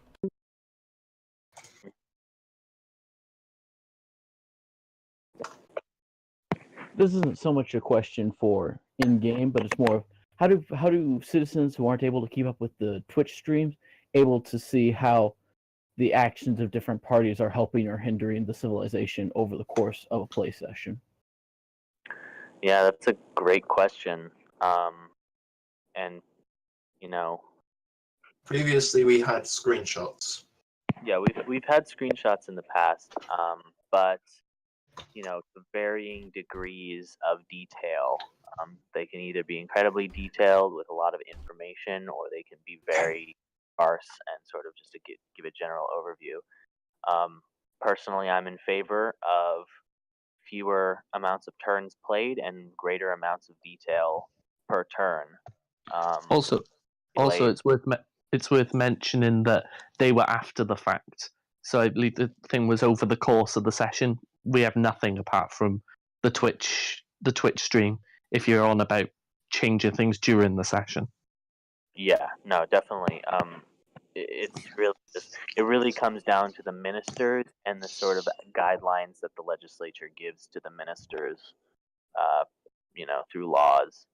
S12: This isn't so much a question for in-game, but it's more of how do citizens who aren't able to keep up with the Twitch streams able to see how the actions of different parties are helping or hindering the civilization over the course of a play session?
S13: Yeah, that's a great question. And you know,
S2: Previously, we had screenshots.
S13: yeah, we've had screenshots in the past, but you know, to varying degrees of detail. They can either be incredibly detailed with a lot of information, or they can be very sparse and sort of just to give a general overview. Personally, I'm in favor of fewer amounts of turns played and greater amounts of detail per turn.
S14: Also,
S13: Delayed.
S14: it's worth mentioning that they were after the fact. So I believe the thing was over the course of the session. We have nothing apart from the Twitch stream. If you're on about changing things during the session.
S13: Yeah, no, definitely. It really comes down to the ministers and the sort of guidelines that the legislature gives to the ministers, you know, through laws.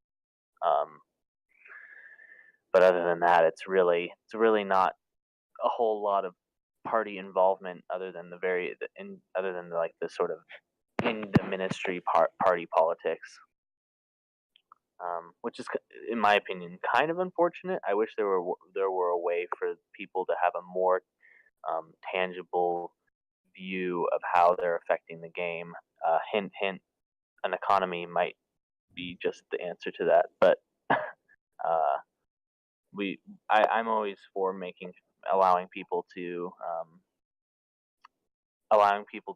S13: But other than that, it's really not a whole lot of party involvement other than like the sort of in the ministry party politics. Which is, in my opinion, kind of unfortunate. I wish there were a way for people to have a more tangible view of how they're affecting the game. Hint, hint, an economy might be just the answer to that. But I'm always for allowing people to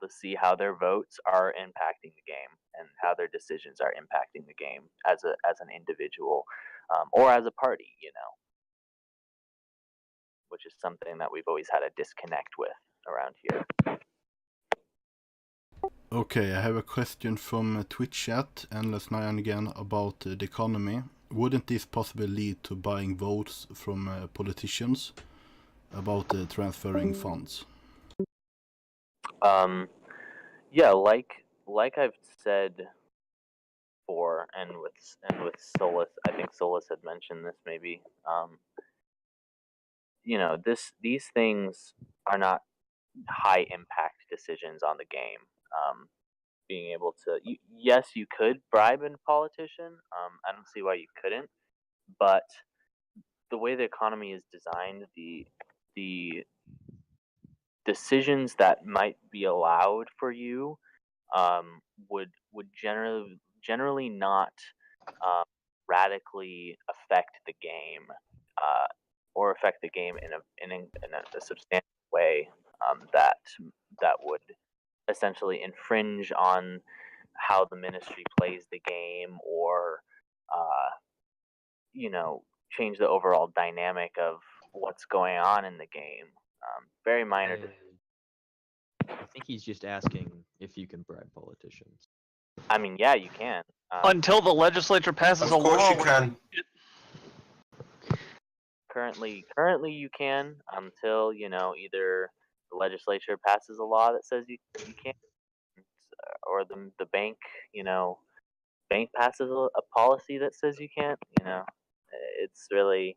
S13: see how their votes are impacting the game and how their decisions are impacting the game as an individual or as a party, you know, which is something that we've always had a disconnect with around here.
S1: Okay, I have a question from Twitch chat, Endless Nyan again, about the economy. Wouldn't this possibly lead to buying votes from politicians about transferring funds?
S13: Yeah, like I've said before, and with Solus, I think Solus had mentioned this maybe. You know, these things are not high impact decisions on the game. Being able to, yes, you could bribe a politician. I don't see why you couldn't, but the way the economy is designed, the decisions that might be allowed for you would generally not radically affect the game or affect the game in a substantial way that would essentially infringe on how the ministry plays the game or you know, change the overall dynamic of what's going on in the game. Very minor.
S3: I think he's just asking if you can bribe politicians.
S13: I mean, yeah, you can.
S7: Until the legislature passes a law.
S2: Of course you can.
S13: Currently you can until, you know, either the legislature passes a law that says you can't, or the bank, you know, bank passes a policy that says you can't. You know, it's really.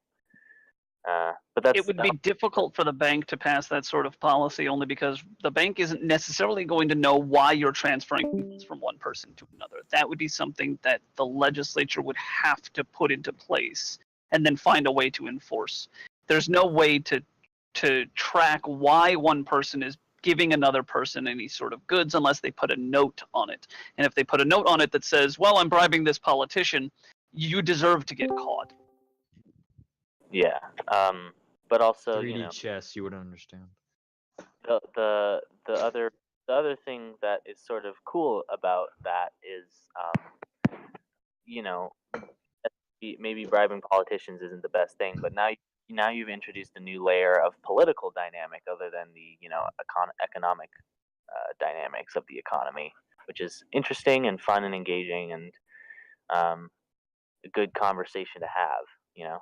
S13: But that's.
S7: It would be difficult for the bank to pass that sort of policy only because the bank isn't necessarily going to know why you're transferring funds from one person to another. That would be something that the legislature would have to put into place and then find a way to enforce. There's no way to track why one person is giving another person any sort of goods unless they put a note on it. And if they put a note on it that says, well, I'm bribing this politician, you deserve to get caught.
S13: Yeah. But also,
S3: 3D
S13: you know,
S3: chess, you would understand.
S13: the other thing that is sort of cool about that is, you know, maybe bribing politicians isn't the best thing, but now you've introduced a new layer of political dynamic other than the, you know, economic dynamics of the economy, which is interesting and fun and engaging and a good conversation to have, you know.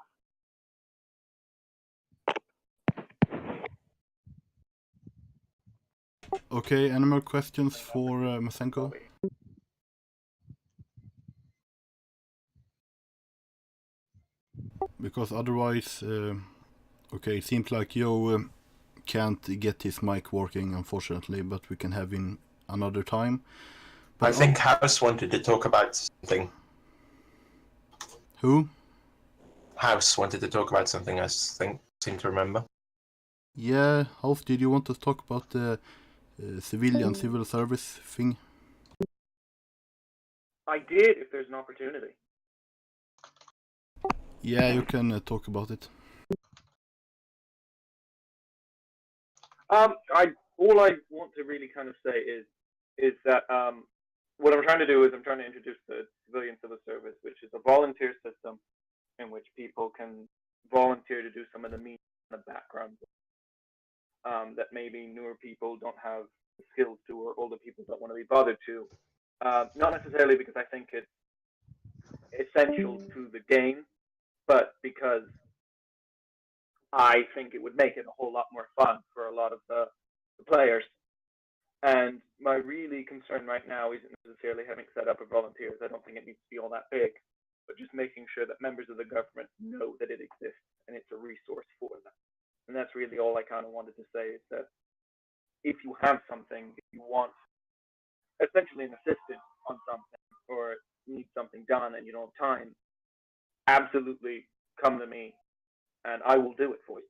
S1: Okay, any more questions for Masenko? Because otherwise, okay, it seems like Joe can't get his mic working, unfortunately, but we can have him another time.
S2: I
S1: But
S2: think House wanted to talk about something.
S1: Who?
S2: House wanted to talk about something, I seem to remember.
S1: Yeah, House, did you want to talk about the civil service thing?
S11: I did, if there's an opportunity.
S1: Yeah, you can talk about it.
S11: All I want to really kind of say is that what I'm trying to do is I'm trying to introduce the civilian civil service, which is a volunteer system in which people can volunteer to do some of the meat in the background that maybe newer people don't have the skills to, or older people don't want to be bothered to. Not necessarily because I think it's essential to the game, but because I think it would make it a whole lot more fun for a lot of the players. And my really concern right now isn't necessarily having set up of volunteers. I don't think it needs to be all that big, but just making sure that members of the government know that it exists and it's a resource for them. And that's really all I kind of wanted to say, is that if you have something, if you want essentially an assistant on something, or need something done and you don't have time, absolutely come to me and I will do it for you.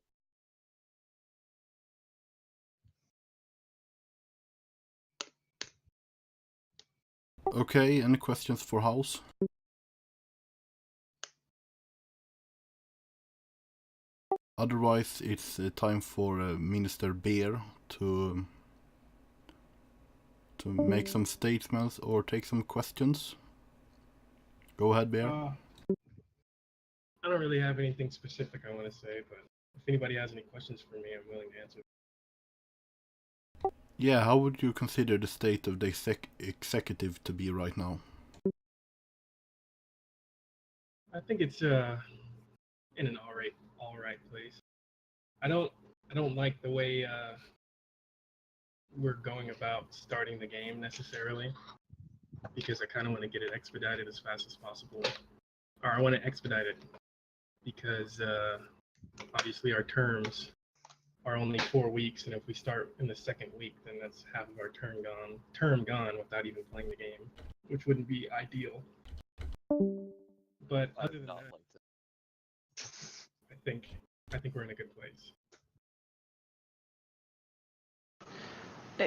S1: Okay, any questions for House? Otherwise, it's time for Minister Beer to make some statements or take some questions. Go ahead, Beer.
S15: I don't really have anything specific I want to say, but if anybody has any questions for me, I'm willing to answer.
S1: Yeah, how would you consider the state of the executive to be right now?
S15: I think it's in an all right place. I don't like the way we're going about starting the game necessarily, because I kind of want to get it expedited as fast as possible. Or I want to expedite it because obviously our terms are only 4 weeks, and if we start in the second week, then that's half of our term gone without even playing the game, which wouldn't be ideal. But other than that, I think we're in a good place.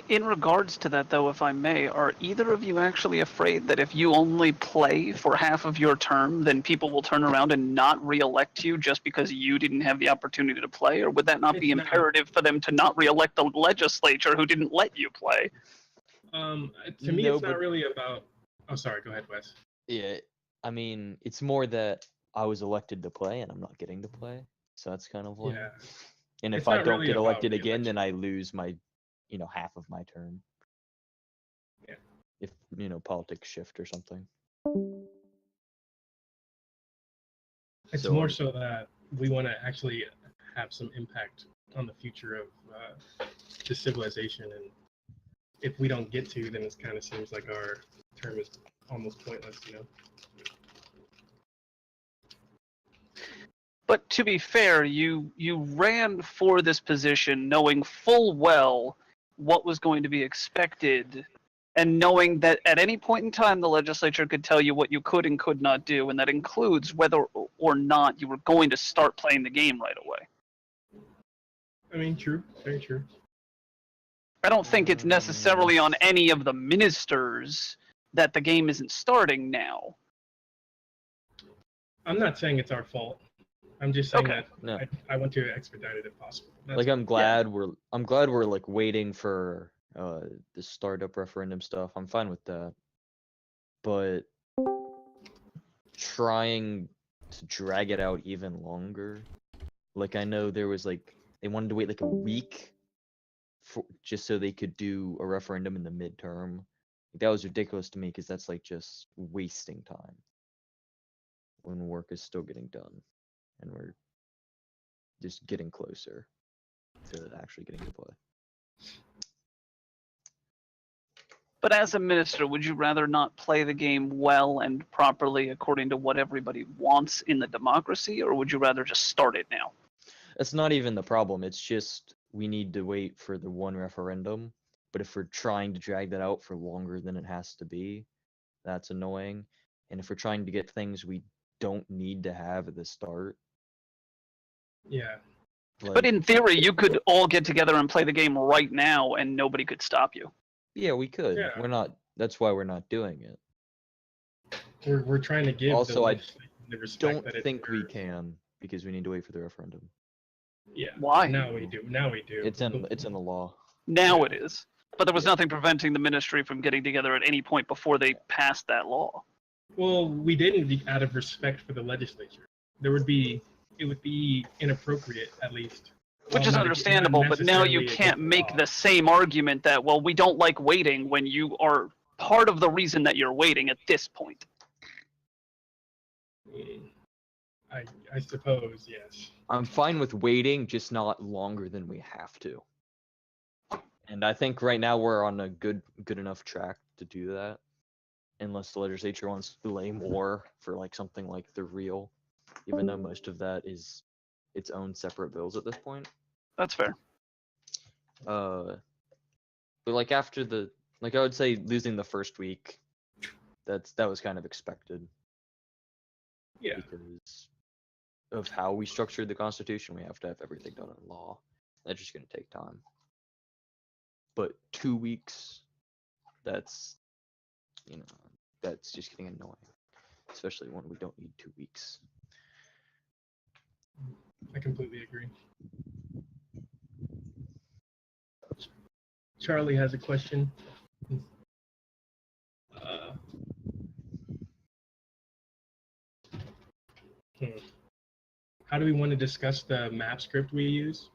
S7: In regards to that, though, if I may, are either of you actually afraid that if you only play for half of your term, then people will turn around and not re-elect you just because you didn't have the opportunity to play? Or would that not be imperative for them to not re-elect the legislature who didn't let you play?
S15: To me, it's not really about... Oh, sorry, go ahead, Wes.
S3: Yeah, I mean, it's more that I was elected to play and I'm not getting to play. So that's kind of like...
S15: Yeah.
S3: And if
S15: It's
S3: I
S15: not
S3: don't
S15: really
S3: get
S15: about
S3: elected again, then I lose my, half of my term.
S15: Yeah.
S3: If, politics shift or something.
S15: It's more so that we want to actually have some impact on the future of the civilization, and if we don't get to, then it kind of seems like our term is almost pointless,
S7: But to be fair, you ran for this position knowing full well what was going to be expected, and knowing that at any point in time the legislature could tell you what you could and could not do, and that includes whether or not you were going to start playing the game right away.
S15: I mean, true, very true.
S7: I don't think it's necessarily on any of the ministers that the game isn't starting now.
S15: I'm not saying it's our fault. I'm just saying that I want to expedite it if possible.
S3: I'm glad we're like waiting for the startup referendum stuff. I'm fine with that. But trying to drag it out even longer. Like, I know there was they wanted to wait like a week just so they could do a referendum in the midterm. That was ridiculous to me, because that's just wasting time when work is still getting done. And we're just getting closer to actually getting to play.
S7: But as a minister, would you rather not play the game well and properly according to what everybody wants in the democracy, or would you rather just start it now?
S3: That's not even the problem. It's just we need to wait for the one referendum. But if we're trying to drag that out for longer than it has to be, that's annoying. And if we're trying to get things we don't need to have at the start,
S15: Yeah.
S7: But in theory, you could all get together and play the game right now, and nobody could stop you.
S3: yeah, we could.
S15: Yeah.
S3: We're not. That's why we're not doing it.
S15: We're trying to give
S3: Also,
S15: the
S3: I
S15: legislation the respect
S3: don't
S15: that it
S3: think we
S15: deserves.
S3: can because we need to wait for the referendum.
S15: Yeah.
S7: Why?
S15: Now we do. Now we do.
S3: It's in the law.
S7: Now it is. But there was nothing preventing the ministry from getting together at any point before they passed that law.
S15: Well, we didn't out of respect for the legislature. It would be inappropriate, at least.
S7: Which
S15: Well,
S7: is
S15: not
S7: understandable, but now you
S15: necessarily
S7: can't
S15: against the
S7: make
S15: law.
S7: the same argument that, well, we don't like waiting when you are part of the reason that you're waiting at this point.
S15: I suppose, yes.
S3: I'm fine with waiting, just not longer than we have to. And I think right now we're on a good enough track to do that. Unless the legislature wants to delay more for like something like the real, even though most of that is its own separate bills at this point.
S7: That's fair.
S3: But like after I would say losing the first week, that was kind of expected.
S15: Yeah.
S3: Because of how we structured the Constitution, we have to have everything done in law. That's just going to take time. But 2 weeks, that's just getting annoying, especially when we don't need 2 weeks.
S15: I completely agree. Charlie has a question. How do we want to discuss the map script we use?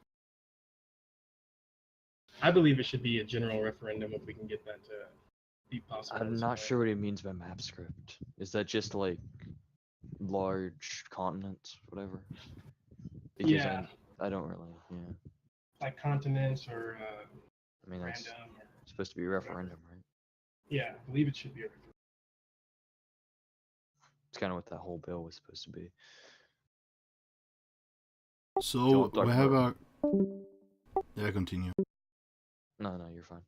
S15: I believe it should be a general referendum if we can get that to be possible.
S3: I'm not sure what it means by map script. Is that just like large continents, whatever? Because
S15: Yeah.
S3: I don't really, yeah.
S15: Like continents or
S3: I mean, that's
S15: random. Or,
S3: supposed to be a referendum, right?
S15: yeah, I believe it should be a referendum.
S3: It's kind of what that whole bill was supposed to be.
S1: So we have a. Yeah, continue.
S3: No, you're fine.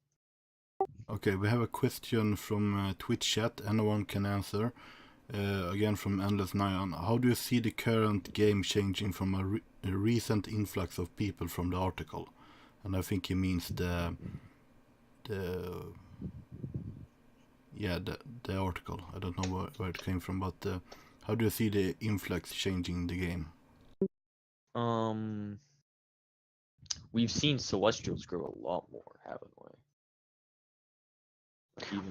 S1: Okay, we have a question from Twitch chat. Anyone can answer. Again from Endless Nyan. How do you see the current game changing from a recent influx of people from the article? And I think he means the article. I don't know where it came from, but how do you see the influx changing the game?
S3: We've seen Celestials grow a lot more, haven't we?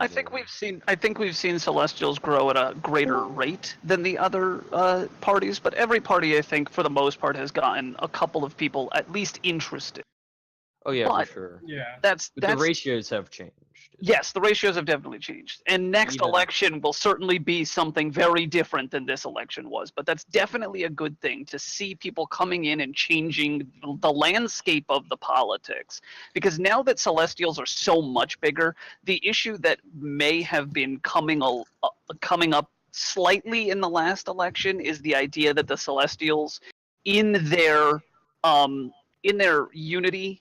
S7: I think we've seen Celestials grow at a greater rate than the other parties, but every party, I think, for the most part, has gotten a couple of people at least interested.
S3: Oh yeah,
S7: But
S3: for sure.
S15: Yeah.
S7: That's
S3: the ratios have changed.
S7: Yes, the ratios have definitely changed. And next election will certainly be something very different than this election was. But that's definitely a good thing to see people coming in and changing the landscape of the politics. Because now that Celestials are so much bigger, the issue that may have been coming up slightly in the last election is the idea that the Celestials, in their unity,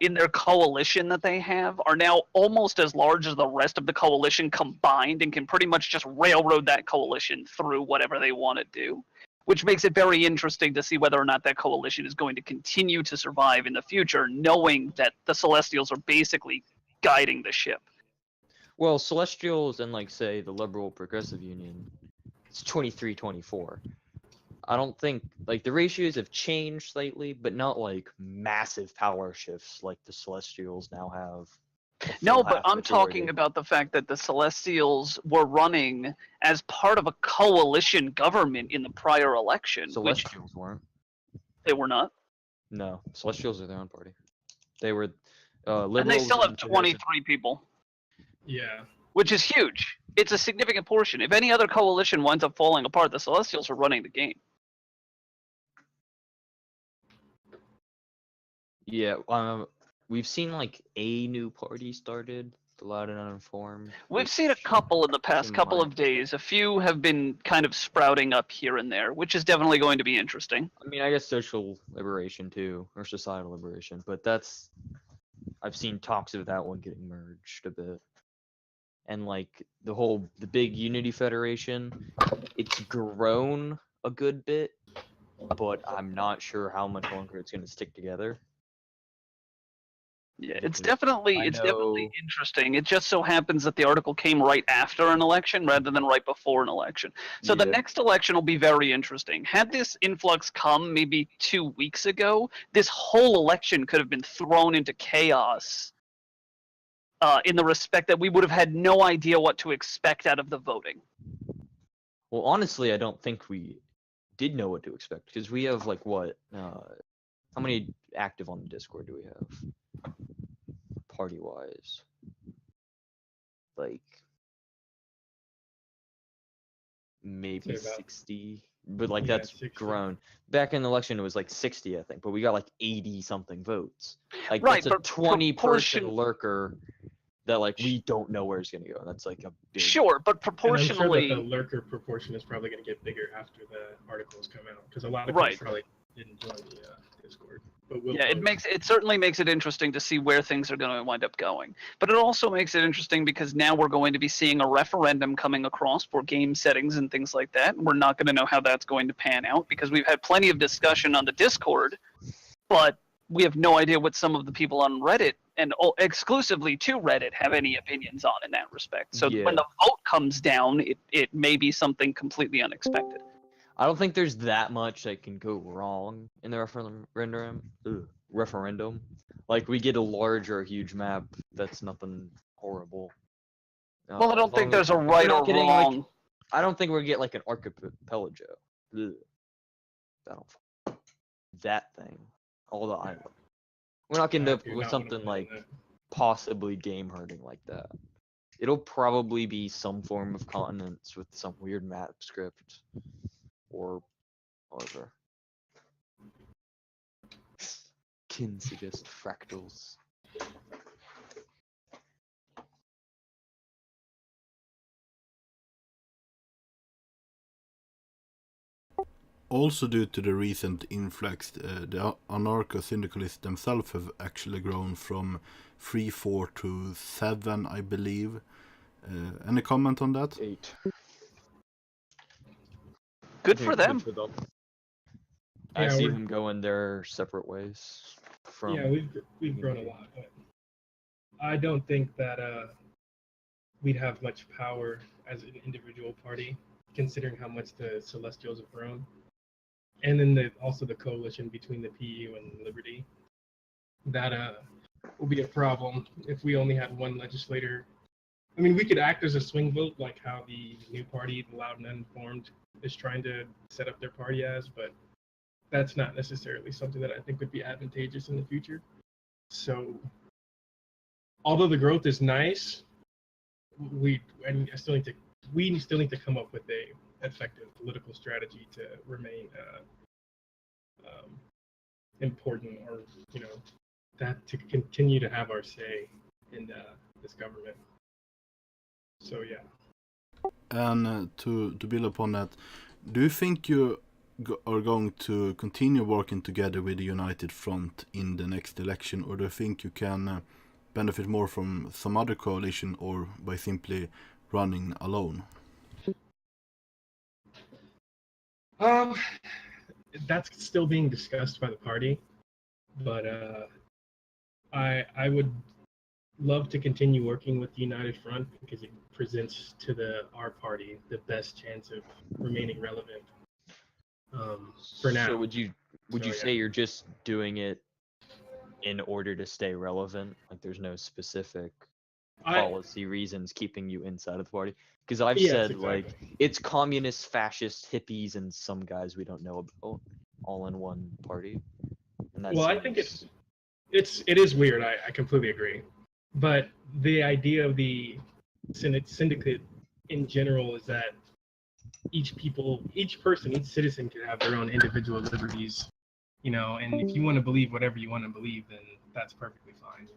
S7: in their coalition that they have, are now almost as large as the rest of the coalition combined and can pretty much just railroad that coalition through whatever they want to do, which makes it very interesting to see whether or not that coalition is going to continue to survive in the future, knowing that the Celestials are basically guiding the ship.
S3: Well, Celestials and, like, say, the Liberal Progressive Union, it's 23-24. I don't think, like, the ratios have changed slightly, but not, like, massive power shifts like the Celestials now have.
S7: No, but I'm talking about the fact that the Celestials were running as part of a coalition government in the prior election.
S3: Celestials weren't.
S7: They were not?
S3: No, Celestials are their own party. They were liberals.
S7: And they still have
S3: progressive.
S7: 23 people.
S15: Yeah.
S7: Which is huge. It's a significant portion. If any other coalition winds up falling apart, the Celestials are running the game.
S3: Yeah, we've seen like a new party started, The loud and uninformed.
S7: We've seen a couple in the past
S3: Seem
S7: couple
S3: like-
S7: of days. A few have been kind of sprouting up here and there, which is definitely going to be interesting.
S3: I mean, I guess social liberation too, or societal liberation, but that's. I've seen talks of that one getting merged a bit. And like the big Unity Federation, it's grown a good bit, but I'm not sure how much longer it's going to stick together.
S7: Yeah, it's
S3: Because
S7: definitely
S3: I
S7: definitely
S3: know-
S7: interesting. It just so happens that the article came right after an election rather than right before an election. So the
S3: Yeah.
S7: next election will be very interesting. Had this influx come maybe 2 weeks ago, this whole election could have been thrown into chaos. In the respect that we would have had no idea what to expect out of the voting.
S3: Well, honestly, I don't think we did know what to expect because we have like what? How many active on the Discord do we have? Party wise, like maybe
S15: Say about-
S3: 60, but like
S15: Yeah,
S3: that's
S15: 60.
S3: grown. Back in the election, it was like 60, I think, but we got like 80 something votes. Like
S7: Right,
S3: that's a
S7: but
S3: 20 person
S7: proportion-
S3: lurker that like we don't know where it's gonna go. That's like a big.
S7: Sure, but
S15: And I'm sure
S7: proportionally,
S15: that the lurker proportion is probably going to get bigger after the articles come out because a lot of
S7: Right.
S15: people probably didn't join the Discord. But we'll
S7: yeah, it certainly makes it interesting to see where things are going to wind up going. But it also makes it interesting because now we're going to be seeing a referendum coming across for game settings and things like that. We're not going to know how that's going to pan out because we've had plenty of discussion on the Discord, but we have no idea what some of the people on Reddit and exclusively to Reddit have any opinions on in that respect. So
S3: Yeah.
S7: when the vote comes down, it may be something completely unexpected.
S3: I don't think there's that much that can go wrong in the referendum. Like we get a large or a huge map, that's nothing horrible.
S7: Well, I don't
S3: as
S7: think
S3: long
S7: there's
S3: as-
S7: a
S3: we're
S7: right
S3: not
S7: or
S3: getting, like-
S7: wrong.
S3: I don't think we're gonna get like an archipelago. Ugh. That thing. All the island. We're not gonna end up
S15: You're
S3: with
S15: not gonna
S3: something
S15: win
S3: like
S15: that.
S3: possibly game herding like that. It'll probably be some form of continents with some weird map script or whatever. Can suggest fractals.
S1: Also, due to the recent influx, the anarcho-syndicalists themselves have actually grown from 3, 4 to 7, I believe. Any comment on that?
S3: 8.
S7: Good for them.
S3: I
S15: Yeah,
S3: see
S15: we're-
S3: them going their separate ways. From
S15: Yeah, we've grown a lot, but I don't think that we'd have much power as an individual party, considering how much the Celestials have grown, and then also the coalition between the PU and Liberty. That will be a problem if we only had one legislator. I mean, we could act as a swing vote, like how the new party, the Loud and Uninformed, is trying to set up their party as, but that's not necessarily something that I think would be advantageous in the future. So, although the growth is nice, we still need to come up with a effective political strategy to remain important, or that to continue to have our say in this government. So yeah.
S1: And to build upon that, do you think you are going to continue working together with the United Front in the next election, or do you think you can benefit more from some other coalition or by simply running alone?
S15: That's still being discussed by the party, but I would love to continue working with the United Front because it presents to our party the best chance of remaining relevant. For now.
S3: So would you
S15: So, yeah.
S3: say you're just doing it in order to stay relevant? Like there's no specific policy reasons keeping you inside of the party? Because I've
S15: Yes,
S3: said
S15: exactly.
S3: like it's communist, fascist, hippies, and some guys we don't know about all in one party. And that
S15: Well, I think
S3: seems-
S15: it is weird. I completely agree, but the idea of the syndicate in general is that each person, each citizen can have their own individual liberties, and if you want to believe whatever you want to believe, then that's perfectly fine.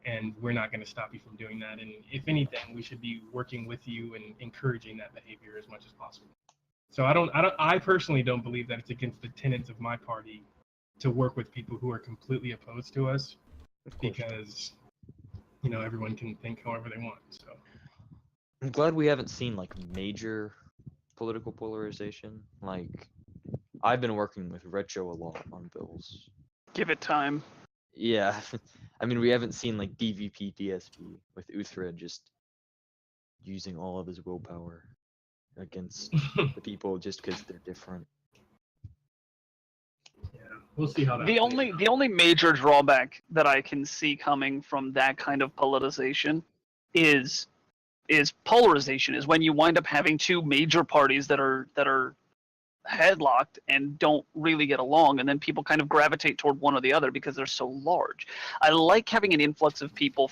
S15: and we're not going to stop you from doing that. And if anything, we should be working with you and encouraging that behavior as much as possible. So I personally don't believe that it's against the tenets of my party to work with people who are completely opposed to us, because everyone can think however they want. So
S3: I'm glad we haven't seen like major political polarization. Like, I've been working with Retro a lot on bills.
S7: Give it time.
S3: Yeah, I mean, we haven't seen like DVP DSP with Uthred just using all of his willpower against the people just because they're different.
S15: Yeah, we'll see how that.
S7: The only major drawback that I can see coming from that kind of politicization is polarization. Is when you wind up having two major parties that are headlocked and don't really get along, and then people kind of gravitate toward one or the other because they're so large. I like having an influx of people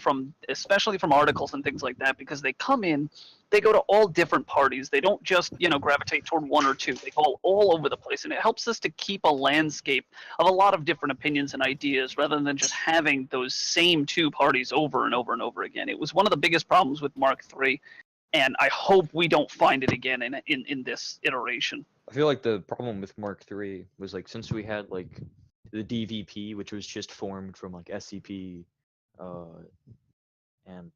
S7: especially from articles and things like that, because they come in, they go to all different parties. They don't just, gravitate toward one or two. They go all over the place, and it helps us to keep a landscape of a lot of different opinions and ideas rather than just having those same two parties over and over and over again. It was one of the biggest problems with Mark III, and I hope we don't find it again in this iteration.
S3: I feel like the problem with Mark III was like, since we had like the DVP, which was just formed from like SCP, and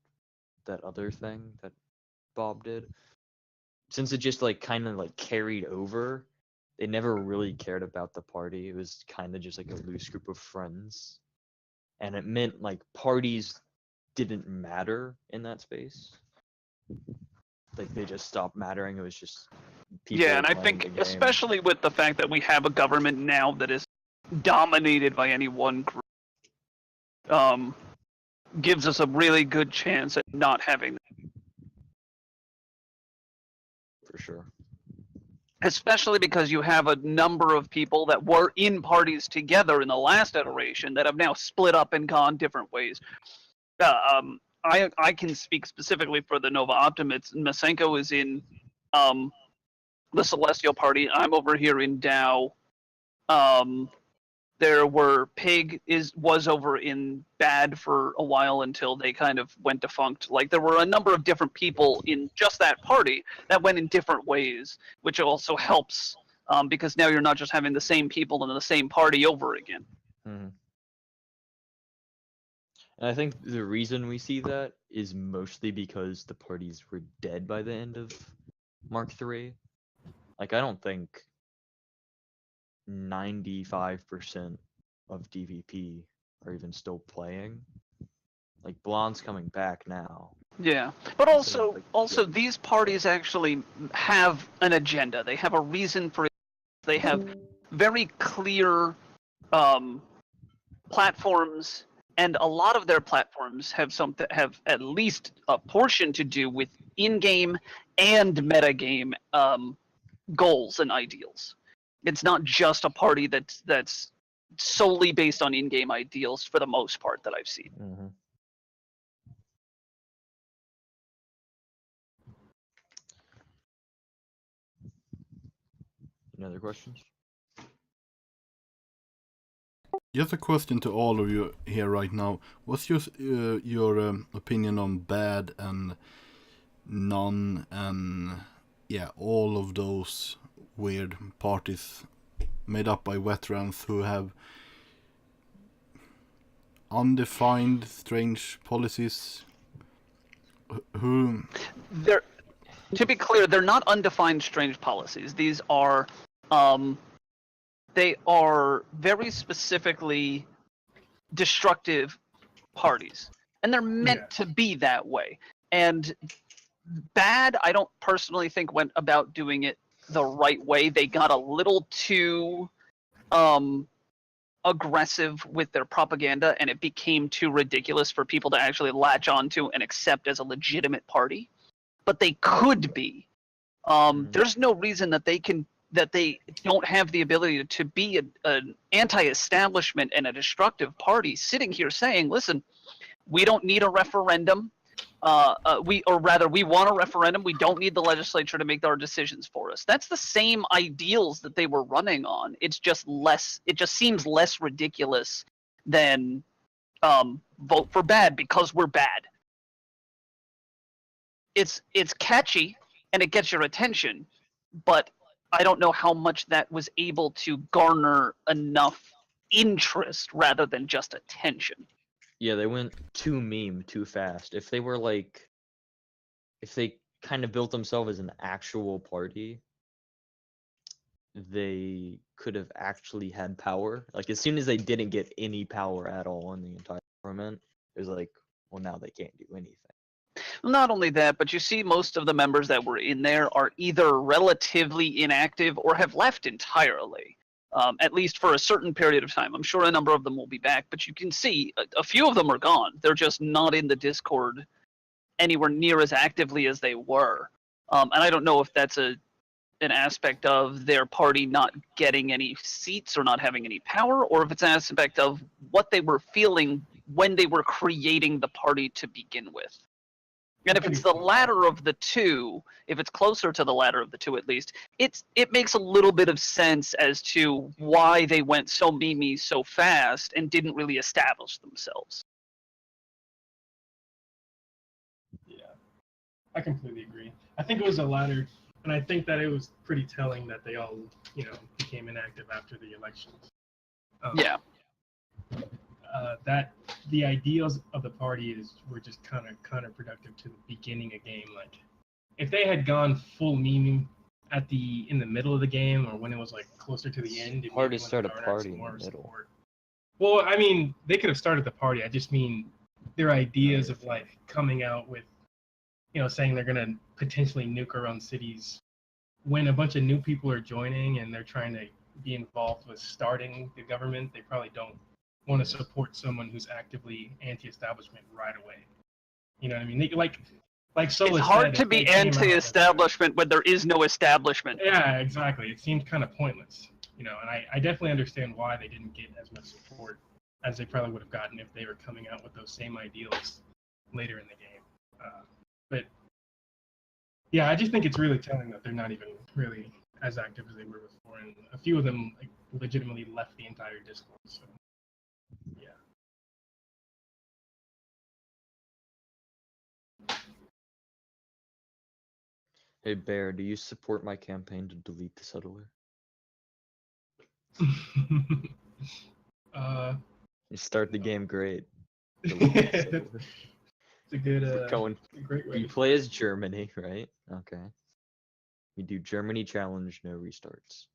S3: that other thing that Bob did, since it just like kind of like carried over, they never really cared about the party. It was kind of just like a loose group of friends, and it meant like parties didn't matter in that space. Like, they just stopped mattering. It was just people.
S7: Yeah, and I
S3: playing
S7: think
S3: the game.
S7: especially with the fact that we have a government now that is dominated by any one group, gives us a really good chance at not having that.
S3: For sure.
S7: Especially because you have a number of people that were in parties together in the last iteration that have now split up and gone different ways. I can speak specifically for the Nova Optimates. Masenko is in the Celestial Party. I'm over here in Dow. There were Pig was over in Bad for a while until they kind of went defunct. Like, there were a number of different people in just that party that went in different ways, which also helps because now you're not just having the same people in the same party over again.
S3: Mm-hmm. And I think the reason we see that is mostly because the parties were dead by the end of Mark III. Like, I don't think 95% of DVP are even still playing. Like, Blonde's coming back now.
S7: Yeah, but also these parties actually have an agenda. They have a reason for it. They have very clear platforms, and a lot of their platforms have at least a portion to do with in-game and metagame goals and ideals. It's not just a party that's solely based on in-game ideals for the most part that I've seen.
S3: Mm-hmm. Any other questions?
S1: Just a question to all of you here right now. What's your opinion on Bad and None and all of those weird parties made up by veterans who have undefined, strange policies?
S7: To be clear, they're not undefined, strange policies. These are, they are very specifically destructive parties, and they're meant to be that way. And Bad, I don't personally think went about doing it the right way. They got a little too aggressive with their propaganda, and it became too ridiculous for people to actually latch onto and accept as a legitimate party. But they could be. There's no reason that they don't have the ability to be an anti-establishment and a destructive party sitting here saying, listen, we don't need a referendum. We want a referendum. We don't need the legislature to make our decisions for us. That's the same ideals that they were running on. It's just less. It just seems less ridiculous than vote for bad because we're bad. It's catchy and it gets your attention, but I don't know how much that was able to garner enough interest rather than just attention.
S3: Yeah, they went too meme too fast. If they were like, if they kind of built themselves as an actual party, they could have actually had power. Like as soon as they didn't get any power at all in the entire government, it was like, well, now they can't do anything.
S7: Not only that, but you see most of the members that were in there are either relatively inactive or have left entirely, at least for a certain period of time. I'm sure a number of them will be back, but you can see a few of them are gone. They're just not in the Discord anywhere near as actively as they were. And I don't know if that's an aspect of their party not getting any seats or not having any power, or if it's an aspect of what they were feeling when they were creating the party to begin with. And if it's the latter of the two, if it's closer to the latter of the two at least, it makes a little bit of sense as to why they went so memey so fast and didn't really establish themselves.
S15: Yeah, I completely agree. I think it was the latter, and I think that it was pretty telling that they all, became inactive after the elections.
S7: Yeah.
S15: That the ideals of the party were just kind of counterproductive to the beginning of game. Like, if they had gone full meme in the middle of the game, or when it was like closer to the end,
S3: Hard to start a party in the middle.
S15: Support. Well, I mean, they could have started the party. I just mean their ideas of like coming out with, saying they're gonna potentially nuke our own cities, when a bunch of new people are joining and they're trying to be involved with starting the government. They probably don't want to support someone who's actively anti-establishment right away. You know what I mean? Like Sola
S7: It's hard
S15: said,
S7: to
S15: if they
S7: be
S15: came out
S7: anti-establishment when there is no establishment.
S15: Yeah, exactly. It seemed kind of pointless, and I definitely understand why they didn't get as much support as they probably would have gotten if they were coming out with those same ideals later in the game. But yeah, I just think it's really telling that they're not even really as active as they were before, and a few of them legitimately left the entire Discord. So yeah.
S3: Hey Bear, do you support my campaign to delete the settler? You start the game great.
S15: It's a good, a great way.
S3: You play as Germany, right? Okay. You do Germany challenge, no restarts.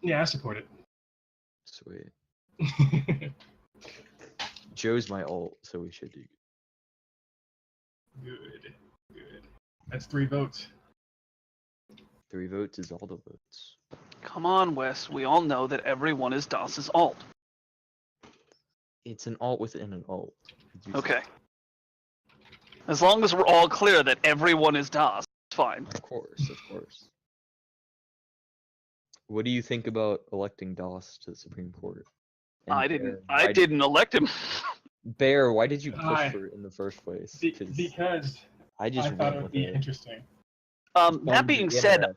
S15: Yeah, I support it.
S3: Sweet. Joe's my ult, so we should do
S15: good. That's 3 votes.
S3: 3 votes is all the votes.
S7: Come on, Wes. We all know that everyone is DOS's alt.
S3: It's an alt within an alt.
S7: Okay. As long as we're all clear that everyone is DOS, it's fine.
S3: Of course. What do you think about electing DOS to the Supreme Court? And
S7: I didn't elect him.
S3: Bear, why did you push for it in the first place?
S15: Because
S3: I
S15: thought it would be interesting.
S7: That being said,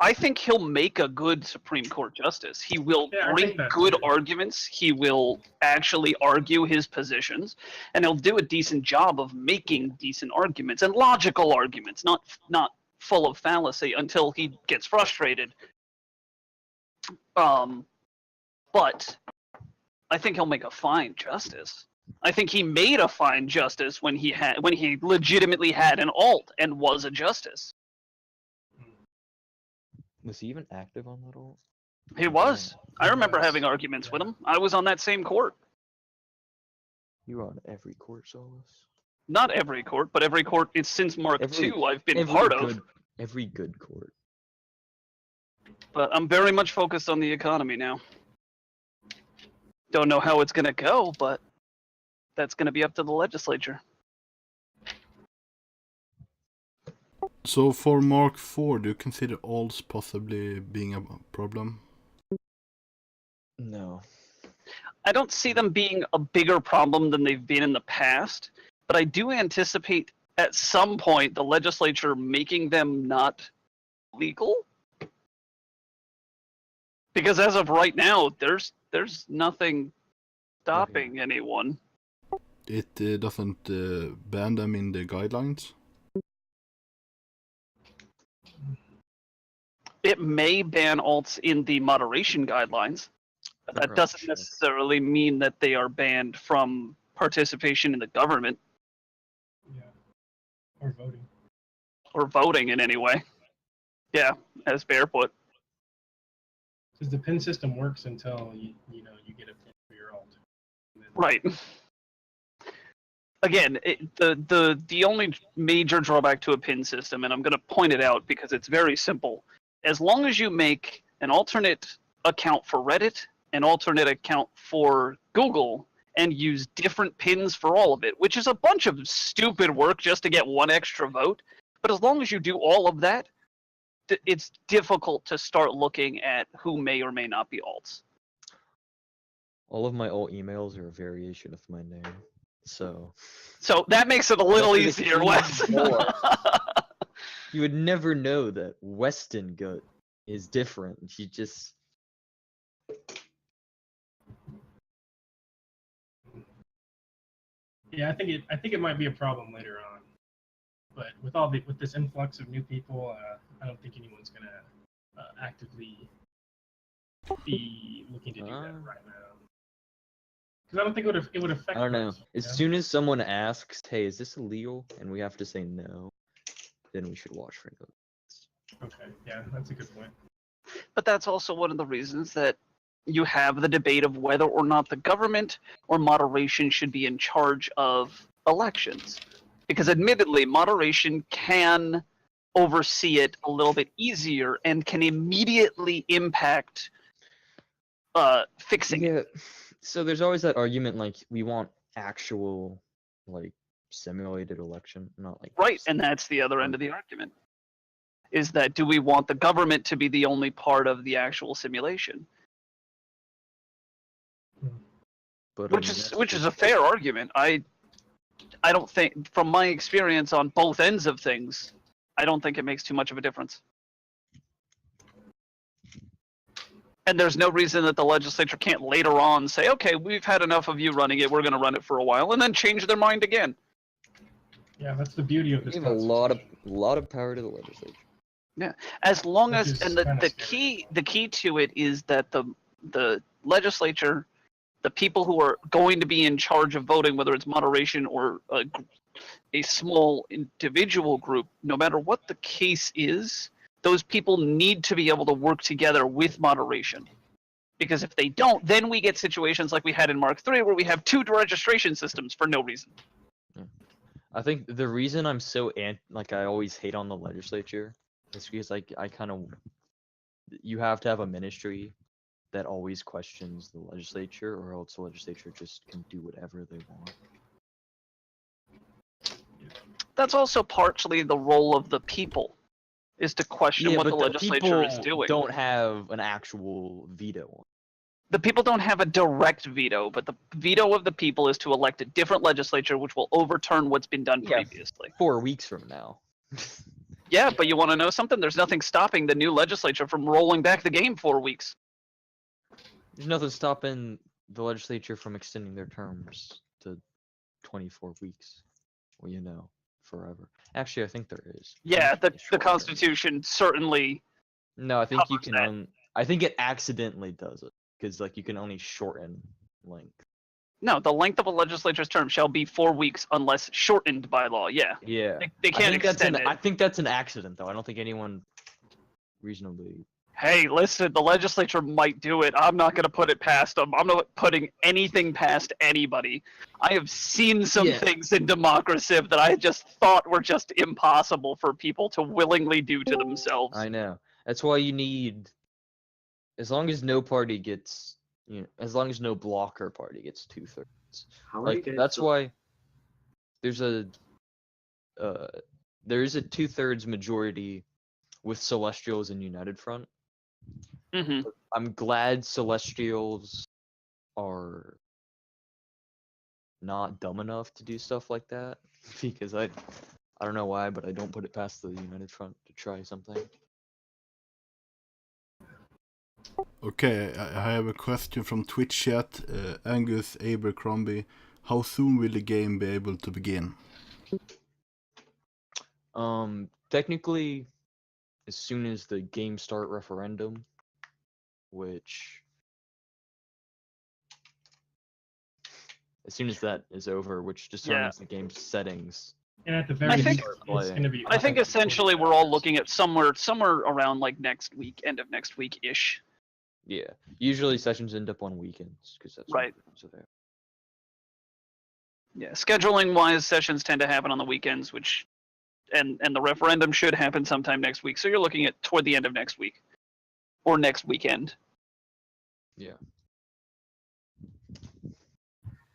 S7: I think he'll make a good Supreme Court justice. He will bring good arguments. He will actually argue his positions, and he'll do a decent job of making decent arguments and logical arguments, not full of fallacy until he gets frustrated. But I think he'll make a fine justice. I think he made a fine justice when he legitimately had an alt and was a justice.
S3: Was he even active on that alt?
S7: He was. I remember having arguments with him. I was on that same court.
S3: You were on every court, Solus?
S7: Not every court, but every court since Mark II I've been part of.
S3: Every good court.
S7: But I'm very much focused on the economy now. Don't know how it's going to go, but that's going to be up to the legislature.
S1: So for Mark 4, do you consider alts possibly being a problem?
S3: No.
S7: I don't see them being a bigger problem than they've been in the past, but I do anticipate at some point the legislature making them not legal. Because as of right now, there's nothing stopping anyone.
S1: It doesn't ban them in the guidelines.
S7: It may ban alts in the moderation guidelines, but that doesn't necessarily mean that they are banned from participation in the government.
S15: Yeah. Or voting.
S7: Or voting in any way. Yeah, as Bear put.
S15: Because the pin system works until you get a pin for your alt.
S7: Right. Again, the only major drawback to a pin system, and I'm going to point it out because it's very simple, as long as you make an alternate account for Reddit, an alternate account for Google, and use different pins for all of it, which is a bunch of stupid work just to get one extra vote, but as long as you do all of that, it's difficult to start looking at who may or may not be alts.
S3: All of my alt emails are a variation of my name, so
S7: that makes it a little
S3: That's an
S7: easier, Wes.
S3: extreme more. You would never know that Weston Gut is different. You just
S15: Yeah, I think it might be a problem later on. But with this influx of new people, I don't think anyone's gonna actively be looking to do that right now. Because I don't think it would affect.
S3: I don't know.
S15: us,
S3: As
S15: you know?
S3: soon as someone asks, "Hey, is this illegal?" and we have to say no, then we should watch for it.
S15: Okay, yeah, that's a good point.
S7: But that's also one of the reasons that you have the debate of whether or not the government or moderation should be in charge of elections. Because admittedly, moderation can oversee it a little bit easier and can immediately impact fixing it.
S3: So there's always that argument, like, we want actual, like, simulated election, not like
S7: Right, and that's the other end of the argument. Is that, do we want the government to be the only part of the actual simulation?
S3: But,
S7: Which is a fair argument. I don't think, from my experience on both ends of things, I don't think it makes too much of a difference. And there's no reason that the legislature can't later on say, okay, we've had enough of you running it, we're going to run it for a while, and then change their mind again.
S15: Yeah, that's the beauty of this.
S3: We have a lot of power to the legislature.
S7: Yeah, as long
S15: Which
S7: as,
S15: is
S7: and
S15: kinda
S7: the key to it is that the legislature, the people who are going to be in charge of voting, whether it's moderation or a small individual group, no matter what the case is, those people need to be able to work together with moderation. Because if they don't, then we get situations like we had in Mark III, where we have two registration systems for no reason.
S3: I think the reason I'm so I always hate on the legislature is because I kind of, you have to have a ministry that always questions the legislature, or else the legislature just can do whatever they want.
S7: That's also partially the role of the people, is to question what the legislature is doing.
S3: Don't have an actual veto on.
S7: The people don't have a direct veto, but the veto of the people is to elect a different legislature, which will overturn what's been done previously.
S3: 4 weeks from now.
S7: Yeah, but you want to know something? There's nothing stopping the new legislature from rolling back the game 4 weeks.
S3: There's nothing stopping the legislature from extending their terms to 24 weeks. Well, forever. Actually, I think there is.
S7: Yeah, the Constitution certainly.
S3: No, I think you can. I think it accidentally does it, because you can only shorten length.
S7: No, the length of a legislature's term shall be 4 weeks unless shortened by law. Yeah.
S3: Yeah.
S7: They can't extend it.
S3: I think that's an accident, though. I don't think anyone reasonably.
S7: Hey, listen, the legislature might do it. I'm not going to put it past them. I'm not putting anything past anybody. I have seen some things in democracy that I just thought were just impossible for people to willingly do to themselves.
S3: I know. That's why you need, as long as no party gets, as long as no blocker party gets 2/3. That's why there's a there is a 2/3 majority with Celestials and United Front.
S7: Mm-hmm.
S3: I'm glad Celestials are not dumb enough to do stuff like that, because I don't know why, but I don't put it past the United Front to try something.
S1: Okay, I have a question from Twitch chat. Angus Abercrombie. How soon will the game be able to begin?
S3: Technically, as soon as the game start referendum, which as soon as that is over, which determines the game's settings.
S15: And at the
S7: I
S15: very
S7: think-
S15: least, it's going to be.
S7: I think
S15: open
S7: essentially we're all looking at somewhere around like next week, end of next week ish.
S3: Yeah, usually sessions end up on weekends because that's when
S7: Right.
S3: games are there.
S7: Yeah, scheduling wise, sessions tend to happen on the weekends, which and the referendum should happen sometime next week. So you're looking at toward the end of next week or next weekend.
S3: Yeah.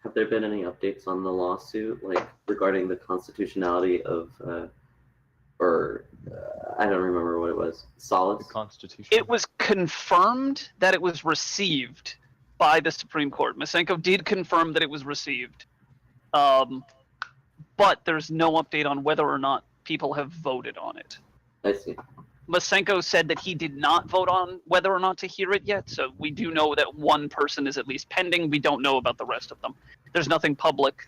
S8: Have there been any updates on the lawsuit, like regarding the constitutionality of, I don't remember what it was, Solace?
S3: The Constitution.
S7: It was confirmed that it was received by the Supreme Court. Mk4 did confirm that it was received. But there's no update on whether or not people have voted on it.
S8: I see.
S7: Mk4 said that he did not vote on whether or not to hear it yet, so we do know that one person is at least pending. We don't know about the rest of them. There's nothing public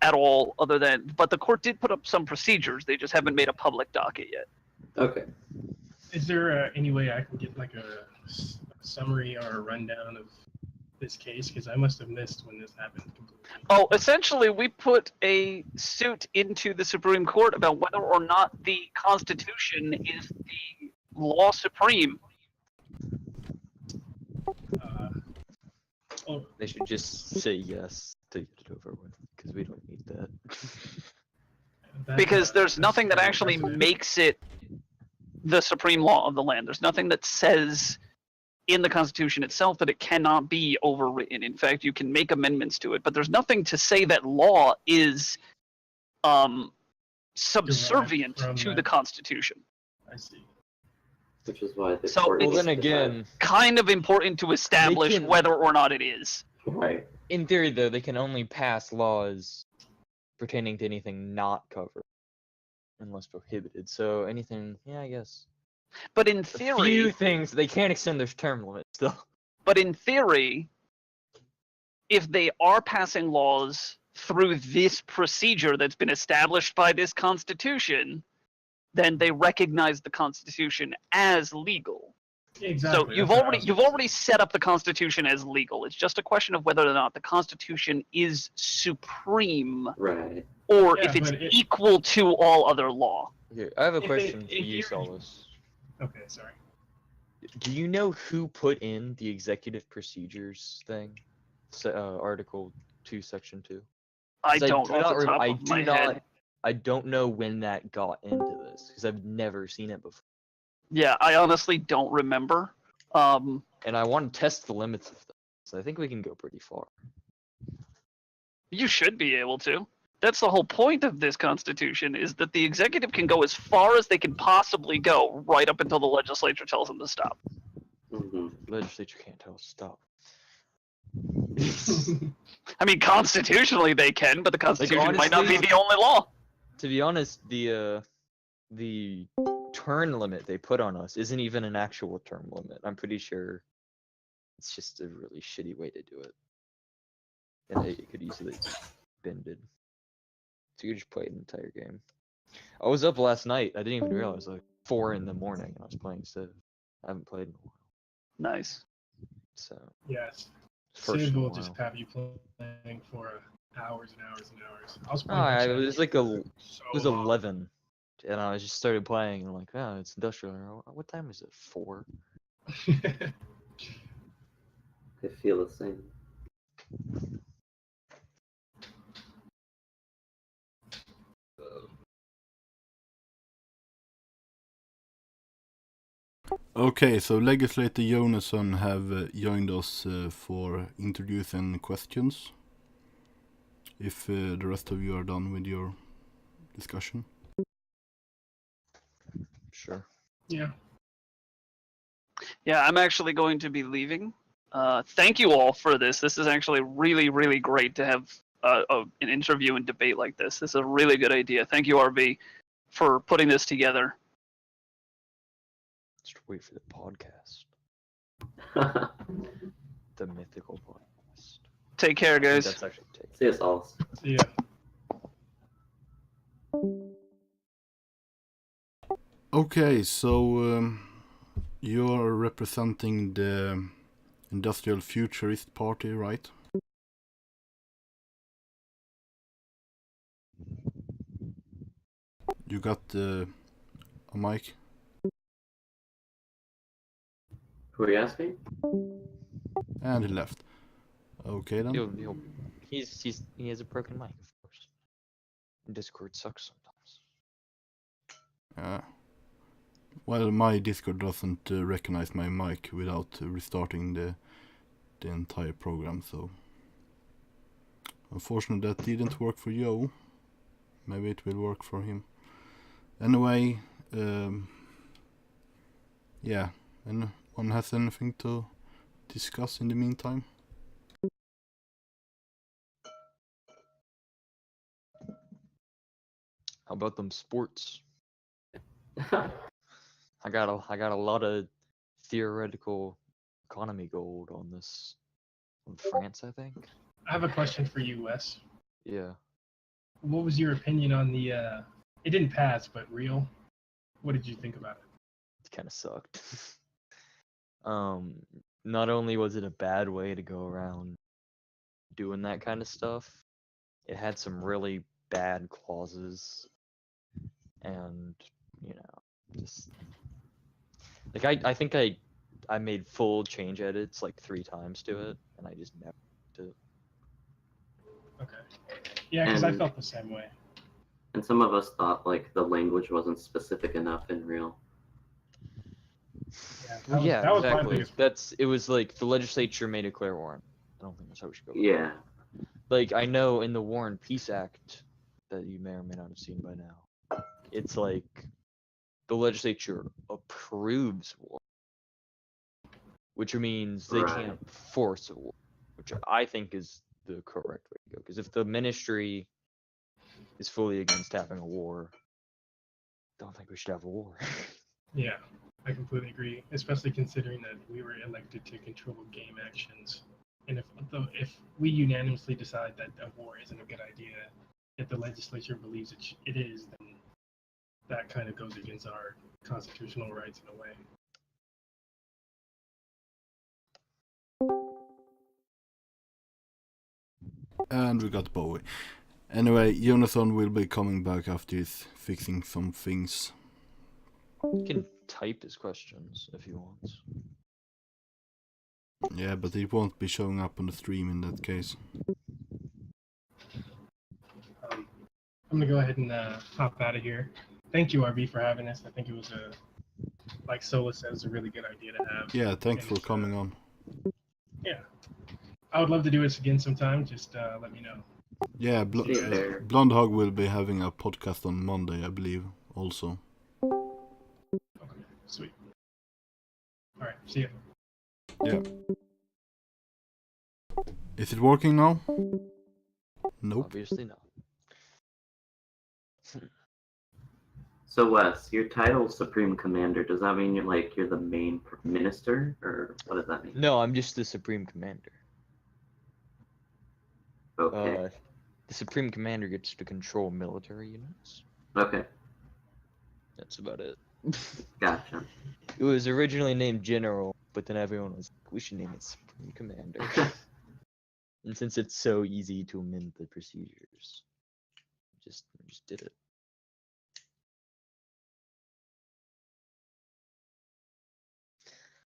S7: at all other than, but the court did put up some procedures. They just haven't made a public docket yet.
S8: Okay.
S15: Is there any way I can get like a summary or a rundown of this case? Because I must have missed when this happened completely.
S7: Oh, essentially, we put a suit into the Supreme Court about whether or not the Constitution is the law supreme.
S3: They should just say yes to get it over with because we don't need that.
S7: Because there's nothing that actually makes it the supreme law of the land. There's nothing that says in the Constitution itself that it cannot be overwritten. In fact, you can make amendments to it, but there's nothing to say that law is subservient to the Constitution.
S15: I see.
S8: Which is why the
S7: So
S8: court.
S7: it's-
S3: Well, then again,
S7: Kind of important to establish
S3: can-
S7: whether or not it is.
S8: Right.
S3: in theory, though, they can only pass laws pertaining to anything not covered unless prohibited. So anything, yeah, I guess.
S7: But in
S3: A
S7: theory,
S3: few things they can't extend their term limit still.
S7: But in theory, if they are passing laws through this procedure that's been established by this Constitution, then they recognize the Constitution as legal.
S15: Exactly.
S7: So you've already set up the Constitution as legal. It's just a question of whether or not the Constitution is supreme,
S8: Right.
S7: or
S15: Yeah,
S7: if it's
S15: but it-
S7: equal to all other law.
S3: Here, I have a
S15: If they-
S3: question for
S15: if
S3: you,
S15: you're-
S3: Solus.
S15: Okay, sorry.
S3: Do you know who put in the executive procedures thing? Article 2, Section 2?
S7: I
S3: 'Cause
S7: don't
S3: do
S7: off
S3: not
S7: the
S3: rem-
S7: top
S3: I
S7: of
S3: do
S7: my
S3: not.
S7: head.
S3: I don't know when that got into this because I've never seen it before,
S7: Yeah, I honestly don't remember.
S3: and I want to test the limits of that. So I think we can go pretty far.
S7: You should be able to. That's the whole point of this Constitution, is that the executive can go as far as they can possibly go, right up until the legislature tells them to stop.
S3: Legislature can't tell us to stop.
S7: I mean, constitutionally they can, but the Constitution might not be
S3: honestly-
S7: the only law.
S3: To be honest, the turn limit they put on us isn't even an actual term limit. I'm pretty sure it's just a really shitty way to do it, and it could easily be bended. So you just play an entire game. I was up last night. I didn't even realize like 4 in the morning, and I was playing Civ. I haven't played in a while.
S7: Nice.
S3: So
S15: Yes.
S3: first
S15: Civ
S3: in a
S15: will
S3: while.
S15: just have you playing for hours and hours and hours. I was
S3: Oh,
S15: playing.
S3: it was like it
S15: so
S3: was
S15: long.
S3: 11, and I just started playing, and I'm like, oh, it's industrial. What time is it? 4.
S8: I feel the same.
S1: Okay, so Legislator Jonasson have joined us for introducing questions. If the rest of you are done with your discussion.
S3: Sure.
S15: Yeah.
S7: Yeah, I'm actually going to be leaving. Thank you all for this. This is actually really, really great to have an interview and debate like this. This is a really good idea. Thank you, RB, for putting this together.
S3: Just wait for the podcast. The mythical podcast.
S7: Take care,
S3: I think
S7: guys.
S3: that's actually take.
S8: See us all.
S15: See ya.
S1: Okay, so you're representing the Industrial Futurist Party, right? You got a mic?
S8: Who are you asking?
S1: And he left. Okay then.
S3: He has a broken mic, of course. Discord sucks sometimes.
S1: Well, my Discord doesn't recognize my mic without restarting the entire program, so unfortunately that didn't work for Joe. Maybe it will work for him. Anyway, yeah, anyone has anything to discuss in the meantime?
S3: How about them sports? I got a lot of theoretical economy gold on this. On France, I think.
S15: I have a question for you, Wes.
S3: Yeah.
S15: What was your opinion on the? It didn't pass, but real. What did you think about it?
S3: It kind of sucked. Not only was it a bad way to go around doing that kind of stuff, it had some really bad clauses, and just like I think I made full change edits like 3 times to it, and I just never did it.
S15: Okay. Yeah, because I
S8: And-
S15: felt the same way.
S8: And some of us thought like the language wasn't specific enough in real.
S15: Yeah, that was my
S3: exactly.
S15: biggest.
S3: It was like the legislature made a clear warrant. I don't think that's how we should go.
S8: Yeah.
S3: Like I know in the War and Peace Act that you may or may not have seen by now, it's like the legislature approves war, which means they
S8: Right.
S3: can't force a war, which I think is the correct way to go. Because if the ministry is fully against having a war, I don't think we should have a war.
S15: Yeah, I completely agree. Especially considering that we were elected to control game actions, and if we unanimously decide that a war isn't a good idea, if the legislature believes it is, then that kind of goes against our constitutional rights in a way.
S1: And we got Bowie. Anyway, Jonathan will be coming back after he's fixing some things.
S3: You can type his questions if he wants.
S1: Yeah, but it won't be showing up on the stream in that case.
S15: I'm gonna go ahead and hop out of here. Thank you, RB, for having us. I think it was like Sola said, it's a really good idea to have.
S1: Yeah, thanks
S15: And
S1: for coming on.
S15: Yeah, I would love to do this again sometime. Just let me know.
S1: Yeah, Blonde Hog will be having a podcast on Monday, I believe, also.
S15: Okay, sweet. All right, see ya.
S1: Yeah. Is it working now? Nope.
S3: Obviously not.
S8: So Wes, your title Supreme Commander, does that mean you're the main minister, or what does that mean?
S3: No, I'm just the Supreme Commander.
S8: Okay.
S3: The Supreme Commander gets to control military units.
S8: Okay.
S3: That's about it.
S8: Gotcha.
S3: It was originally named General, but then everyone was like, we should name it Supreme Commander. And since it's so easy to amend the procedures, just did it.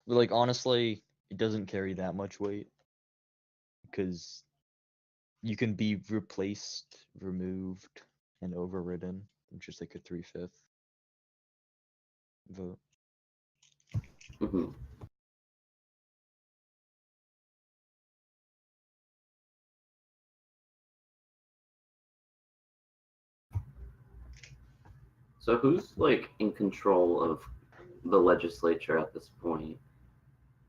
S3: But like honestly, it doesn't carry that much weight because you can be replaced, removed, and overridden, which is like a 3/5 vote.
S8: Mm-hmm. So who's in control of the legislature at this point?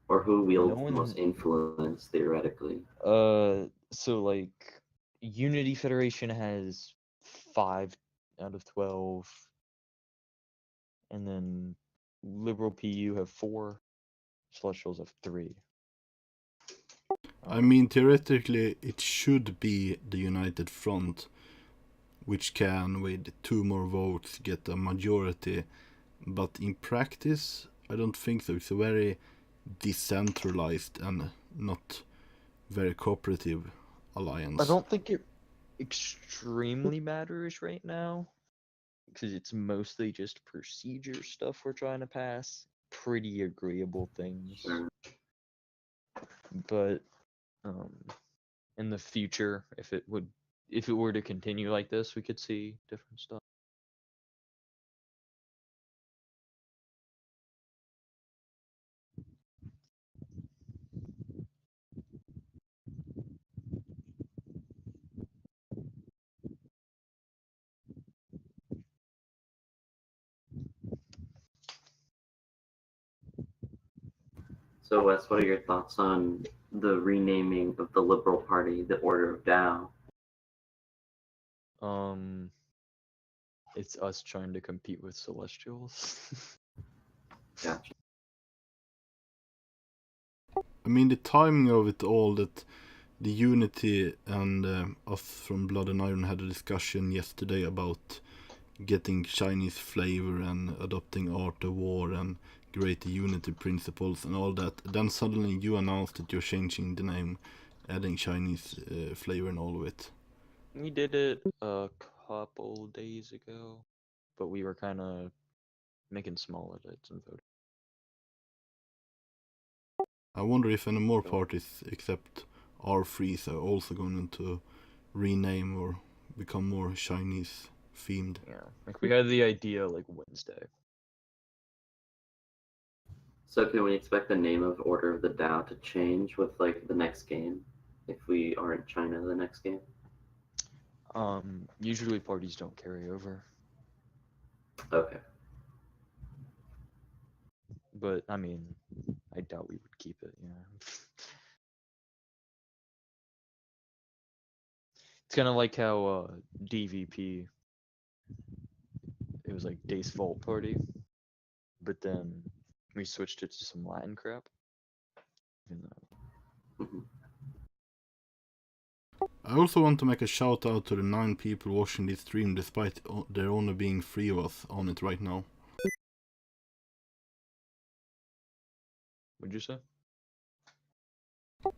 S8: Or who wields the most influence theoretically?
S3: So like Unity Federation has 5 out of 12. And then Liberal PU have 4. Celestials have 3.
S1: I mean, theoretically, it should be the United Front, which can, with 2 more votes, get a majority. But in practice, I don't think so. It's a very decentralized and not very cooperative alliance.
S3: I don't think it extremely matters right now, because it's mostly just procedure stuff we're trying to pass. Pretty agreeable things. But in the future, if it were to continue like this, we could see different stuff.
S8: So, Wes, what are your thoughts on the renaming of the Liberal Party, the Order of Tao?
S3: It's us trying to compete with Celestials.
S8: Gotcha.
S1: I mean, the timing of it all, that the Unity and us from Blood and Iron had a discussion yesterday about getting Chinese flavor and adopting Art of War and greater Unity principles and all that. Then suddenly you announced that you're changing the name, adding Chinese flavor and all of it.
S3: We did it a couple days ago, but we were kind of making small edits and voting.
S1: I wonder if any more parties except R3's are also going to rename or become more Chinese themed.
S3: Yeah, like we had the idea like Wednesday.
S8: So can we expect the name of Order of the Tao to change with like the next game, if we are in China the next game?
S3: Usually parties don't carry over.
S8: Okay.
S3: But I mean, I doubt we would keep it, yeah. It's kind of like how DVP, it was like Dace Vault Party, but then we switched it to some Latin crap. Even though...
S1: I also want to make a shout out to the 9 people watching this stream, despite there only being 3 of us on it right now.
S3: What'd you say?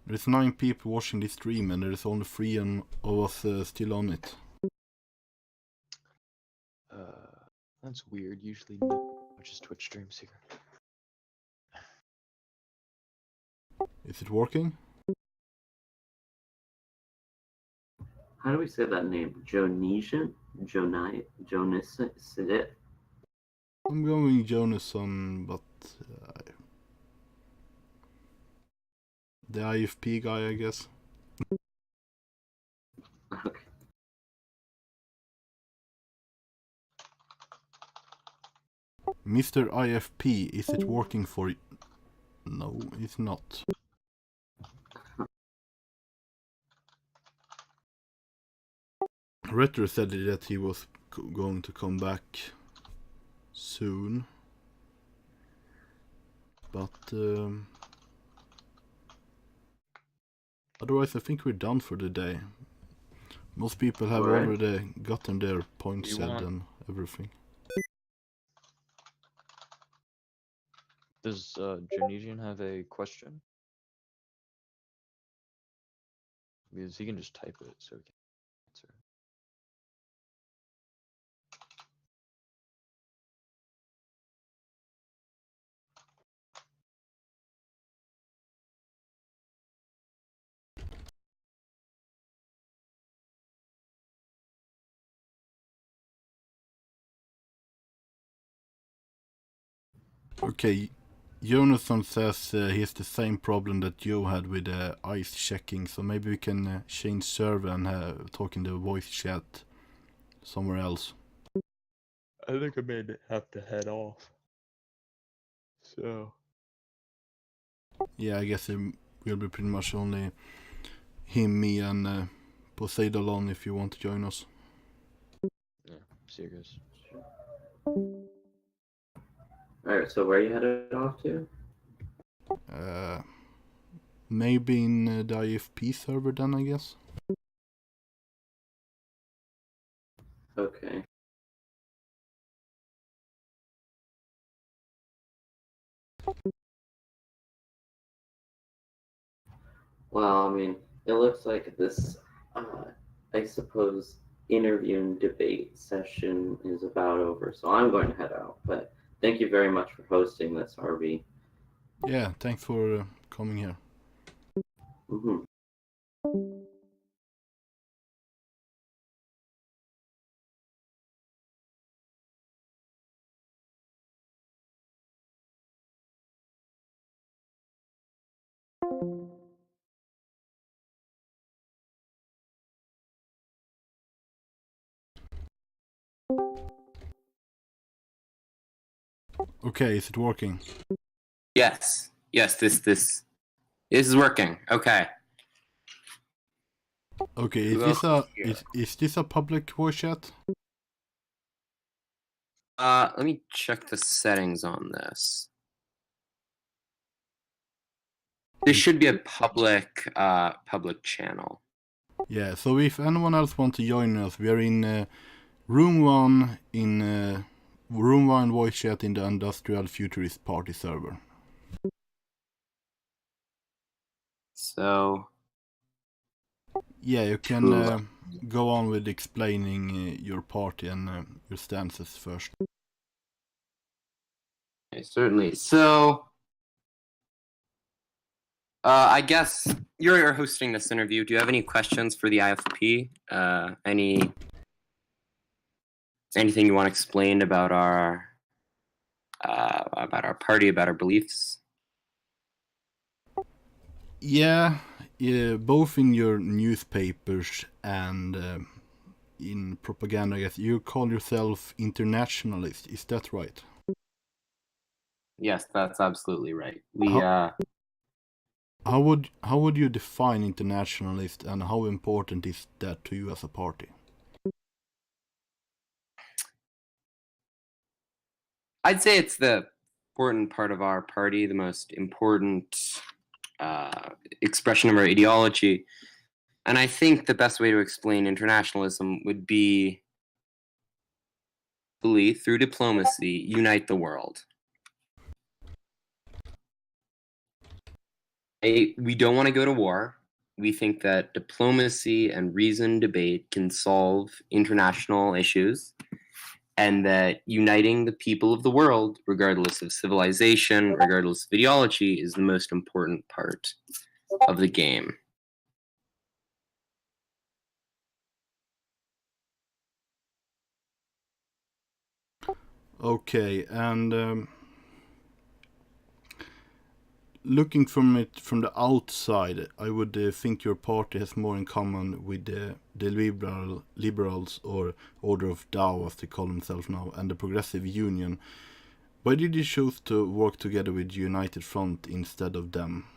S1: There's 9 people watching this stream and there's only 3 of us still on it.
S3: That's weird. Usually no one watches Twitch streams here.
S1: Is it working?
S8: How do we say that name? Jonesian? Jonas?
S1: I'm going Jonasson, but the IFP guy, I guess.
S8: Okay.
S1: Mr. IFP, is it working for you? No, it's not. Retro said that he was going to come back soon, but otherwise I think we're done for the day. Most people have already gotten their points said and everything.
S3: Does Jonesian have a question? Because he can just type it so he can answer.
S1: Okay, Jonathan says he has the same problem that Joe had with ice checking, so maybe we can change server and talk in the voice chat somewhere else.
S3: I think I may have to head off. So.
S1: Yeah, I guess it will be pretty much only him, me, and Poseidon if you want to join us.
S3: Yeah, see you guys.
S8: Alright, so where are you headed off to?
S1: Maybe in the IFP server then, I guess.
S8: Okay. Well, I mean, it looks like this, I suppose, interview and debate session is about over, so I'm going to head out. But thank you very much for hosting this, RB.
S1: Yeah, thanks for coming here.
S8: Mm-hmm.
S1: Okay, is it working?
S16: Yes. Yes, this is working. Okay.
S1: Okay,
S16: Who else
S1: is this a public voice chat?
S16: Let me check the settings on this. This should be a public channel.
S1: Yeah, so if anyone else wants to join us, we are in room 1 in room 1 voice chat in the Industrial Futurist Party server.
S16: So
S1: yeah, you can go on with explaining your party and your stances first.
S16: Okay, certainly. So I guess you're hosting this interview. Do you have any questions for the IFP? Anything you want explained about our party, about our beliefs?
S1: Yeah, both in your newspapers and in propaganda, I guess, you call yourself internationalist. Is that right?
S16: Yes, that's absolutely right.
S1: How would you define internationalist, and how important is that to you as a party?
S16: I'd say it's the important part of our party, the most important expression of our ideology. And I think the best way to explain internationalism would be through diplomacy, unite the world. We don't want to go to war. We think that diplomacy and reasoned debate can solve international issues, and that uniting the people of the world, regardless of civilization, regardless of ideology, is the most important part of the game.
S1: Okay, and looking from the outside, I would think your party has more in common with the liberals, or Order of Tao as they call themselves now, and the Progressive Union. Why did you choose to work together with United Front instead of them?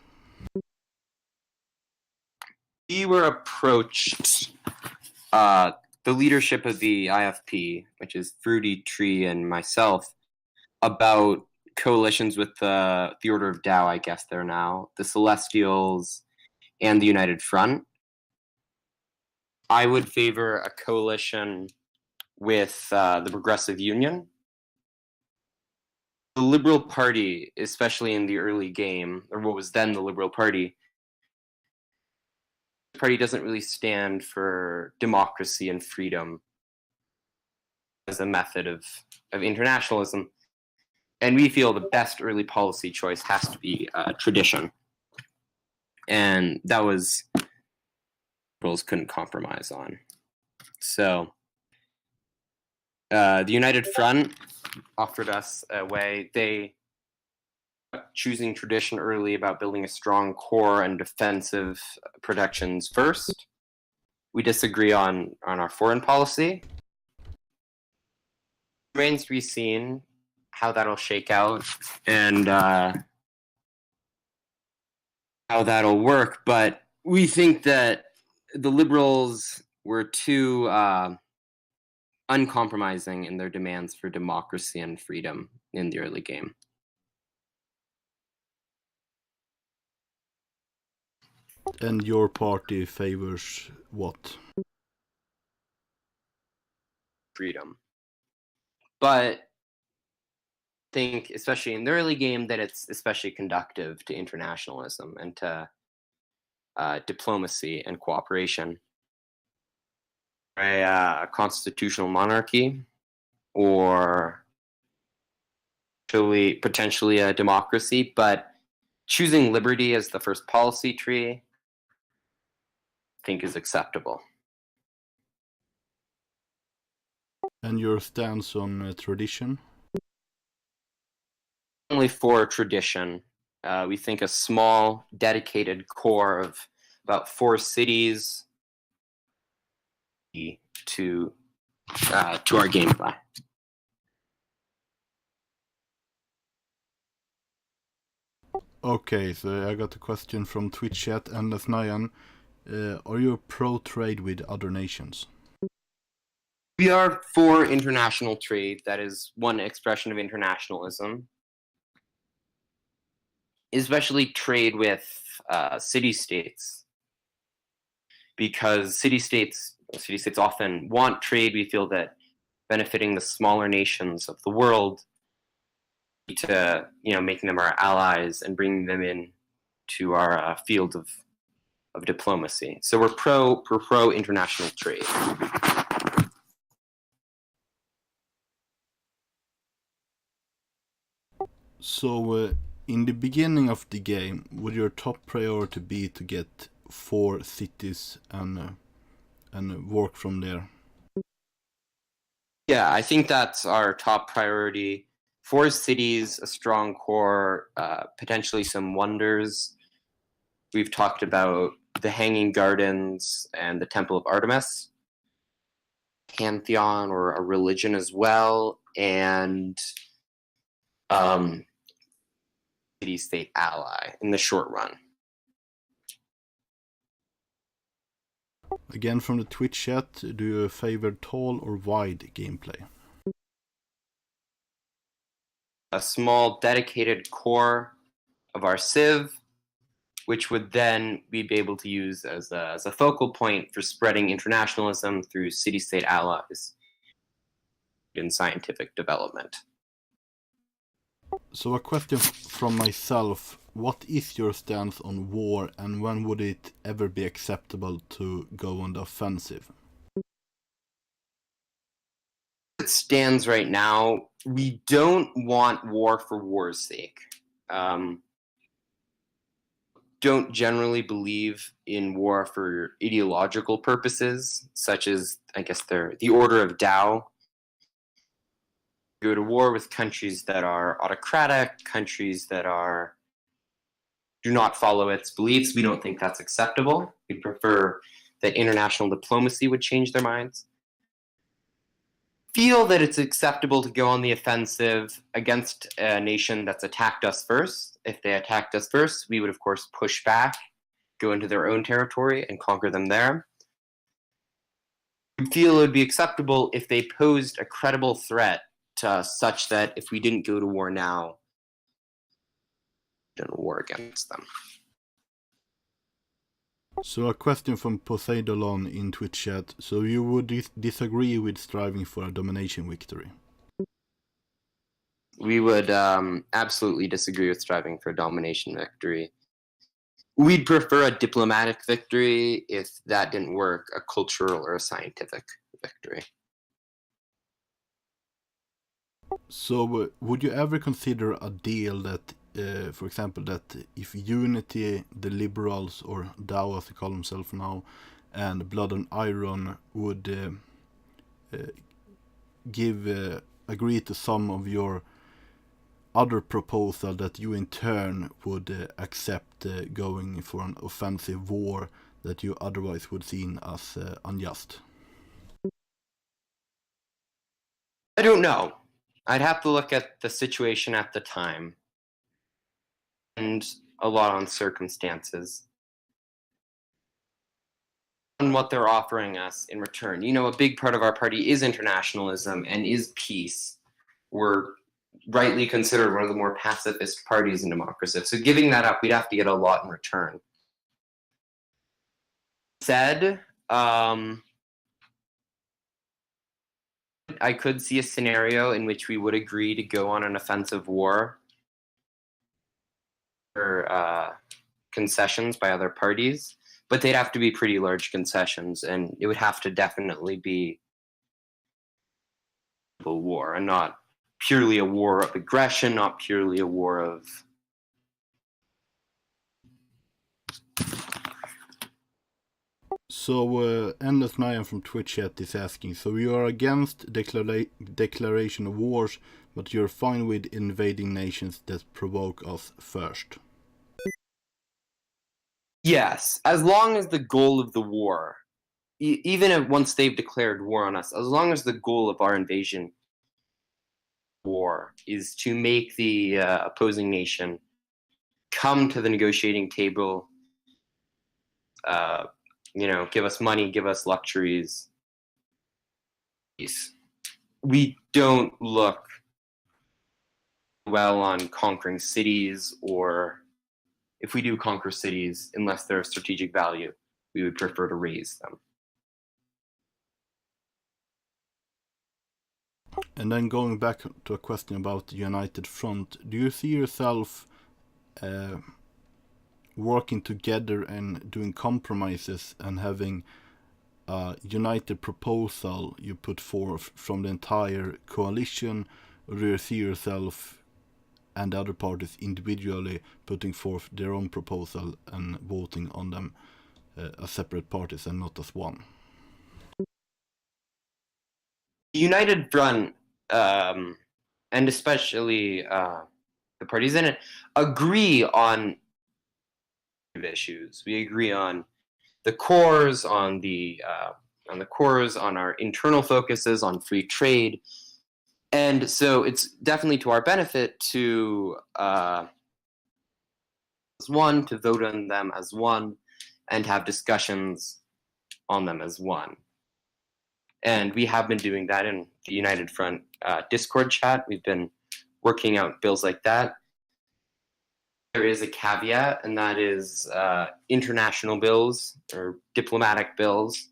S16: We were approached, the leadership of the IFP, which is Fruity Tree and myself, about coalitions with the Order of Tao, I guess they're now, the Celestials, and the United Front. I would favor a coalition with the Progressive Union. The Liberal Party, especially in the early game, or what was then the Liberal Party, doesn't really stand for democracy and freedom as a method of internationalism. And we feel the best early policy choice has to be tradition. And that was liberals couldn't compromise on. So the United Front offered us a way. They choosing tradition early about building a strong core and defensive protections first. We disagree on our foreign policy. It remains to be seen how that'll shake out and how that'll work. But we think that the liberals were too uncompromising in their demands for democracy and freedom in the early game.
S1: And your party favors what?
S16: Freedom. But I think, especially in the early game, that it's especially conductive to internationalism and to diplomacy and cooperation. A constitutional monarchy, or potentially a democracy, but choosing liberty as the first policy tree, I think, is acceptable.
S1: And your stance on tradition?
S16: Only for tradition. We think a small, dedicated core of about 4 cities to our gameplay.
S1: Okay, so I got a question from Twitch chat, and Nayan, are you pro-trade with other nations?
S16: We are for international trade. That is one expression of internationalism. Especially trade with city-states. Because city-states often want trade. We feel that benefiting the smaller nations of the world to, making them our allies and bringing them in to our field of diplomacy. So we're pro international trade.
S1: So, in the beginning of the game, would your top priority be to get 4 cities and work from there?
S16: Yeah, I think that's our top priority. 4 cities, a strong core, potentially some wonders. We've talked about the Hanging Gardens and the Temple of Artemis, Pantheon, or a religion as well, and city-state ally in the short run.
S1: Again from the Twitch chat, do you favor tall or wide gameplay?
S16: A small dedicated core of our civ, which would then we'd be able to use as a focal point for spreading internationalism through city-state allies in scientific development.
S1: So a question from myself, what is your stance on war, and when would it ever be acceptable to go on the offensive?
S16: It stands right now, we don't want war for war's sake. Don't generally believe in war for ideological purposes, such as, I guess, the order of Tao. Go to war with countries that are autocratic, countries that do not follow its beliefs. We don't think that's acceptable. We prefer that international diplomacy would change their minds. Feel that it's acceptable to go on the offensive against a nation that's attacked us first. If they attacked us first, we would, of course, push back, go into their own territory, and conquer them there. We feel it would be acceptable if they posed a credible threat to us, such that if we didn't go to war now, we didn't war against them.
S1: So a question from Poseidon in Twitch chat. So you would disagree with striving for a domination victory?
S16: We would absolutely disagree with striving for a domination victory. We'd prefer a diplomatic victory. If that didn't work, a cultural or a scientific victory.
S1: So would you ever consider a deal that, for example, that if Unity, the Liberals, or DAO as they call themselves now, and Blood and Iron would agree to some of your other proposal, that you in turn would accept going for an offensive war that you otherwise would see as unjust?
S16: I don't know. I'd have to look at the situation at the time and a lot on circumstances and what they're offering us in return. A big part of our party is internationalism and is peace. We're rightly considered one of the more pacifist parties in democracy. So giving that up, we'd have to get a lot in return. said, I could see a scenario in which we would agree to go on an offensive war or concessions by other parties, but they'd have to be pretty large concessions, and it would have to definitely be a war, and not purely a war of aggression, not purely a war of
S1: So, Endless Nyan from Twitch chat is asking, so you are against declaration of wars, but you're fine with invading nations that provoke us first?
S16: Yes, as long as the goal of the war, even if once they've declared war on us, as long as the goal of our invasion war is to make the opposing nation come to the negotiating table, give us money, give us luxuries. We don't look well on conquering cities, or if we do conquer cities, unless they're of strategic value, we would prefer to raise them.
S1: And then going back to a question about the United Front, do you see yourself working together and doing compromises and having a united proposal you put forth from the entire coalition, or do you see yourself and the other parties individually putting forth their own proposal and voting on them as separate parties and not as one?
S16: The United Front, and especially the parties in it, agree on issues. We agree on the cores, on our internal focuses, on free trade, and so it's definitely to our benefit to as one, to vote on them as one, and have discussions on them as one. And we have been doing that in the United Front Discord chat. We've been working out bills like that. There is a caveat, and that is international bills or diplomatic bills.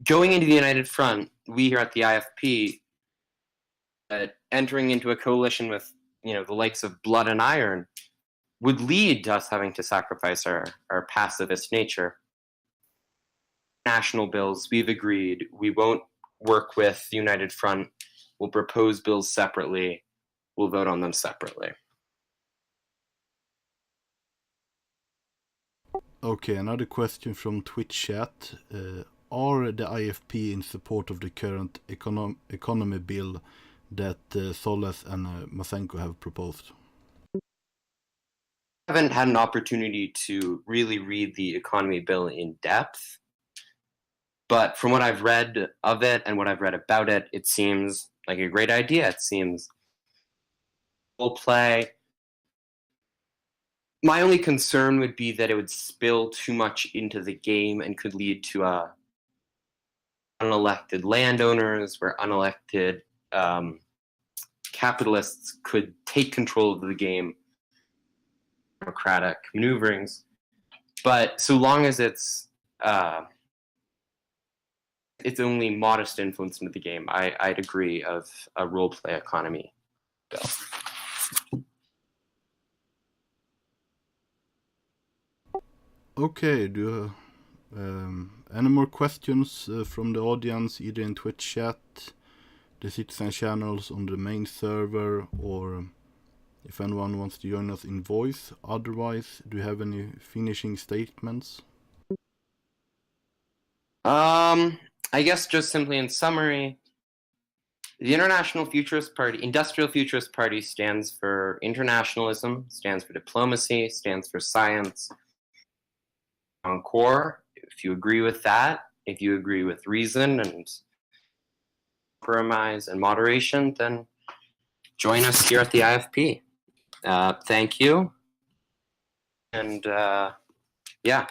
S16: Going into the United Front, we here at the IFP, entering into a coalition with the likes of Blood and Iron, would lead to us having to sacrifice our pacifist nature. National bills, we've agreed we won't work with the United Front. We'll propose bills separately. We'll vote on them separately.
S1: Okay, another question from Twitch chat. Are the IFP in support of the current economy bill that Soles and Masenko have proposed?
S16: I haven't had an opportunity to really read the economy bill in depth, but from what I've read of it and what I've read about it, it seems like a great idea. It seems full play. My only concern would be that it would spill too much into the game and could lead to unelected landowners, where unelected capitalists could take control of the game, democratic maneuverings. But so long as it's only modest influence into the game, I'd agree of a role play economy bill.
S1: Okay, do any more questions from the audience, either in Twitch chat, the citizen channels on the main server, or if anyone wants to join us in voice? Otherwise, do you have any finishing statements?
S16: I guess just simply in summary, the International Futurist Party, Industrial Futurist Party, stands for internationalism, stands for diplomacy, stands for science. Mk4, if you agree with that, if you agree with reason and compromise and moderation, then join us here at the IFP. Thank you. And yeah.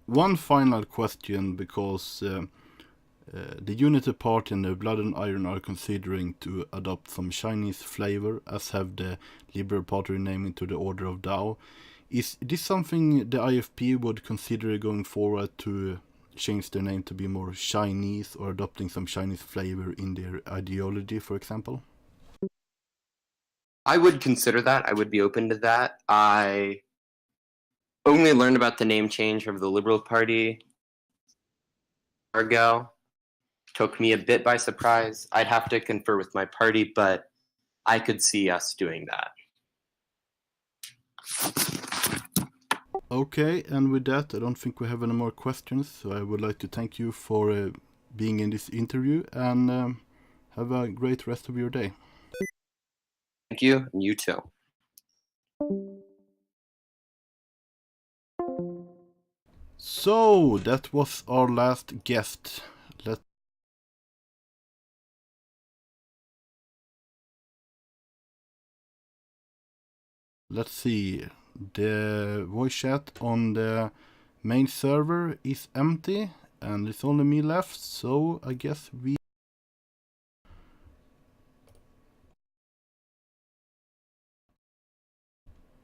S1: One final question, because the Unity Party and the Blood and Iron are considering to adopt some Chinese flavor, as have the Liberal Party renaming to the Order of Dao. Is this something the IFP would consider going forward to change their name to be more Chinese or adopting some Chinese flavor in their ideology, for example?
S16: I would consider that. I would be open to that. I only learned about the name change of the Liberal Party ago. Took me a bit by surprise. I'd have to confer with my party, but I could see us doing that.
S1: Okay, and with that, I don't think we have any more questions, so I would like to thank you for being in this interview, and have a great rest of your day.
S16: Thank you, and you too.
S1: So, that was our last guest. Let's see. The voice chat on the main server is empty, and it's only me left, so I guess we...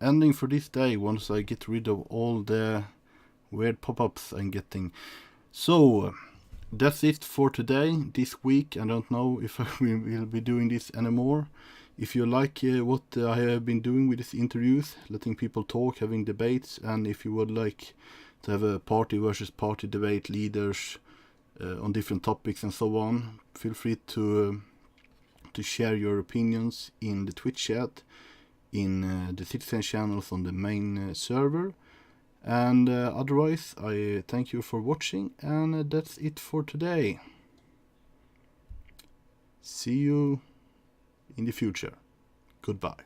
S1: Ending for this day once I get rid of all the weird pop-ups I'm getting. So, that's it for today, this week. I don't know if I will be doing this anymore. If you like what I have been doing with these interviews, letting people talk, having debates, and if you would like to have a party versus party debate, leaders on different topics and so on, feel free to share your opinions in the Twitch chat, in the citizen channels on the main server. And otherwise, I thank you for watching, and that's it for today. See you in the future. Goodbye.